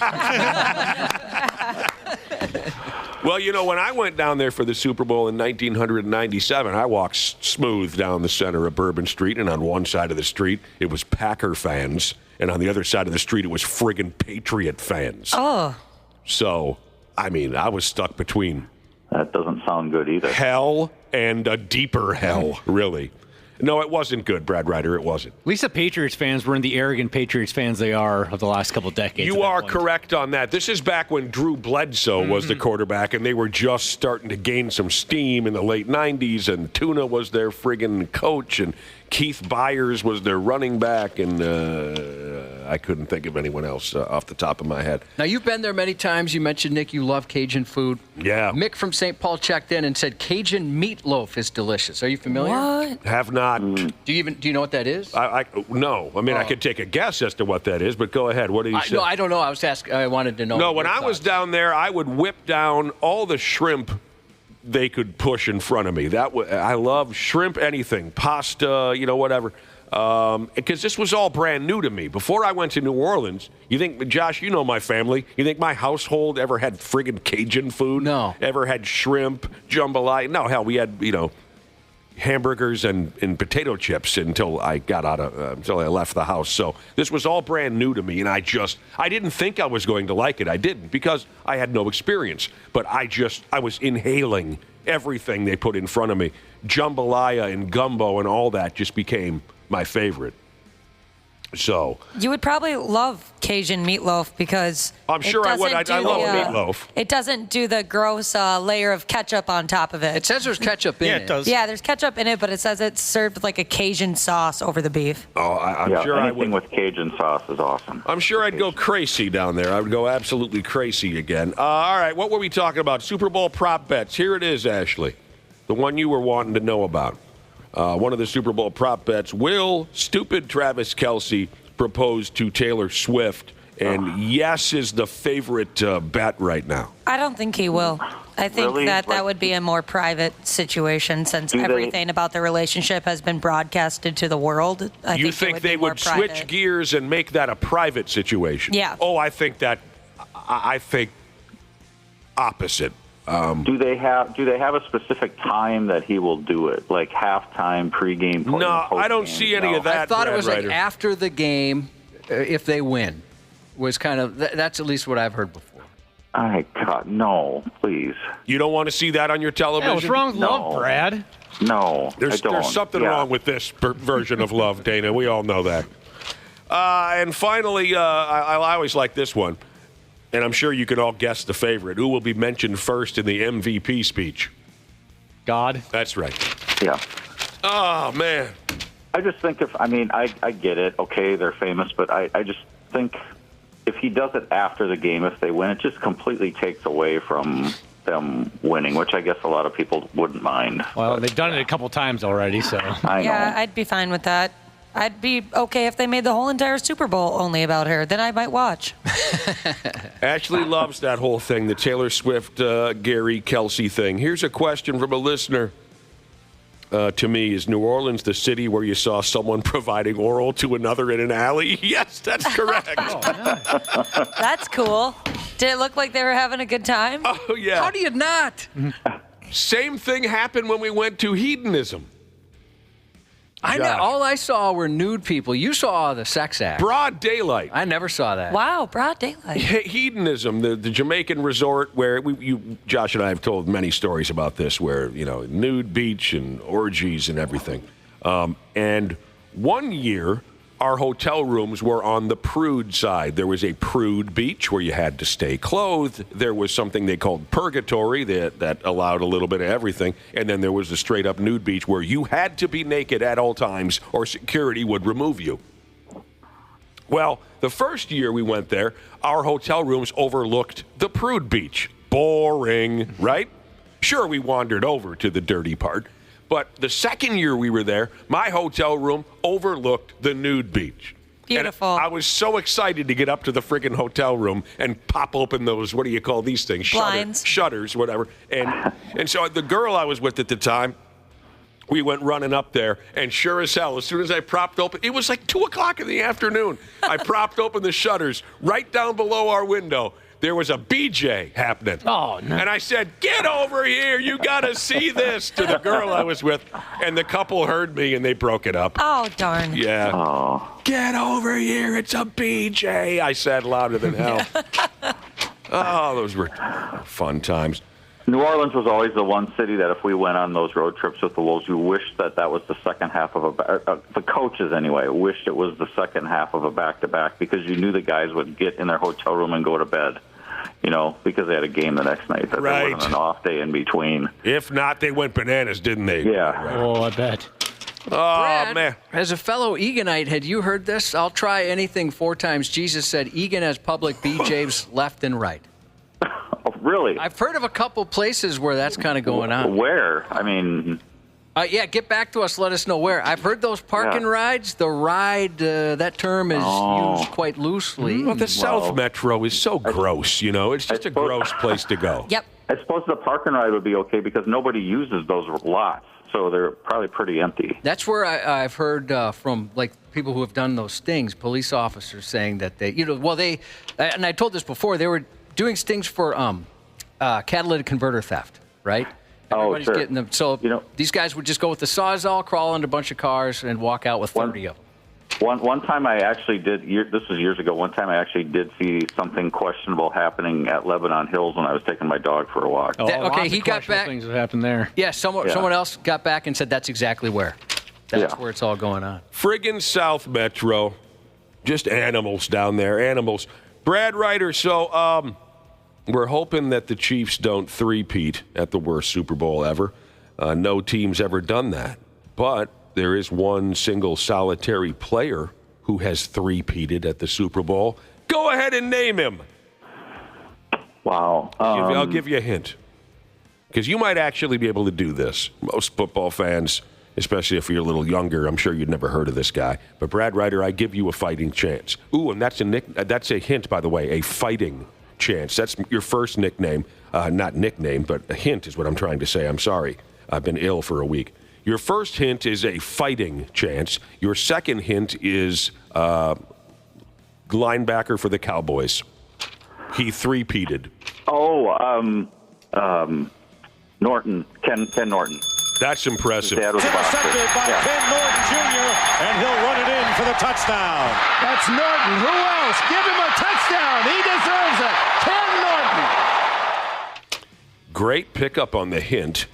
Well, when I went down there for the Super Bowl in 1997, I walked smooth down the center of Bourbon Street, and on one side of the street, it was Packer fans, and on the other side of the street, it was friggin' Patriot fans. Oh. So, I was stuck between... That doesn't sound good either. Hell and a deeper hell, really. No, it wasn't good, Brad Ryder. It wasn't. At least the Patriots fans weren't the arrogant Patriots fans they are of the last couple of decades. You are correct on that. This is back when Drew Bledsoe was the quarterback, and they were just starting to gain some steam in the late 90s, and Tuna was their friggin' coach, and Keith Byers was their running back, and I couldn't think of anyone else off the top of my head. Now, you've been there many times. You mentioned, Nick, you love Cajun food. Yeah. Mick from St. Paul checked in and said Cajun meatloaf is delicious. Are you familiar? What? Have not. Do you know what that is? No. I could take a guess as to what that is, but go ahead. What do you say? No, I don't know. I wanted to know. No, when I was down there, I would whip down all the shrimp they could push in front of me. I love shrimp, anything, pasta, whatever. Because this was all brand new to me. Before I went to New Orleans, you think, Josh, you know my family. You think my household ever had friggin' Cajun food? No. Ever had shrimp, jambalaya? No, hell, we had, hamburgers and potato chips until I left the house. So this was all brand new to me, and I didn't think I was going to like it. I didn't, because I had no experience. But I was inhaling everything they put in front of me. Jambalaya and gumbo and all that just became my favorite. So you would probably love Cajun meatloaf because I'm sure I would. I love meatloaf. It doesn't do the gross layer of ketchup on top of it. It says there's ketchup in it. Yeah, it does. Yeah, there's ketchup in it, but it says it's served with like a Cajun sauce over the beef. Oh, I'm sure I would. Anything with Cajun sauce is awesome. I'm sure I'd go crazy down there. I would go absolutely crazy again. All right, what were we talking about? Super Bowl prop bets. Here it is, Ashley. The one you were wanting to know about. One of the Super Bowl prop bets. Will stupid Travis Kelce propose to Taylor Swift? And yes is the favorite bet right now. I don't think he will. I think that would be a more private situation since everything about the relationship has been broadcasted to the world. You think they would switch gears and make that a private situation? Yeah. Oh, I think opposite. Do they have a specific time that he will do it, like halftime, pregame? No, I don't see any of that. I thought it was like after the game, if they win, was kind of that's at least what I've heard before. God, no, please. You don't want to see that on your television? What's wrong with love, Brad? No, there's something wrong with this version of love, Dana. We all know that. And finally, I always like this one. And I'm sure you can all guess the favorite. Who will be mentioned first in the MVP speech? God. That's right. Yeah. Oh, man. I just think I get it. Okay, they're famous, but I just think if he does it after the game, if they win, it just completely takes away from them winning, which I guess a lot of people wouldn't mind. Well, they've done it a couple times already, so. I know. I'd be fine with that. I'd be okay if they made the whole entire Super Bowl only about her. Then I might watch. Ashley loves that whole thing, the Taylor Swift, Gary Kelsey thing. Here's a question from a listener. To me, is New Orleans the city where you saw someone providing oral to another in an alley? Yes, that's correct. That's cool. Did it look like they were having a good time? Oh, yeah. How do you not? Same thing happened when we went to hedonism. All I saw were nude people. You saw the sex act. Broad daylight. I never saw that. Wow, broad daylight. Hedonism, the Jamaican resort where Josh and I have told many stories about this, where, nude beach and orgies and everything. And one year, our hotel rooms were on the prude side. There was a prude beach where you had to stay clothed. There was something they called purgatory that allowed a little bit of everything. And then there was the straight-up nude beach where you had to be naked at all times or security would remove you. Well, the first year we went there, our hotel rooms overlooked the prude beach. Boring, right? Sure, we wandered over to the dirty part. But the second year we were there, my hotel room overlooked the nude beach. Beautiful. And I was so excited to get up to the friggin' hotel room and pop open those, what do you call these things? Blinds. Shutters, whatever. And so the girl I was with at the time, we went running up there, and sure as hell, as soon as I propped open, it was like 2 o'clock in the afternoon. I propped open the shutters right down below our window. There was a BJ happening. Oh, no. And I said, get over here. You got to see this to the girl I was with. And the couple heard me, and they broke it up. Oh, darn. Yeah. Oh. Get over here. It's a BJ. I said louder than hell. Oh, those were fun times. New Orleans was always the one city that if we went on those road trips with the Wolves, we wished that was the second half of the coaches anyway, wished it was the second half of a back-to-back because you knew the guys would get in their hotel room and go to bed, because they had a game the next night. That Right. There wasn't an off day in between. If not, they went bananas, didn't they? Yeah. Oh, I bet. Oh, Brad, man. as a fellow Eganite, had you heard this? I'll try anything 4 times. Jesus said Egan has public BJs left and right. Oh, really? I've heard of a couple places where that's kind of going on. Where? I mean... Yeah, get back to us. Let us know where. I've heard those parking rides. The ride, that term is used quite loosely. Well, the South Metro is so gross, It's just a gross place to go. Yep. I suppose the park and ride would be okay because nobody uses those lots, so they're probably pretty empty. That's where I've heard from people who have done those stings, police officers saying that they, and I told this before, they were doing stings for catalytic converter theft, right? Everybody's sure. getting them. So these guys would just go with the Sawzall, crawl into a bunch of cars, and walk out with 30 of them. One time I actually did, this was years ago, one time I actually did see something questionable happening at Lebanon Hills when I was taking my dog for a walk. He got back. Things have happened there. Yeah, someone else got back and said that's exactly where. That's where it's all going on. Friggin' South Metro. Just animals down there, animals. Brad Ryder, so we're hoping that the Chiefs don't three-peat at the worst Super Bowl ever. No team's ever done that. But there is one single solitary player who has three-peated at the Super Bowl. Go ahead and name him. Wow. I'll give you a hint. Because you might actually be able to do this. Most football fans, especially if you're a little younger, I'm sure you'd never heard of this guy. But Brad Ryder, I give you a fighting chance. Ooh, and that's a hint, by the way, a fighting chance. That's your first nickname. Not nickname, but a hint is what I'm trying to say. I'm sorry. I've been ill for a week. Your first hint is a fighting chance. Your second hint is linebacker for the Cowboys. He three-peated. Norton. Ken Norton. That's impressive. Intercepted by Ken Norton Jr., and he'll run it in for the touchdown. That's Norton. Who else? Give him a touchdown. He deserves it. Ken Norton. Great pickup on the hint.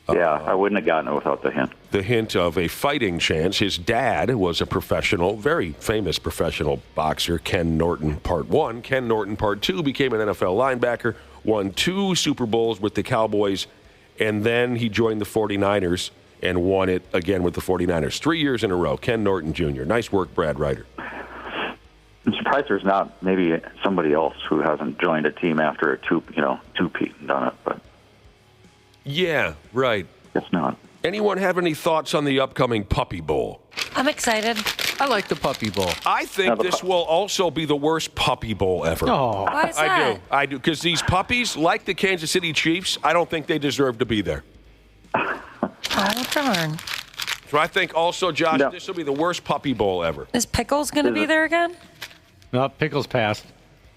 Yeah, I wouldn't have gotten it without the hint. The hint of a fighting chance. His dad was a professional, very famous professional boxer, Ken Norton, Part 1. Ken Norton, Part 2, became an NFL linebacker, won 2 Super Bowls with the Cowboys, and then he joined the 49ers and won it again with the 49ers. 3 years in a row. Ken Norton Jr. Nice work, Brad Ryder. I'm surprised there's not maybe somebody else who hasn't joined a team after a two-peat and done it, but Yeah, right. Guess not. Anyone have any thoughts on the upcoming Puppy Bowl? I'm excited. I like the Puppy Bowl. I think this will also be the worst Puppy Bowl ever. Oh. Why is that? I do. Because these puppies, like the Kansas City Chiefs, I don't think they deserve to be there. Oh, darn. So I think also, Josh, this will be the worst Puppy Bowl ever. Is Pickles going to be there again? No, Pickles passed.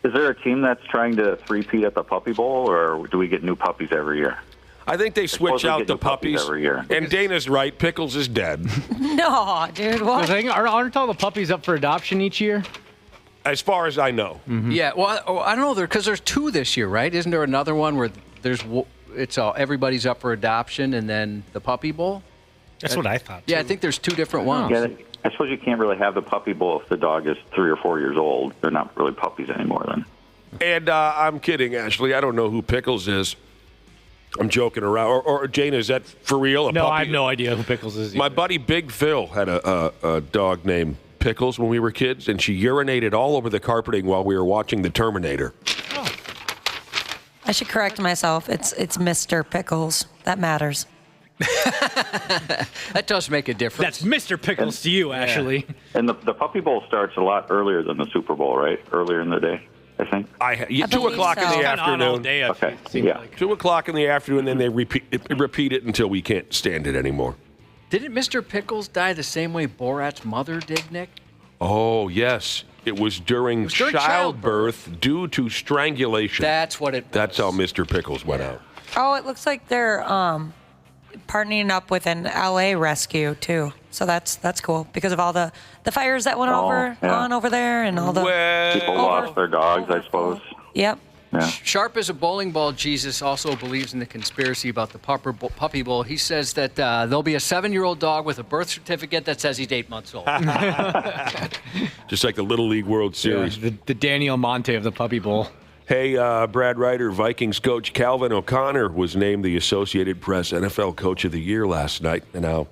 Is there a team that's trying to three-peat at the Puppy Bowl, or do we get new puppies every year? I think they switch out the puppies every year. And Dana's right. Pickles is dead. No, dude. What? Aren't all the puppies up for adoption each year? As far as I know. Mm-hmm. Yeah, well, I don't know, because there's 2 this year, right? Isn't there another one where it's everybody's up for adoption and then the Puppy Bowl? That's what I thought, Yeah, I think there's 2 different ones. Yeah, I suppose you can't really have the Puppy Bowl if the dog is 3 or 4 years old. They're not really puppies anymore then. And I'm kidding, Ashley. I don't know who Pickles is. I'm joking around. Or Jane, is that for real? No, I have no idea who Pickles is. My buddy Big Phil had a dog named Pickles when we were kids, and she urinated all over the carpeting while we were watching The Terminator. I should correct myself. It's Mr. Pickles. That matters. That does make a difference. That's Mr. Pickles to you, Ashley. And the Puppy Bowl starts a lot earlier than the Super Bowl, right? Earlier in the day, I think. 2 o'clock in the afternoon. All day, okay. Yeah. 2 o'clock in the afternoon, and then they repeat it until we can't stand it anymore. Didn't Mr. Pickles die the same way Borat's mother did, Nick? Oh, yes. It was during childbirth due to strangulation. That's what it was. That's how Mr. Pickles went out. Oh, it looks like they're partnering up with an LA rescue too. So that's cool because of all the fires that went on over there and all the people lost their dogs, I suppose. Yep. Yeah. Sharp as a bowling ball, Jesus also believes in the conspiracy about the Puppy Bowl. He says that there'll be a 7-year-old dog with a birth certificate that says he's 8 months old. Just like the Little League World Series. Yeah, the Daniel Monte of the Puppy Bowl. Hey, Brad Ryder, Vikings coach Calvin O'Connor was named the Associated Press NFL Coach of the Year last night. And now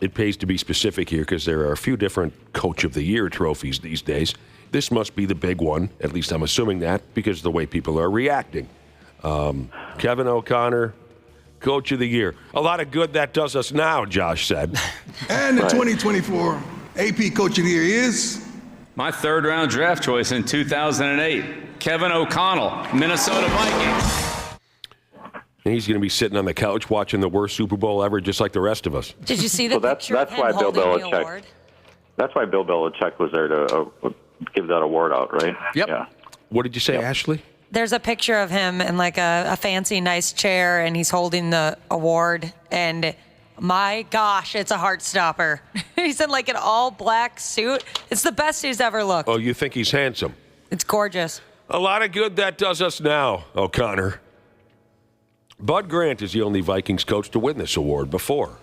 it pays to be specific here because there are a few different Coach of the Year trophies these days. This must be the big one, at least I'm assuming that, because of the way people are reacting. Kevin O'Connor, Coach of the Year. A lot of good that does us now, Josh said. And the 2024 AP Coach of the Year is... My third-round draft choice in 2008, Kevin O'Connell, Minnesota Vikings. And he's going to be sitting on the couch watching the worst Super Bowl ever, just like the rest of us. Did you see the picture that's of him why Bill holding the Belichick. award? That's why Bill Belichick was there to give that award out, right? Yep. Yeah. What did you say, Ashley? There's a picture of him in like a fancy, nice chair, and he's holding the award. And my gosh, it's a heart stopper. He's in like an all black suit. It's the best he's ever looked. Oh, you think he's handsome? It's gorgeous. A lot of good that does us now, O'Connor. Bud Grant is the only Vikings coach to win this award before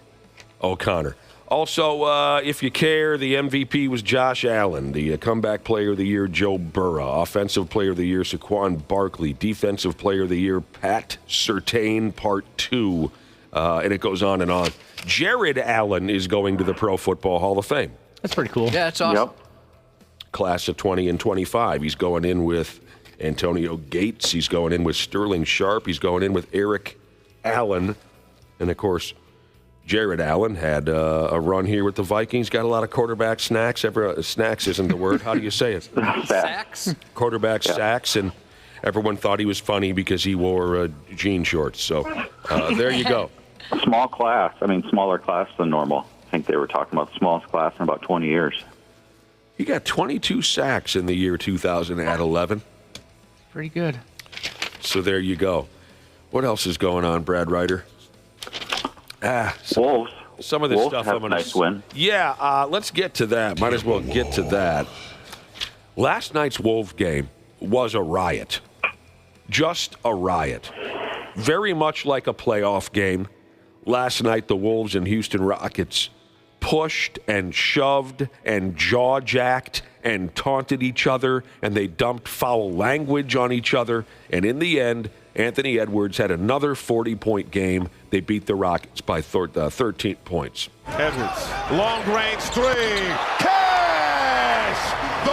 O'Connor. Also, if you care, the MVP was Josh Allen. The comeback player of the year, Joe Burrow. Offensive player of the year, Saquon Barkley. Defensive player of the year, Pat Surtain, Part 2. And it goes on and on. Jared Allen is going to the Pro Football Hall of Fame. That's pretty cool. Yeah, that's awesome. Yep. Class of 20 and 25. He's going in with Antonio Gates. He's going in with Sterling Sharp. He's going in with Eric Allen. And, of course, Jared Allen had a run here with the Vikings. Got a lot of quarterback snacks. Snacks isn't the word. How do you say it? Sacks? Quarterback sacks. And everyone thought he was funny because he wore jean shorts. So there you go. Small class. I mean, smaller class than normal. I think they were talking about the smallest class in about 20 years. He got 22 sacks in the year 2011. Pretty good. So there you go. What else is going on, Brad Ryder? Wolves. Some of this Wolves stuff have I'm going a nice win. Yeah, let's get to that. Might as well get to that. Last night's Wolves game was a riot. Just a riot. Very much like a playoff game. Last night, the Wolves and Houston Rockets pushed and shoved and jaw-jacked and taunted each other, and they dumped foul language on each other. And in the end, Anthony Edwards had another 40-point game. They beat the Rockets by 13 points. Edwards, long range three. Cash! The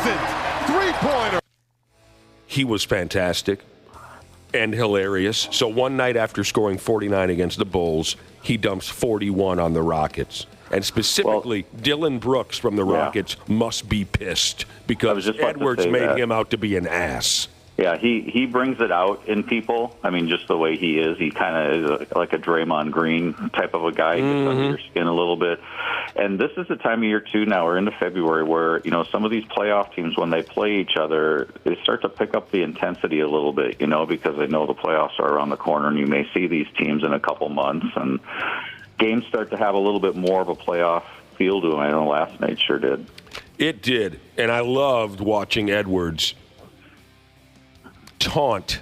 decent three-pointer. He was fantastic and hilarious. So one night after scoring 49 against the Bulls, he dumps 41 on the Rockets. And specifically, Dylan Brooks from the Rockets must be pissed because Edwards made him out to be an ass. Yeah, he brings it out in people. I mean, just the way he is. He kind of is like a Draymond Green type of a guy. He gets under your skin a little bit. And this is the time of year, too, now we're into February, where, you know, some of these playoff teams, when they play each other, they start to pick up the intensity a little bit, you know, because they know the playoffs are around the corner and you may see these teams in a couple months. And games start to have a little bit more of a playoff feel to them. I know last night sure did. It did. And I loved watching Edwards taunt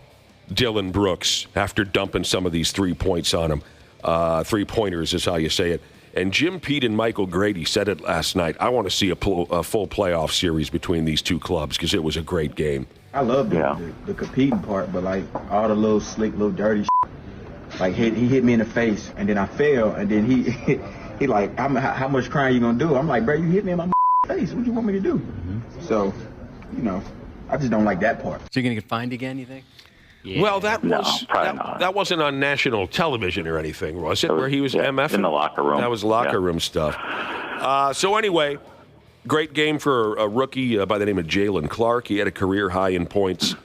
Dylan Brooks after dumping some of these 3 points on him. 3-pointers is how you say it. And Jim Pete and Michael Grady said it last night. I want to see a full playoff series between these two clubs because it was a great game. I love the competing part, but like all the little slick, little dirty shit. Like he hit me in the face, and then I fell, and then he like, how much crying you gonna do? I'm like, bro, you hit me in my face. What you want me to do? So, you know, I just don't like that part. So you're going to get fined again, you think? Yeah. Well, that wasn't on national television or anything, was it? Where he was MF in the locker room. That was locker room stuff. So anyway, great game for a rookie by the name of Jalen Clark. He had a career high in points.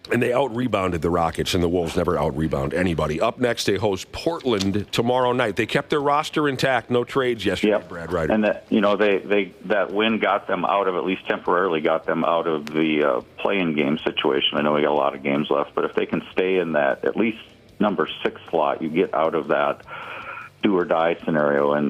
And they out-rebounded the Rockets, and the Wolves never out-rebound anybody. Up next, they host Portland tomorrow night. They kept their roster intact, no trades yesterday, Brad Ryder. And that win got them out of, at least temporarily, got them out of the play-in game situation. I know we got a lot of games left, but if they can stay in that at least number 6 slot, you get out of that do-or-die scenario and,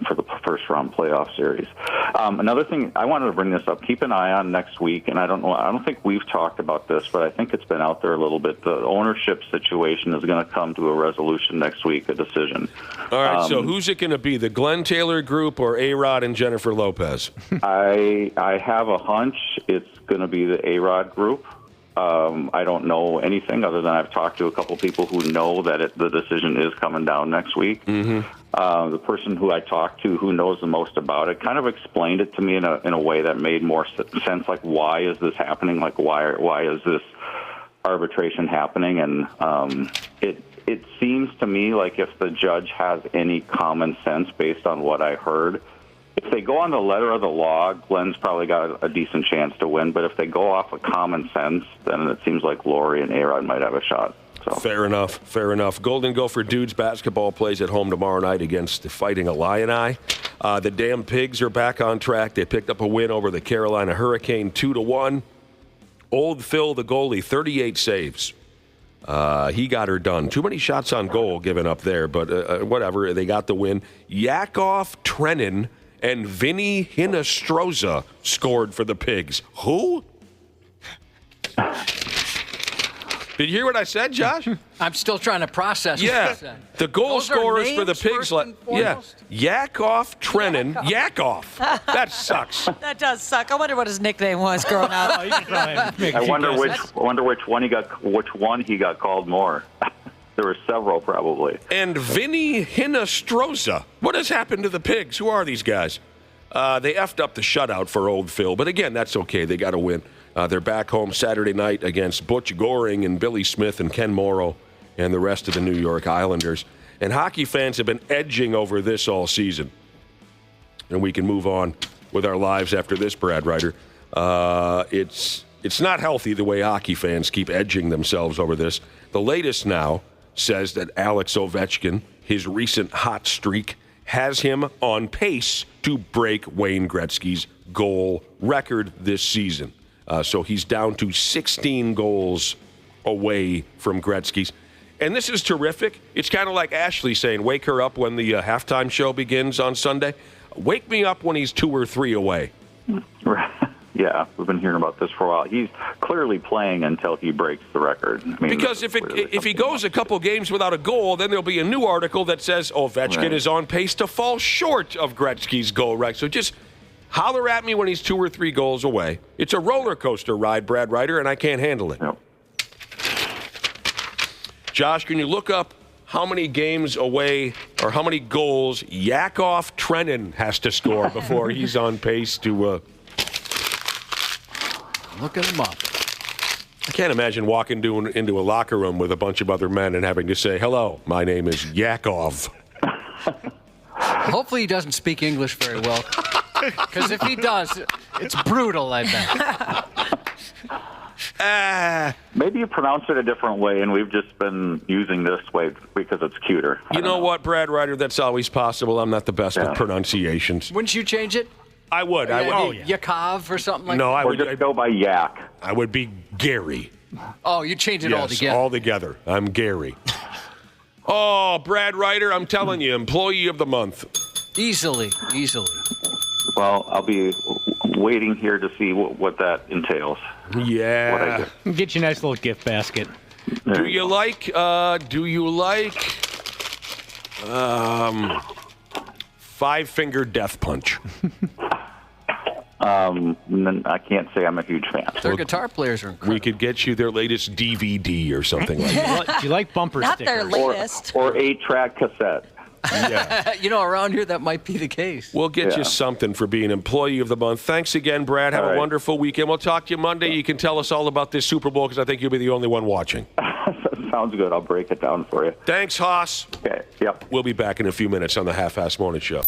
for the first-round playoff series. Another thing, I wanted to bring this up. Keep an eye on next week, and I don't think we've talked about this, but I think it's been out there a little bit. The ownership situation is going to come to a resolution next week, a decision. All right, so who's it going to be, the Glenn Taylor group or A-Rod and Jennifer Lopez? I have a hunch it's going to be the A-Rod group. I don't know anything other than I've talked to a couple people who know that the decision is coming down next week. The person who I talked to who knows the most about it kind of explained it to me in a way that made more sense. Like, why is this happening? Like, why is this arbitration happening? And it seems to me like if the judge has any common sense based on what I heard, if they go on the letter of the law, Glenn's probably got a decent chance to win. But if they go off of common sense, then it seems like Laurie and A-Rod might have a shot. So. Fair enough. Golden Gopher Dudes basketball plays at home tomorrow night against the Fighting Illini. The damn Pigs are back on track. They picked up a win over the Carolina Hurricane 2-1. Old Phil, the goalie, 38 saves. He got her done. Too many shots on goal given up there, but whatever. They got the win. Yakov Trenin and Vinny Hinostroza scored for the Pigs. Who? Did you hear what I said, Josh? I'm still trying to process what you said. The goal Those scorers for the Pigs. Yakov Trenin. Yakov. That sucks. That does suck. I wonder what his nickname was growing up. I wonder which one he got called more. There were several, probably. And Vinny Hinostroza. What has happened to the Pigs? Who are these guys? They effed up the shutout for Old Phil. But again, that's okay. They got to win. They're back home Saturday night against Butch Goring and Billy Smith and Ken Morrow and the rest of the New York Islanders. And hockey fans have been edging over this all season. And we can move on with our lives after this, Brad Ryder. It's not healthy the way hockey fans keep edging themselves over this. The latest now says that Alex Ovechkin, his recent hot streak, has him on pace to break Wayne Gretzky's goal record this season. So he's down to 16 goals away from Gretzky's. And this is terrific. It's kind of like Ashley saying, wake her up when the halftime show begins on Sunday. Wake me up when he's 2 or 3 away. Yeah, we've been hearing about this for a while. He's clearly playing until he breaks the record. I mean, because if he goes a couple games without a goal, then there'll be a new article that says Ovechkin is on pace to fall short of Gretzky's goal record. So just holler at me when he's 2 or 3 goals away. It's a roller coaster ride, Brad Ryder, and I can't handle it. Yep. Josh, can you look up how many games away or how many goals Yakov Trenin has to score before he's on pace to Looking them up. I can't imagine walking into a locker room with a bunch of other men and having to say, hello, my name is Yakov. Hopefully he doesn't speak English very well. Because if he does, it's brutal, I bet. Maybe you pronounce it a different way, and we've just been using this way because it's cuter. You know what, Brad Ryder? That's always possible. I'm not the best with pronunciations. Wouldn't you change it? I would. Yakov or something like that? No, I would just go by Yak. I would be Gary. Oh, you change it all Yes, together. all together. I'm Gary. Oh, Brad Ryder, I'm telling you, Employee of the Month. Easily. Well, I'll be waiting here to see what that entails. Yeah. What I do. Get you a nice little gift basket. Do you like Five-Finger Death Punch? I can't say I'm a huge fan. Their guitar players are incredible. We could get you their latest DVD or something like that. Do you like bumper Not stickers? their latest. Or 8-track cassette. Yeah. Around here, that might be the case. We'll get you something for being Employee of the Month. Thanks again, Brad. Have a wonderful weekend. We'll talk to you Monday. You can tell us all about this Super Bowl because I think you'll be the only one watching. Sounds good. I'll break it down for you. Thanks, Haas. Okay, yep. We'll be back in a few minutes on the Half-Assed Morning Show.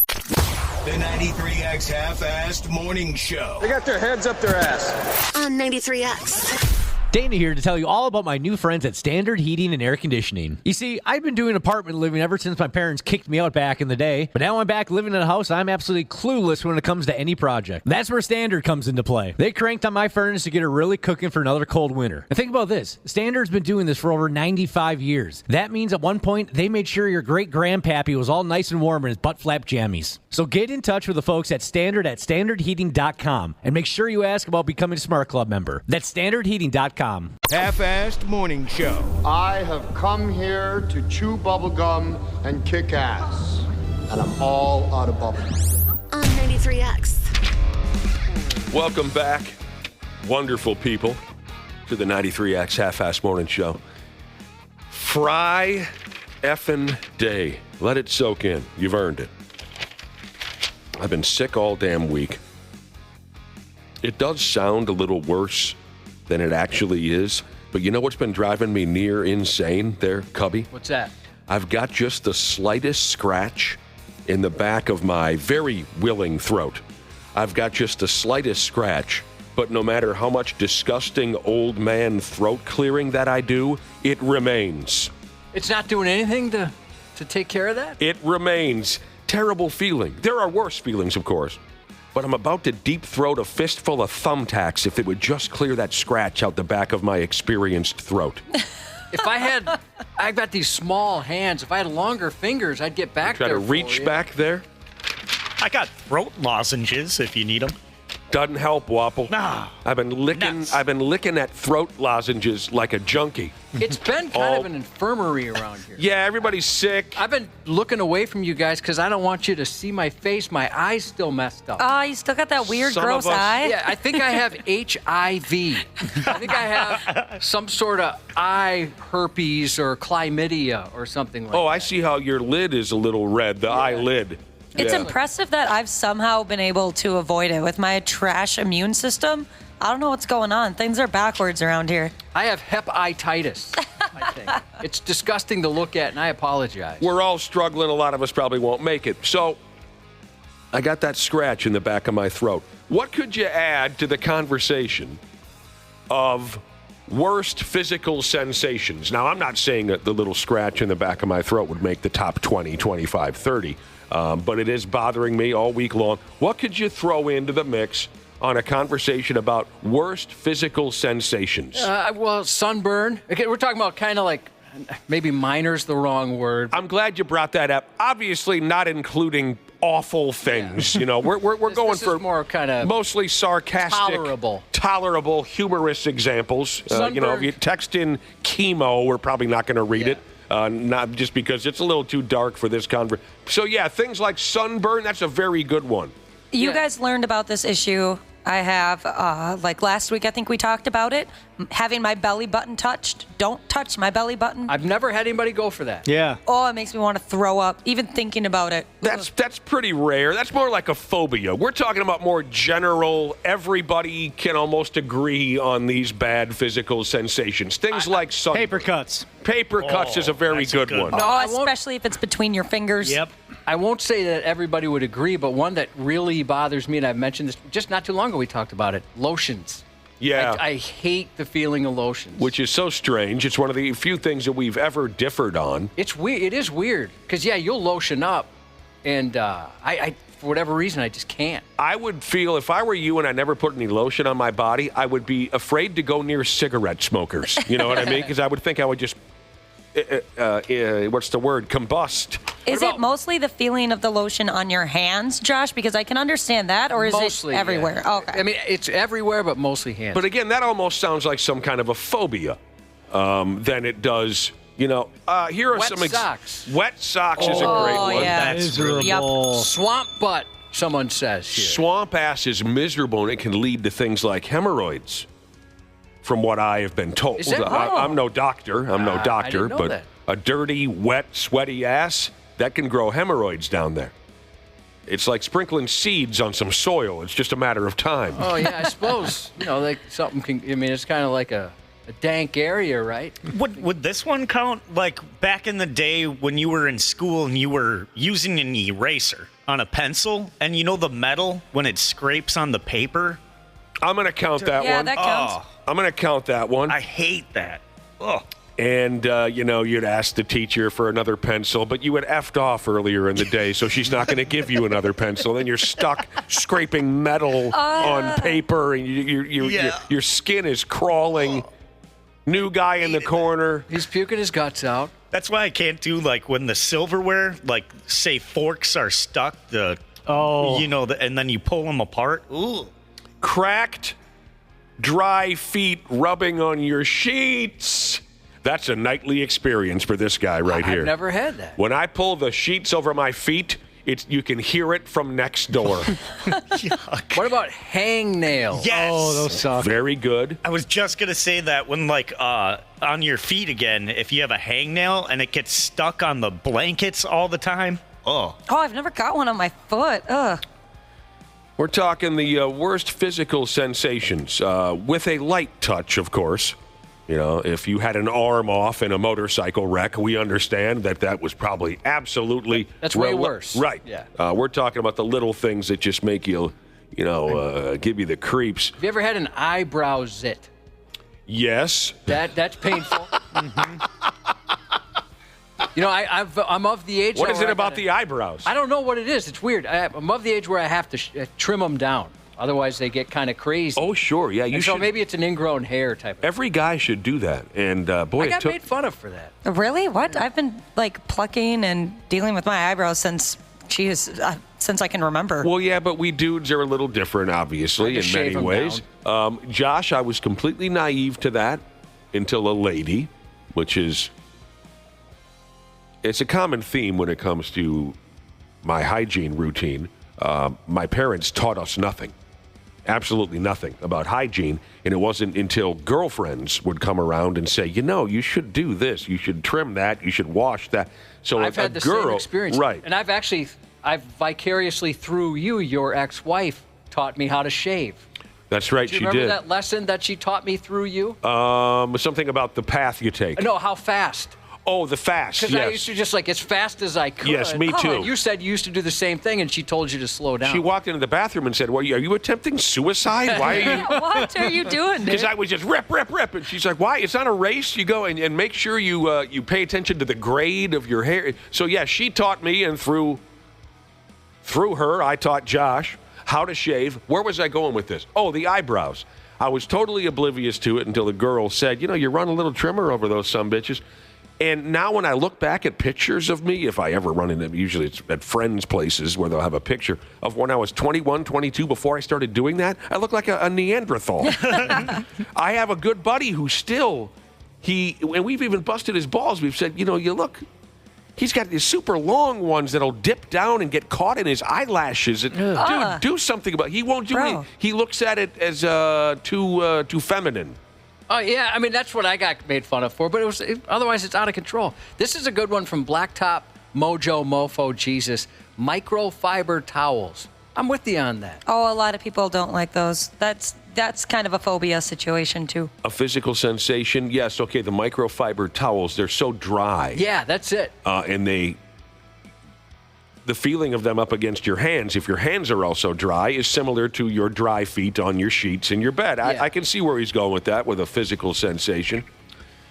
The 93X Half-Assed Morning Show. They got their heads up their ass. On 93X. Dana here to tell you all about my new friends at Standard Heating and Air Conditioning. You see, I've been doing apartment living ever since my parents kicked me out back in the day, but now I'm back living in a house. I'm absolutely clueless when it comes to any project. That's where Standard comes into play. They cranked on my furnace to get it really cooking for another cold winter. And think about this. Standard's been doing this for over 95 years. That means at one point, they made sure your great-grandpappy was all nice and warm in his butt-flap jammies. So get in touch with the folks at standardheating.com and make sure you ask about becoming a Smart Club member. That's standardheating.com. Half-Assed Morning Show. I have come here to chew bubblegum and kick ass. And I'm all out of bubblegum. On 93X. Welcome back, wonderful people, to the 93X Half-Assed Morning Show. Fry effing day. Let it soak in. You've earned it. I've been sick all damn week. It does sound a little worse than it actually is, but you know what's been driving me near insane there, Cubby? What's that? I've got just the slightest scratch in the back of my very willing throat. I've got just the slightest scratch, but no matter how much disgusting old man throat clearing that I do, it remains. It's not doing anything to take care of that? It remains. Terrible feeling. There are worse feelings, of course. But I'm about to deep throat a fistful of thumbtacks if it would just clear that scratch out the back of my experienced throat. I've got these small hands. If I had longer fingers, I'd get back there. Try to reach back there. I got throat lozenges if you need them. Doesn't help, Wapple. Nah. I've been licking at throat lozenges like a junkie. It's been kind of an infirmary around here. Yeah, everybody's sick. I've been looking away from you guys because I don't want you to see my face. My eye's still messed up. Oh, you still got that weird, gross eye? Yeah, I think I have HIV. I think I have some sort of eye herpes or chlamydia or something like that. Oh, I see how your lid is a little red, the eyelid. It's impressive that I've somehow been able to avoid it with my trash immune system. I don't know what's going on. Things are backwards around here. I have hepatitis, I think. It's disgusting to look at, and I apologize. We're all struggling. A lot of us probably won't make it. So I got that scratch in the back of my throat. What could you add to the conversation of worst physical sensations? Now, I'm not saying that the little scratch in the back of my throat would make the top 20, 25, 30. But it is bothering me all week long. What could you throw into the mix on a conversation about worst physical sensations? Well, sunburn. Okay, we're talking about kind of like, maybe minor's the wrong word. I'm glad you brought that up. Obviously not including awful things. Yeah. You know, we're going for more kind of mostly sarcastic, tolerable, humorous examples. You know, if you text in chemo, we're probably not going to read it. Not just because it's a little too dark for this conversation. So, yeah, things like sunburn, that's a very good one. You guys learned about this issue. I have, like last week, I think we talked about it. having my belly button touched. Don't touch my belly button. I've never had anybody go for that. Yeah. Oh, it makes me want to throw up, even thinking about it. That's pretty rare. That's more like a phobia. We're talking about more general, everybody can almost agree on these bad physical sensations. Things like paper cuts. Paper cuts is a very good one. No, especially if it's between your fingers. Yep. I won't say that everybody would agree, but one that really bothers me, and I've mentioned this just not too long ago, we talked about it, lotions. Yeah. I hate the feeling of lotions. Which is so strange. It's one of the few things that we've ever differed on. It's weird. It is weird. Because, yeah, you'll lotion up, and I for whatever reason, I just can't. I would feel, if I were you and I never put any lotion on my body, I would be afraid to go near cigarette smokers. You know what I mean? Because I would think I would just, what's the word, combust. Is it mostly the feeling of the lotion on your hands, Josh? Because I can understand that, or is Mostly, it everywhere? yeah. Oh, okay. I mean, it's everywhere, but mostly hands. But again, that almost sounds like some kind of a phobia than it does, you know. Here are Wet some socks. Wet socks is a great one. Yeah. That's miserable. Swamp butt, someone says here. Swamp ass is miserable, and it can lead to things like hemorrhoids, from what I have been told. Is it? I'm no doctor. I'm no I doctor, didn't know but that. a dirty, wet, sweaty ass, that can grow hemorrhoids down there. It's like sprinkling seeds on some soil. It's just a matter of time. Oh, yeah, I suppose. You know, like something can, I mean, it's kind of like a dank area, right? Would this one count? Like back in the day when you were in school and you were using an eraser on a pencil, and you know the metal when it scrapes on the paper? I'm going to count that Yeah, one. that counts. Oh, I'm going to count that one. I hate that. Oh. And, you know, you'd ask the teacher for another pencil, but you had effed off earlier in the day, so she's not going to give you another pencil. Then you're stuck scraping metal on paper, and your skin is crawling. New guy in the corner. He's puking his guts out. That's why I can't do, like, when the silverware, like, say forks are stuck, you know, and then you pull them apart. Ooh. Cracked, dry feet rubbing on your sheets. That's a nightly experience for this guy right here. I've never had that. When I pull the sheets over my feet, you can hear it from next door. Yuck. What about hangnails? Yes. Oh, those suck. Very good. I was just going to say that when, like, on your feet again, if you have a hangnail and it gets stuck on the blankets all the time. Oh. Oh, I've never got one on my foot. Ugh. We're talking the worst physical sensations with a light touch, of course. You know, if you had an arm off in a motorcycle wreck, we understand that was probably absolutely... That's way worse. Right. Yeah. We're talking about the little things that just make you, give you the creeps. Have you ever had an eyebrow zit? Yes. That's painful. You know, I'm of the age... What is where it about the eyebrows? I don't know what it is. It's weird. I'm of the age where I have to trim them down. Otherwise, they get kind of crazy. Oh, sure. Yeah, So maybe it's an ingrown hair type of Every guy should do that. And, boy, I got made fun of for that. Really? What? I've been, like, plucking and dealing with my eyebrows since I can remember. Well, yeah, but we dudes are a little different, obviously, in many ways. Josh, I was completely naive to that until a lady, which is... It's a common theme when it comes to my hygiene routine. My parents taught us nothing. Absolutely nothing about hygiene, and it wasn't until girlfriends would come around and say, you should do this, you should trim that, you should wash that. So I've had the same experience. Right. And I've vicariously through you, your ex-wife, taught me how to shave. That's right, Do you she remember did. that lesson that she taught me through you? Something about the path you take. No, how fast. Oh, the fast, Because yes. I used to just as fast as I could. Yes, me too. And you said you used to do the same thing, and she told you to slow down. She walked into the bathroom and said, "Well, are you attempting suicide? Why are you?" What are you doing, dude? Because I was just rip. And she's like, "Why? It's not a race. You go and make sure you pay attention to the grade of your hair." So, yeah, she taught me, and through her, I taught Josh how to shave. Where was I going with this? Oh, the eyebrows. I was totally oblivious to it until the girl said, you run a little trimmer over those sumbitches. And now when I look back at pictures of me, if I ever run into them, usually it's at friends' places where they'll have a picture of when I was 21, 22, before I started doing that, I look like a Neanderthal. I have a good buddy who still, and we've even busted his balls. We've said, you look, he's got these super long ones that'll dip down and get caught in his eyelashes. And, dude, do something about it. He won't do it. He looks at it as too feminine. Oh, yeah. I mean, that's what I got made fun of for, but otherwise it's out of control. This is a good one from Blacktop Mojo Mofo Jesus. Microfiber towels. I'm with you on that. Oh, a lot of people don't like those. That's kind of a phobia situation, too. A physical sensation? Yes, okay, the microfiber towels, they're so dry. Yeah, that's it. And the feeling of them up against your hands, if your hands are also dry, is similar to your dry feet on your sheets in your bed. I can see where he's going with that, with a physical sensation.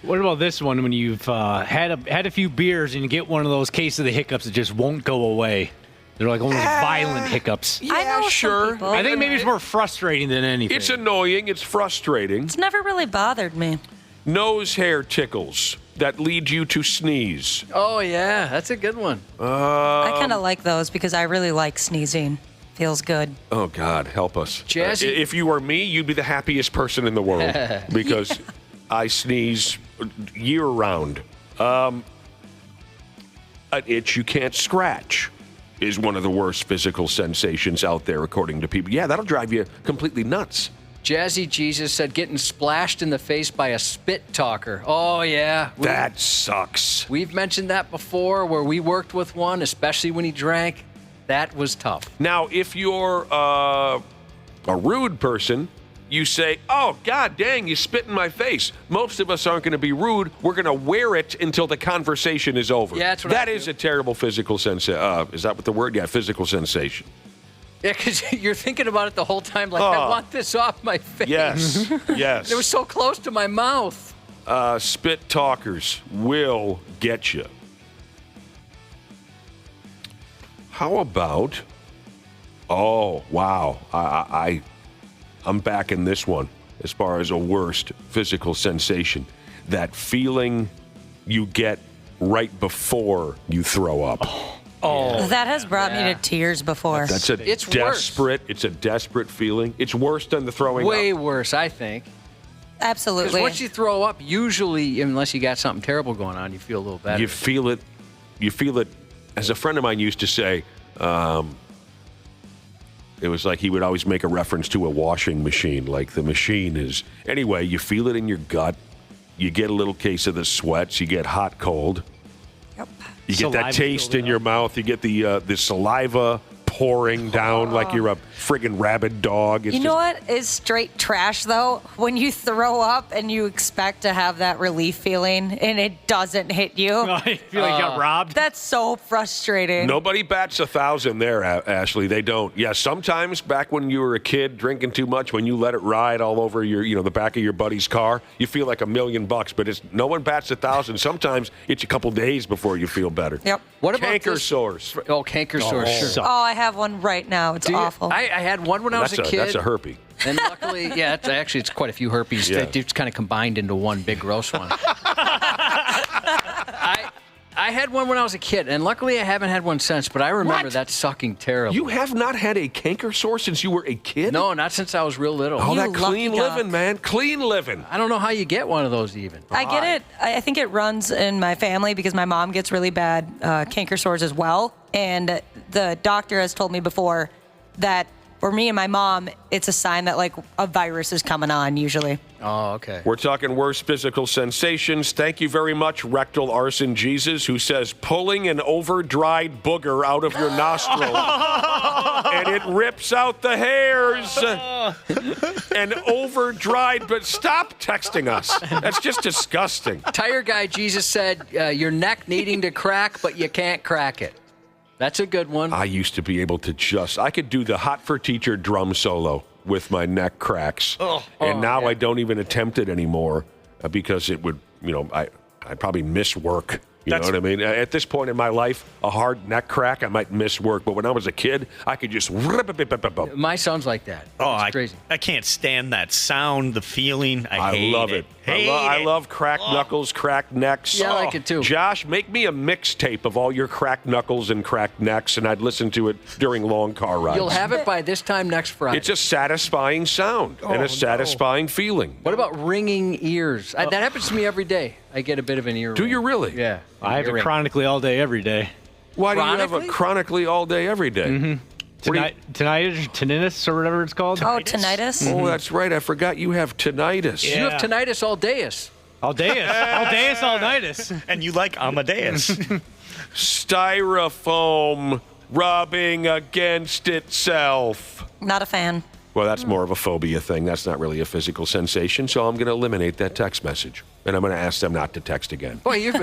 What about this one when you've had a few beers and you get one of those cases of the hiccups that just won't go away? They're like almost violent hiccups. Yeah, sure. I think maybe it's more frustrating than anything. It's annoying. It's frustrating. It's never really bothered me. Nose hair tickles that lead you to sneeze. Oh, yeah. That's a good one. I kind of like those because I really like sneezing. Feels good. Oh, God, help us. Jazzy. If you were me, you'd be the happiest person in the world because I sneeze year-round. An itch you can't scratch is one of the worst physical sensations out there, according to people. Yeah, that'll drive you completely nuts. Jazzy Jesus said getting splashed in the face by a spit talker. Oh, yeah. That sucks. We've mentioned that before where we worked with one, especially when he drank. That was tough. Now, if you're a rude person, you say, oh, God dang, you spit in my face. Most of us aren't going to be rude. We're going to wear it until the conversation is over. Yeah, that's what That is a terrible physical sensation. Is that what the word? Yeah, physical sensation. Yeah, because you're thinking about it the whole time, like, I want this off my face. Yes, yes. It was so close to my mouth. Spit talkers will get you. How about, oh, wow, I'm back in this one as far as a worst physical sensation. That feeling you get right before you throw up. Oh, that has brought me to tears before. It's a desperate feeling. It's worse than the throwing up. Way worse, I think. Absolutely. Because once you throw up, usually, unless you got something terrible going on, you feel a little better. You feel it. As a friend of mine used to say, it was like he would always make a reference to a washing machine, like the machine is. Anyway, you feel it in your gut. You get a little case of the sweats. You get hot, cold. Yep. You get that taste in your mouth. You get the saliva pouring down like you're a friggin' rabid dog. You know what is straight trash, though? When you throw up and you expect to have that relief feeling and it doesn't hit you. I feel like you got robbed. That's so frustrating. Nobody bats 1,000 there, Ashley. They don't. Yeah, sometimes back when you were a kid drinking too much, when you let it ride all over the back of your buddy's car, you feel like $1,000,000, but no one bats 1,000. Sometimes it's a couple days before you feel better. Yep. What about canker sores? Oh, canker sores, sure. Oh, I have one right now. It's awful. I had one when I was a kid. That's a herpes. And luckily, it's quite a few herpes. Yeah. It's kind of combined into one big gross one. I had one when I was a kid, and luckily I haven't had one since, but I remember that sucking terribly. You have not had a canker sore since you were a kid? No, not since I was real little. Oh, that clean living, man. Clean living. I don't know how you get one of those even. I get it. I think it runs in my family because my mom gets really bad canker sores as well. And the doctor has told me before that for me and my mom, it's a sign that like a virus is coming on usually. Oh, okay. We're talking worst physical sensations. Thank you very much, Rectal Arson Jesus, who says pulling an over-dried booger out of your nostril and it rips out the hairs. And over-dried, but stop texting us. That's just disgusting. Tire Guy Jesus said your neck needing to crack, but you can't crack it. That's a good one. I used to be able to I could do the Hot for Teacher drum solo with my neck cracks. And now I don't even attempt it anymore because it would, I'd probably miss work. You know what I mean? At this point in my life, a hard neck crack, I might miss work. But when I was a kid, I could just... My sounds like that. Oh, it's crazy. I can't stand that sound, the feeling. I hate love it. I love cracked knuckles, cracked necks. Yeah, I like it too. Josh, make me a mixtape of all your cracked knuckles and cracked necks, and I'd listen to it during long car rides. You'll have it by this time next Friday. It's a satisfying sound and a satisfying feeling. What about ringing ears? That happens to me every day. I get a bit of an ear Do ring. you really? Yeah. I have it chronically all day, every day. Why do you have it chronically all day, every day? Mm-hmm. Tinnitus or whatever it's called. Oh, tinnitus? Oh, that's right. I forgot you have tinnitus. You have tinnitus all dayus. Aldeus, all nightus. And you like Amadeus. Styrofoam rubbing against itself. Not a fan. Well, that's more of a phobia thing. That's not really a physical sensation, so I'm going to eliminate that text message. And I'm going to ask them not to text again. Boy, you've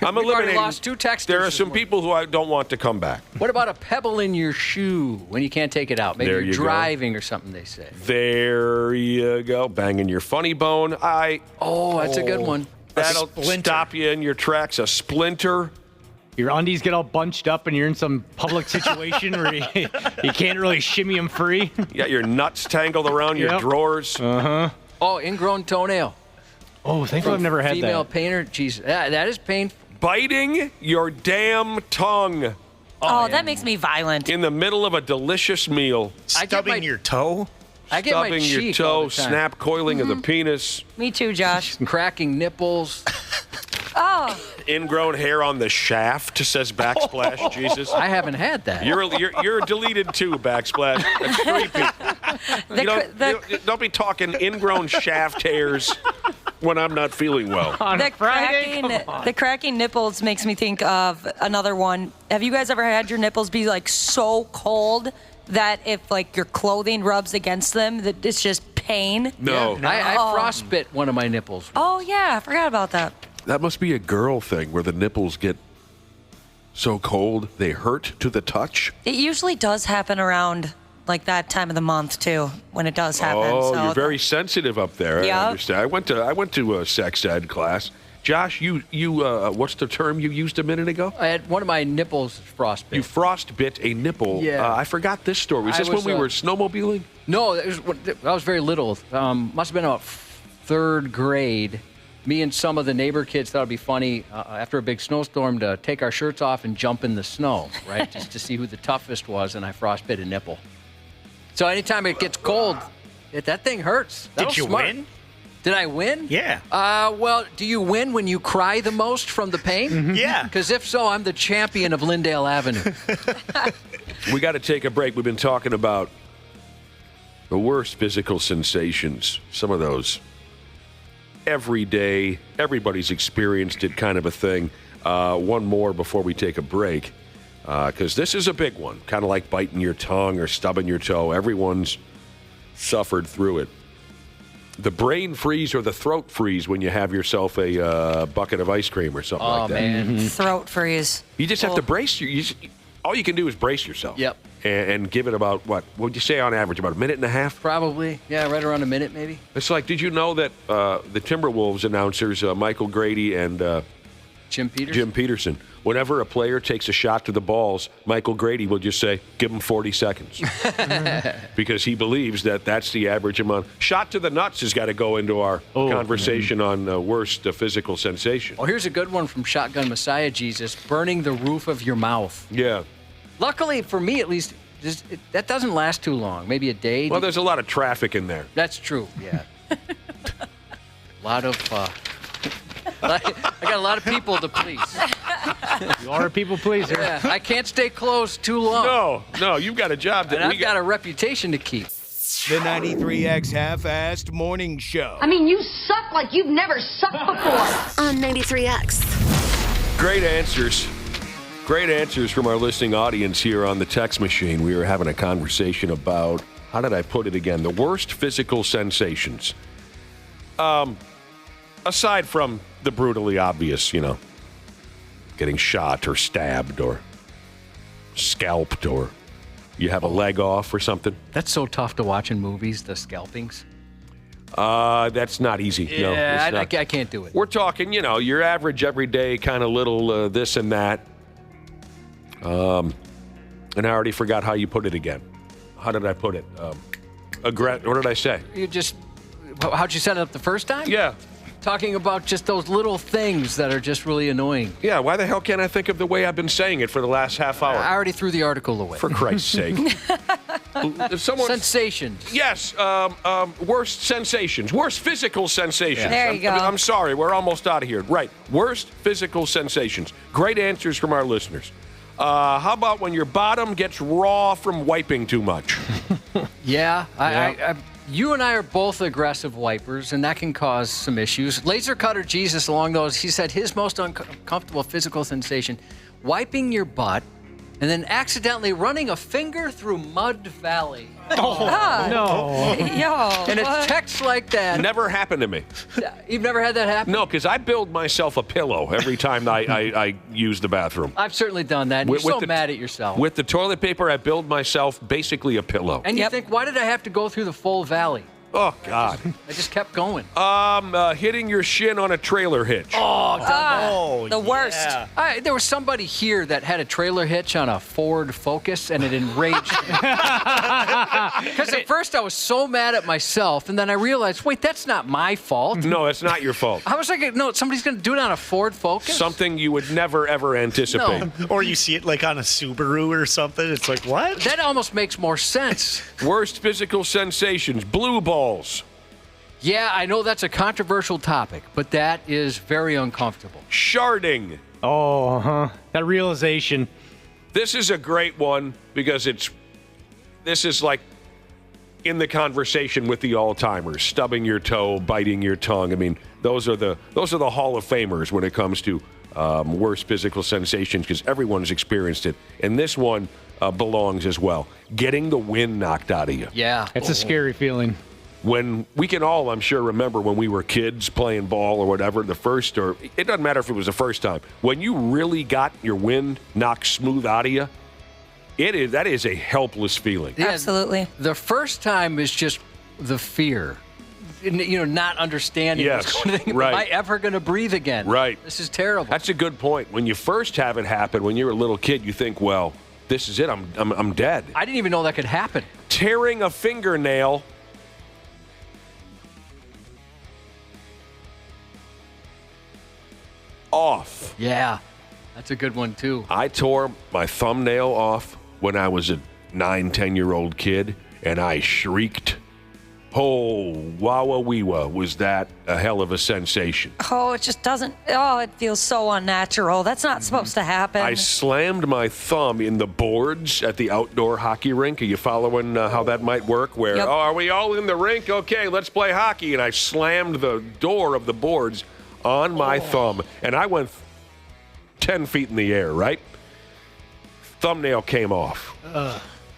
already lost 2 texters. There are some people who I don't want to come back. What about a pebble in your shoe when you can't take it out? Maybe There you're you go. driving or something, they say. There you go. Banging your funny bone. Oh, that's a good one. That'll stop you in your tracks. A splinter. Your undies get all bunched up and you're in some public situation where you can't really shimmy them free. You got your nuts tangled around your drawers. Uh-huh. Oh, ingrown toenail. Oh, thankfully I've never had Female that. painter. Jeez, that is painful. Biting your damn tongue. Oh, that makes me violent. In the middle of a delicious meal. Stubbing your toe? I get my Stubbing your cheek all toe, the time. snap coiling of the penis. Me too, Josh. Cracking nipples. Oh. Ingrown hair on the shaft, says Backsplash. Jesus. I haven't had that. You're deleted too, Backsplash. That's creepy. Don't be talking ingrown shaft hairs when I'm not feeling well. The cracking nipples makes me think of another one. Have you guys ever had your nipples be like so cold that if like your clothing rubs against them, that it's just pain? No. I frostbit one of my nipples. Oh yeah, I forgot about that. That must be a girl thing where the nipples get so cold they hurt to the touch. It usually does happen around like that time of the month too, when it does happen. Oh, so you're very sensitive up there. Yep. I understand. I went to a sex ed class. Josh, you what's the term you used a minute ago? I had one of my nipples frostbit. You frostbit a nipple. Yeah. I forgot this story. Was this when we were snowmobiling? No, I was very little. Must have been about 3rd grade. Me and some of the neighbor kids thought it'd be funny after a big snowstorm to take our shirts off and jump in the snow, right? Just to see who the toughest was, and I frostbit a nipple. So anytime it gets cold, that thing hurts. Did you win? Did I win? Yeah. Well, do you win when you cry the most from the pain? Yeah. Because if so, I'm the champion of Lyndale Avenue. We got to take a break. We've been talking about the worst physical sensations. Some of those every day, everybody's experienced it kind of a thing. One more before we take a break, because this is a big one, kind of like biting your tongue or stubbing your toe. Everyone's suffered through it. The brain freeze or the throat freeze when you have yourself a bucket of ice cream or something like that. Oh, man. Throat freeze. You just have to brace all you can do is brace yourself. Yep. And give it about, what would you say on average, about a minute and a half? Probably. Yeah, right around a minute maybe. It's like, did you know that the Timberwolves announcers, Michael Grady and Jim Peterson, whenever a player takes a shot to the balls, Michael Grady will just say, give him 40 seconds. Because he believes that that's the average amount. Shot to the nuts has got to go into our conversation on worst physical sensation. Oh, here's a good one from Shotgun Messiah Jesus, burning the roof of your mouth. Yeah. Luckily, for me at least, that doesn't last too long. Maybe a day. Well, there's a lot of traffic in there. That's true, yeah. A lot of... I got a lot of people to please. You are a people pleaser. Yeah, I can't stay closed too long. No, you've got a job. And I've got a reputation to keep. The 93X Half-Assed Morning Show. I mean, you suck like you've never sucked before. On 93X. Great answers. Great answers from our listening audience here on the text machine. We were having a conversation about, how did I put it again? The worst physical sensations. Aside from the brutally obvious, getting shot or stabbed or scalped or you have a leg off or something. That's so tough to watch in movies, the scalpings. That's not easy. Yeah, no, it's I not. can't do it. We're talking, your average everyday kind of little this and that. And I already forgot how you put it again. How did I put it? What did I say? How'd you set it up the first time? Yeah. Talking about just those little things that are just really annoying. Yeah, why the hell can't I think of the way I've been saying it for the last half hour? I already threw the article away. For Christ's sake. Sensations. Yes, worst sensations. Worst physical sensations. There you go. I'm sorry, we're almost out of here. Right, worst physical sensations. Great answers from our listeners. How about when your bottom gets raw from wiping too much? Yeah, you and I are both aggressive wipers, and that can cause some issues. Laser Cutter Jesus, along those, he said his most uncomfortable physical sensation, wiping your butt and then accidentally running a finger through Mud Valley. No. Yo. And a text like that. Never happened to me. You've never had that happen? No, because I build myself a pillow every time I use the bathroom. I've certainly done that. And you're so mad at yourself. With the toilet paper, I build myself basically a pillow. And you think, why did I have to go through the full valley? Oh, God. I just kept going. Hitting your shin on a trailer hitch. The worst. Yeah. There was somebody here that had a trailer hitch on a Ford Focus, and it enraged me. Because at first I was so mad at myself, and then I realized, wait, that's not my fault. No, it's not your fault. I was like, no, somebody's going to do it on a Ford Focus? Something you would never, ever anticipate. No. Or you see it like on a Subaru or something. It's like, what? That almost makes more sense. Worst physical sensations, blue balls. Yeah, I know that's a controversial topic, but that is very uncomfortable. Sharding. Oh, that realization. This is a great one because this is like in the conversation with the all-timers, stubbing your toe, biting your tongue. I mean, those are the Hall of Famers when it comes to worst physical sensations because everyone's experienced it. And this one belongs as well. Getting the wind knocked out of you. Yeah. It's a scary feeling. When we can all, I'm sure, remember when we were kids playing ball or whatever, it doesn't matter if it was the first time. When you really got your wind knocked smooth out of you, that is a helpless feeling. Yeah, Absolutely. The first time is just the fear. Not understanding what's going to think. Right. Am I ever going to breathe again? Right. This is terrible. That's a good point. When you first have it happen, when you're a little kid, you think, well, this is it. I'm dead. I didn't even know that could happen. Tearing a fingernail. Off. Yeah, that's a good one, too. I tore my thumbnail off when I was a 9-10-year-old kid, and I shrieked. Oh, wawa-weewa, was that a hell of a sensation. Oh, it just doesn't. Oh, it feels so unnatural. That's not supposed to happen. I slammed my thumb in the boards at the outdoor hockey rink. Are you following how that might work? Where, Yep. are we all in the rink? Okay, let's play hockey. And I slammed the door of the boards on my thumb, and I went 10 feet in the air, right? Thumbnail came off,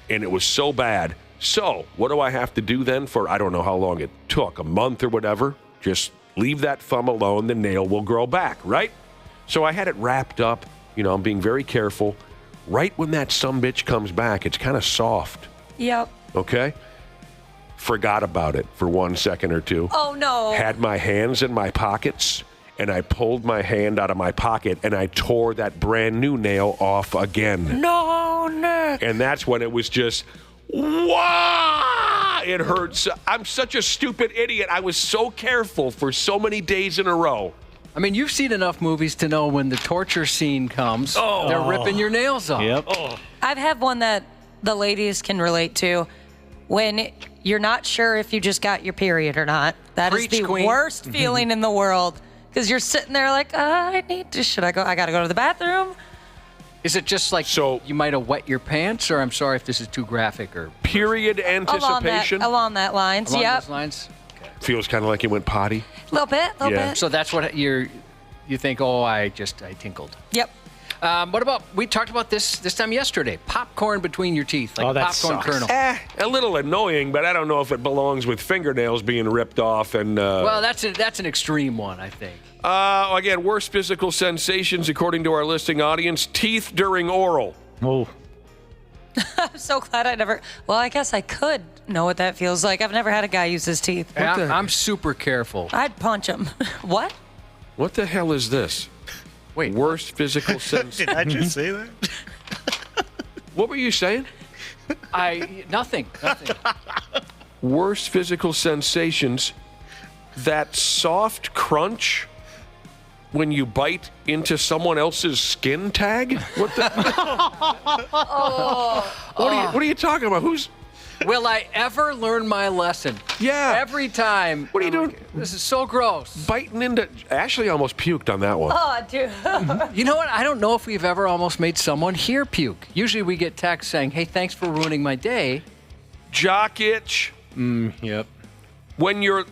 and it was so bad. So what do I have to do then for, I don't know how long it took, a month or whatever? Just leave that thumb alone, the nail will grow back, right? So I had it wrapped up, I'm being very careful. Right when that sumbitch comes back, it's kind of soft, Yep. okay? Forgot about it for 1 second or two. Oh, no. Had my hands in my pockets, and I pulled my hand out of my pocket, and I tore that brand new nail off again. No, Nick. And that's when it was just, wah! It hurts. I'm such a stupid idiot. I was so careful for so many days in a row. I mean, you've seen enough movies to know when the torture scene comes, they're ripping your nails off. Yep. I've had one that the ladies can relate to. When you're not sure if you just got your period or not. That Preach, is the queen. worst feeling in the world. Because you're sitting there like, I got to go to the bathroom. Is it just like you might have wet your pants, or I'm sorry if this is too graphic, or period anticipation? Along that lines, along yep. those lines? Feels kind of like you went potty. A little bit. So that's what you think, I tinkled. Yep. What about, we talked about this time yesterday, popcorn between your teeth, like that popcorn sucks. kernel. A little annoying, but I don't know if it belongs with fingernails being ripped off. And Well, that's an extreme one, I think. Again, worst physical sensations, according to our listening audience, teeth during oral. Oh. I'm so glad I guess I could know what that feels like. I've never had a guy use his teeth. I'm super careful. I'd punch him. What? What the hell is this? Wait. Worst physical sensation. Did I just say that? What were you saying? Nothing. Worst physical sensations, that soft crunch when you bite into someone else's skin tag? What the? What are you talking about? Will I ever learn my lesson? Yeah. Every time. What are you doing? This is so gross. Biting into... Ashley almost puked on that one. Oh, dude. You know what? I don't know if we've ever almost made someone here puke. Usually we get texts saying, hey, thanks for ruining my day. Jock itch. Yep.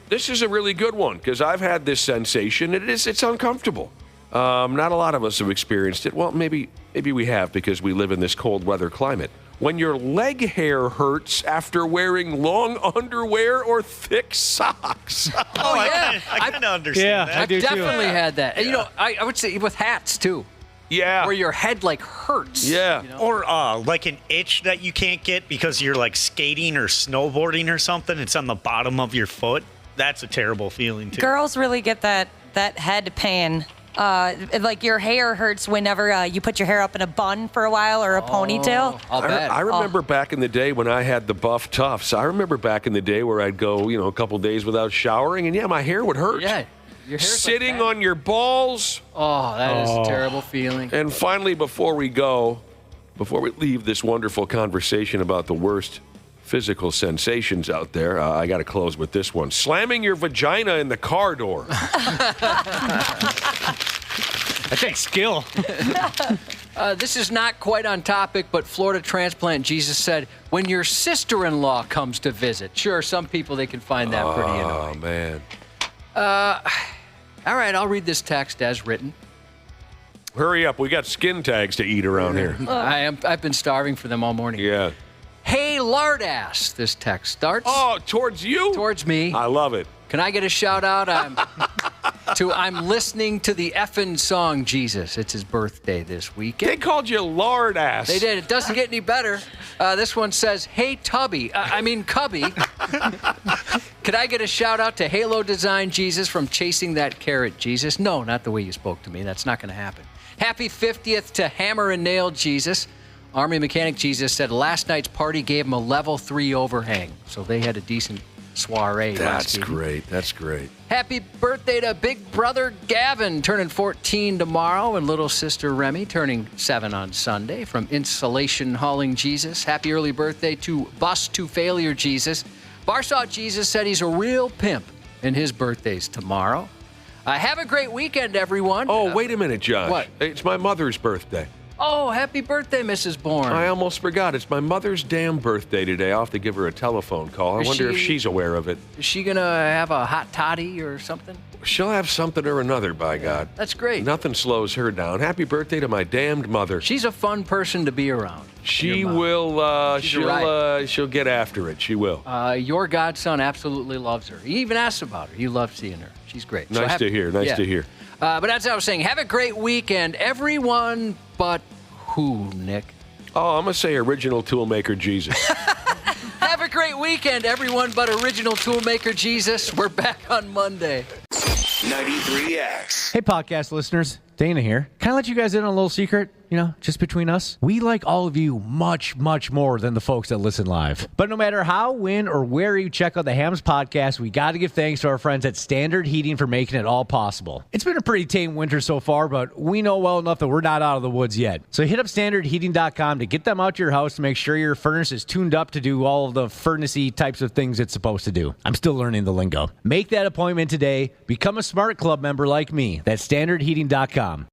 This is a really good one, because I've had this sensation. It's uncomfortable. Not a lot of us have experienced it. Well, maybe we have, because we live in this cold weather climate. When your leg hair hurts after wearing long underwear or thick socks. Oh, yeah. I kind of understand that. I've definitely had that. And, I would say with hats, too. Yeah. Where your head, hurts. Yeah. Or like an itch that you can't get because you're, skating or snowboarding or something. It's on the bottom of your foot. That's a terrible feeling, too. Girls really get that head pain. Your hair hurts whenever you put your hair up in a bun for a while or a ponytail. I remember back in the day when I had the buff tufts. I remember back in the day where I'd go, a couple days without showering, and my hair would hurt. Yeah. Your hair's sitting on your balls. Oh, that is a terrible feeling. And finally, before we leave this wonderful conversation about the worst physical sensations out there, I got to close with this one. Slamming your vagina in the car door. That takes skill. This is not quite on topic, but Florida transplant Jesus said, when your sister-in-law comes to visit. Sure, some people, they can find that pretty annoying. Oh, man. All right, I'll read this text as written. Hurry up. We got skin tags to eat around here. I've been starving for them all morning. Yeah. Hey, lardass, this text starts. Oh, towards you? Towards me. I love it. Can I get a shout out? I'm listening to the effing song Jesus. It's his birthday this weekend. They called you lard ass. They did. It doesn't get any better. This one says, hey, Cubby. Could I get a shout out to Halo Design Jesus from Chasing That Carrot Jesus? No, not the way you spoke to me. That's not going to happen. Happy 50th to Hammer and Nail Jesus. Army Mechanic Jesus said last night's party gave him a level 3 overhang. So they had a decent soiree. That's great. That's great. Happy birthday to big brother Gavin, turning 14 tomorrow, and little sister Remy, turning 7 on Sunday, from Insulation Hauling Jesus. Happy early birthday to Bus to Failure Jesus. Barsaw Jesus said he's a real pimp, and his birthday's tomorrow. Have a great weekend, everyone. Oh, wait a minute, Josh. What? It's my mother's birthday. Oh, happy birthday, Mrs. Bourne. I almost forgot. It's my mother's damn birthday today. I'll have to give her a telephone call. I wonder if she's aware of it. Is she going to have a hot toddy or something? She'll have something or another, by God. That's great. Nothing slows her down. Happy birthday to my damned mother. She's a fun person to be around. She will, she'll get after it. She will. Your godson absolutely loves her. He even asks about her. You love seeing her. She's great. Nice to hear. Nice to hear. But that's what I was saying. Have a great weekend, everyone but who, Nick? Oh, I'm going to say original toolmaker Jesus. Have a great weekend, everyone but original toolmaker Jesus. We're back on Monday. 93X. Hey, podcast listeners. Dana here. Can I let you guys in on a little secret? Just between us. We like all of you much, much more than the folks that listen live. But no matter how, when, or where you check out the Hams podcast, we got to give thanks to our friends at Standard Heating for making it all possible. It's been a pretty tame winter so far, but we know well enough that we're not out of the woods yet. So hit up standardheating.com to get them out to your house to make sure your furnace is tuned up to do all of the furnace-y types of things it's supposed to do. I'm still learning the lingo. Make that appointment today. Become a Smart Club member like me. That's standardheating.com.